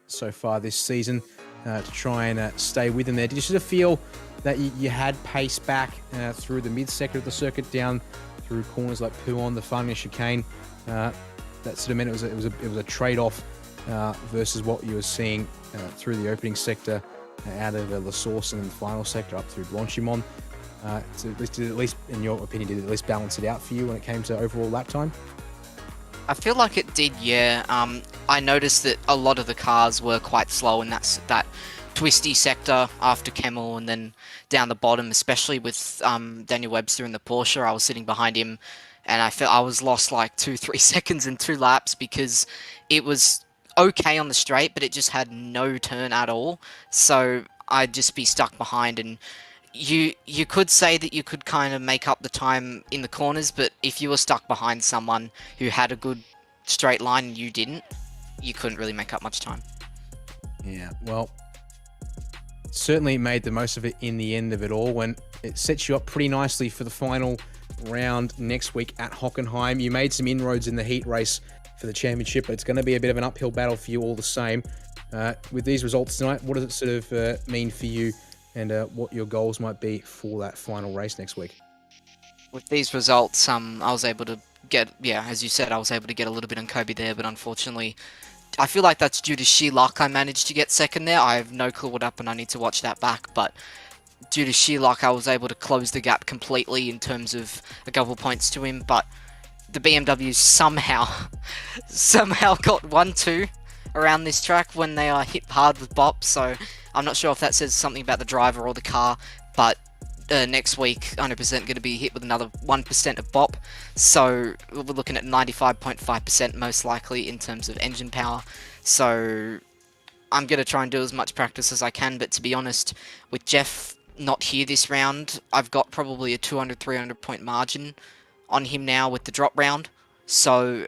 so far this season to try and stay with them there. Did you sort of feel that you had pace back through the mid-sector of the circuit, down through corners like Puon, the Farming chicane? that sort of meant it was a trade-off versus what you were seeing through the opening sector out of La Source and then the final sector up through Blanchimont. So did at least, in your opinion, did it at least balance it out for you when it came to overall lap time? I feel like it did, yeah. I noticed that a lot of the cars were quite slow in that twisty sector after Kemmel, and then down the bottom, especially with Daniel Webster in the Porsche. I was sitting behind him, and I felt I was lost like 2-3 seconds in 2 laps because it was okay on the straight, but it just had no turn at all. So I'd just be stuck behind, and you could say that you could kind of make up the time in the corners, but if you were stuck behind someone who had a good straight line and you didn't, you couldn't really make up much time. Yeah, well, certainly made the most of it in the end of it all when it sets you up pretty nicely for the final round next week at Hockenheim. You made some inroads in the heat race for the championship, but it's going to be a bit of an uphill battle for you all the same. With these results tonight, what does it sort of mean for you, and what your goals might be for that final race next week? With these results, I was able to get, as you said, I was able to get a little bit on Kobe there, but unfortunately, I feel like that's due to sheer luck I managed to get second there. I have no clue what happened, I need to watch that back, but due to sheer luck, I was able to close the gap completely in terms of a couple points to him, but the BMW somehow got 1-2 around this track when they are hit hard with bop, so I'm not sure if that says something about the driver or the car, but next week 100% going to be hit with another 1% of bop, so we're looking at 95.5% most likely in terms of engine power. So I'm going to try and do as much practice as I can, but to be honest, with Jeff not here this round, I've got probably a 200-300 point margin on him now with the drop round, so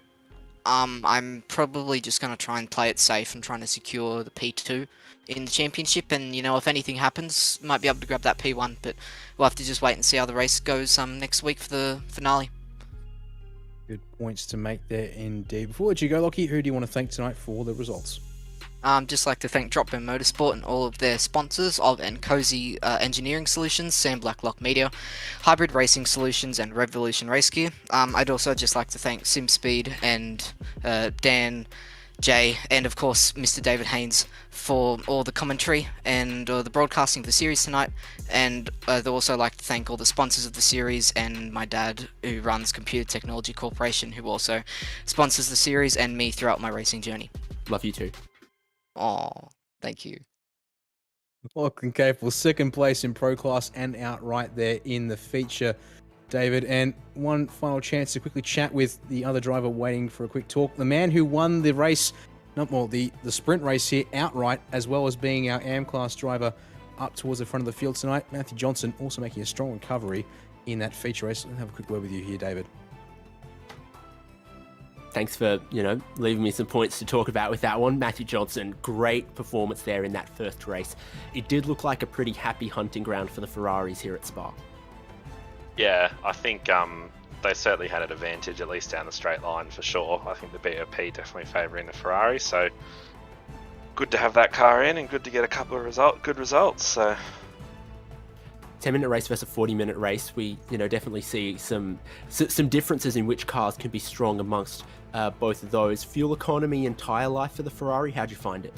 I'm probably just going to try and play it safe and trying to secure the P2 in the championship, and if anything happens, might be able to grab that P1, but we'll have to just wait and see how the race goes next week for the finale. Good points to make there indeed. Before we let you go, Lockie, who do you want to thank tonight for the results? Just like to thank Dropdown Motorsport and all of their sponsors of Cozy Engineering Solutions, Sam Blacklock Media, Hybrid Racing Solutions, and Revolution Race Gear. I'd also just like to thank SimSpeed and Dan, Jay, and of course Mr. David Haynes for all the commentary and the broadcasting of the series tonight. And I'd also like to thank all the sponsors of the series and my dad, who runs Computer Technology Corporation, who also sponsors the series and me throughout my racing journey. Love you too. Oh, thank you. Lachlan Capel, second place in Pro Class and outright there in the feature, David. And one final chance to quickly chat with the other driver waiting for a quick talk. The man who won the race, the sprint race here outright, as well as being our AM Class driver up towards the front of the field tonight, Matthew Johnson, also making a strong recovery in that feature race. I'll have a quick word with you here, David. Thanks for, leaving me some points to talk about with that one. Matthew Johnson, great performance there in that first race. It did look like a pretty happy hunting ground for the Ferraris here at Spa. Yeah, I think they certainly had an advantage, at least down the straight line for sure. I think the BOP definitely favouring the Ferrari, so good to have that car in and good to get a couple of good results. So 10-minute race versus a 40-minute race, we definitely see some differences in which cars can be strong amongst both of those. Fuel economy and tyre life for the Ferrari, how'd you find it?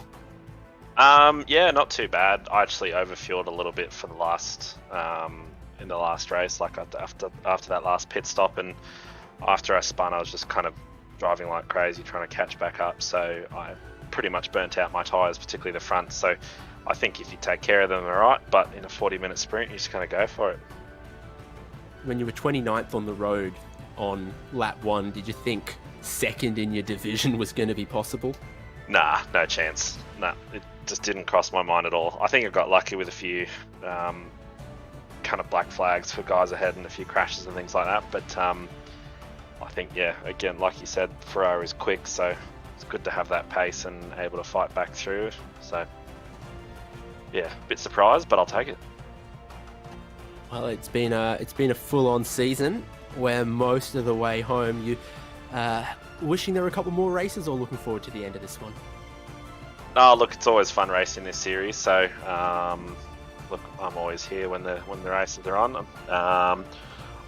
Yeah, not too bad. I actually overfueled a little bit for the last in the last race, like after that last pit stop, and after I spun, I was just kind of driving like crazy trying to catch back up. So I pretty much burnt out my tyres, particularly the front. So I think if you take care of them, all right, but in a 40-minute sprint, you just kind of go for it. When you were 29th on the road on lap 1, did you think second in your division was going to be possible? Nah, no chance. Nah, it just didn't cross my mind at all. I think I got lucky with a few kind of black flags for guys ahead and a few crashes and things like that, but I think, yeah, again, like you said, Ferrari's quick, so it's good to have that pace and able to fight back through. So yeah, a bit surprised, but I'll take it. Well, it's been a full-on season. We're most of the way home. You wishing there were a couple more races, or looking forward to the end of this one? Oh, look, it's always fun racing this series. So, look, I'm always here when the races are on.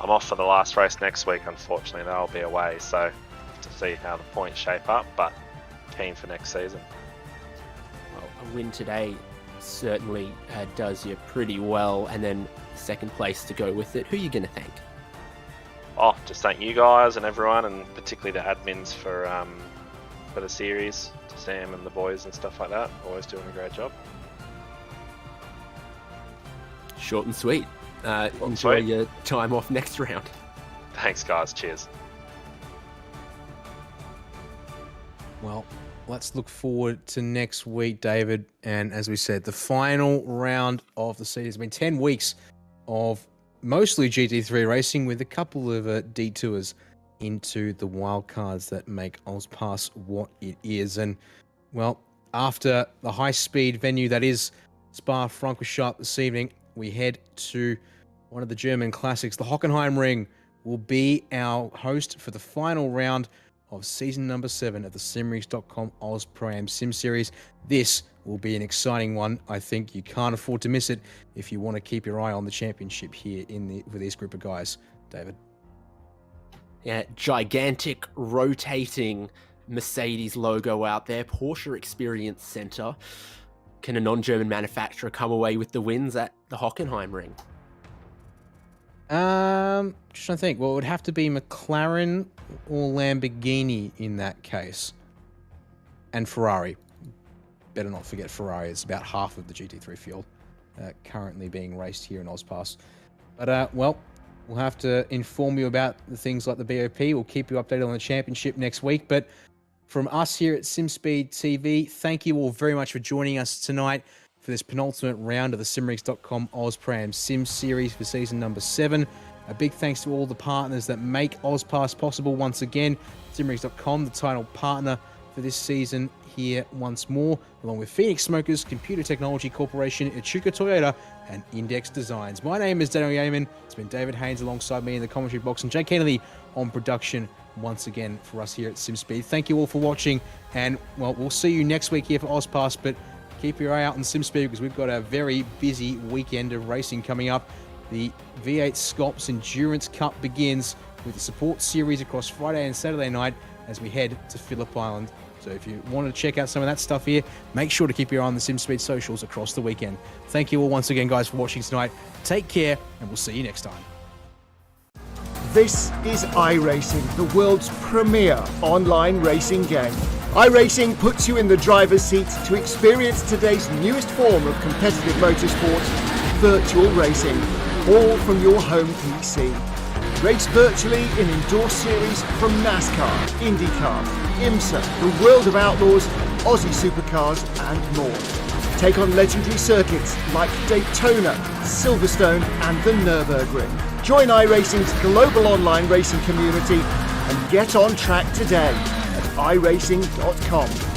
I'm off for the last race next week. Unfortunately, I'll be away, so I have to see how the points shape up, but keen for next season. Well, a win today certainly does you pretty well, and then second place to go with it. Who are you going to thank? Oh, just thank you guys and everyone, and particularly the admins for the series, to Sam and the boys and stuff like that. Always doing a great job. Short and sweet. Enjoy sweet. your time off next round. Thanks, guys. Cheers. Well, let's look forward to next week, David. And as we said, the final round of the season has been 10 weeks of mostly GT3 racing with a couple of detours into the wildcards that make AusPass what it is. And, well, after the high-speed venue that is Spa-Francorchamps this evening, we head to one of the German classics. The Hockenheimring will be our host for the final round of season number 7 of the Simrix.com Oz Pro-Am Sim Series. This will be an exciting one. I think you can't afford to miss it if you want to keep your eye on the championship here with this group of guys. David? Yeah, gigantic rotating Mercedes logo out there. Porsche Experience Center. Can a non-German manufacturer come away with the wins at the Hockenheimring? Just trying to think. Well, it would have to be McLaren or Lamborghini in that case. And Ferrari. Better not forget Ferrari. It's about half of the GT3 field currently being raced here in AusPass. But, well, we'll have to inform you about the things like the BOP. We'll keep you updated on the championship next week. But from us here at SimSpeed TV, thank you all very much for joining us tonight for this penultimate round of the Simrix.com Oz Pro-Am Sim Series for season number 7. A big thanks to all the partners that make AusPass possible once again. Simrix.com, the title partner for this season here once more, along with Phoenix Smokers, Computer Technology Corporation, Echuca Toyota, and Index Designs. My name is Daniel Yeaman. It's been David Haynes alongside me in the commentary box and Jake Kennedy on production once again for us here at SimSpeed. Thank you all for watching, and, well, we'll see you next week here for AusPass, but keep your eye out on SimSpeed because we've got a very busy weekend of racing coming up. The V8 Scops Endurance Cup begins with the support series across Friday and Saturday night as we head to Phillip Island. So if you want to check out some of that stuff here, make sure to keep your eye on the SimSpeed socials across the weekend. Thank you all once again, guys, for watching tonight. Take care, and we'll see you next time. This is iRacing, the world's premier online racing game. iRacing puts you in the driver's seat to experience today's newest form of competitive motorsport, virtual racing, all from your home PC. Race virtually in endorsed series from NASCAR, IndyCar, IMSA, the World of Outlaws, Aussie Supercars and more. Take on legendary circuits like Daytona, Silverstone and the Nürburgring. Join iRacing's global online racing community and get on track today at iRacing.com.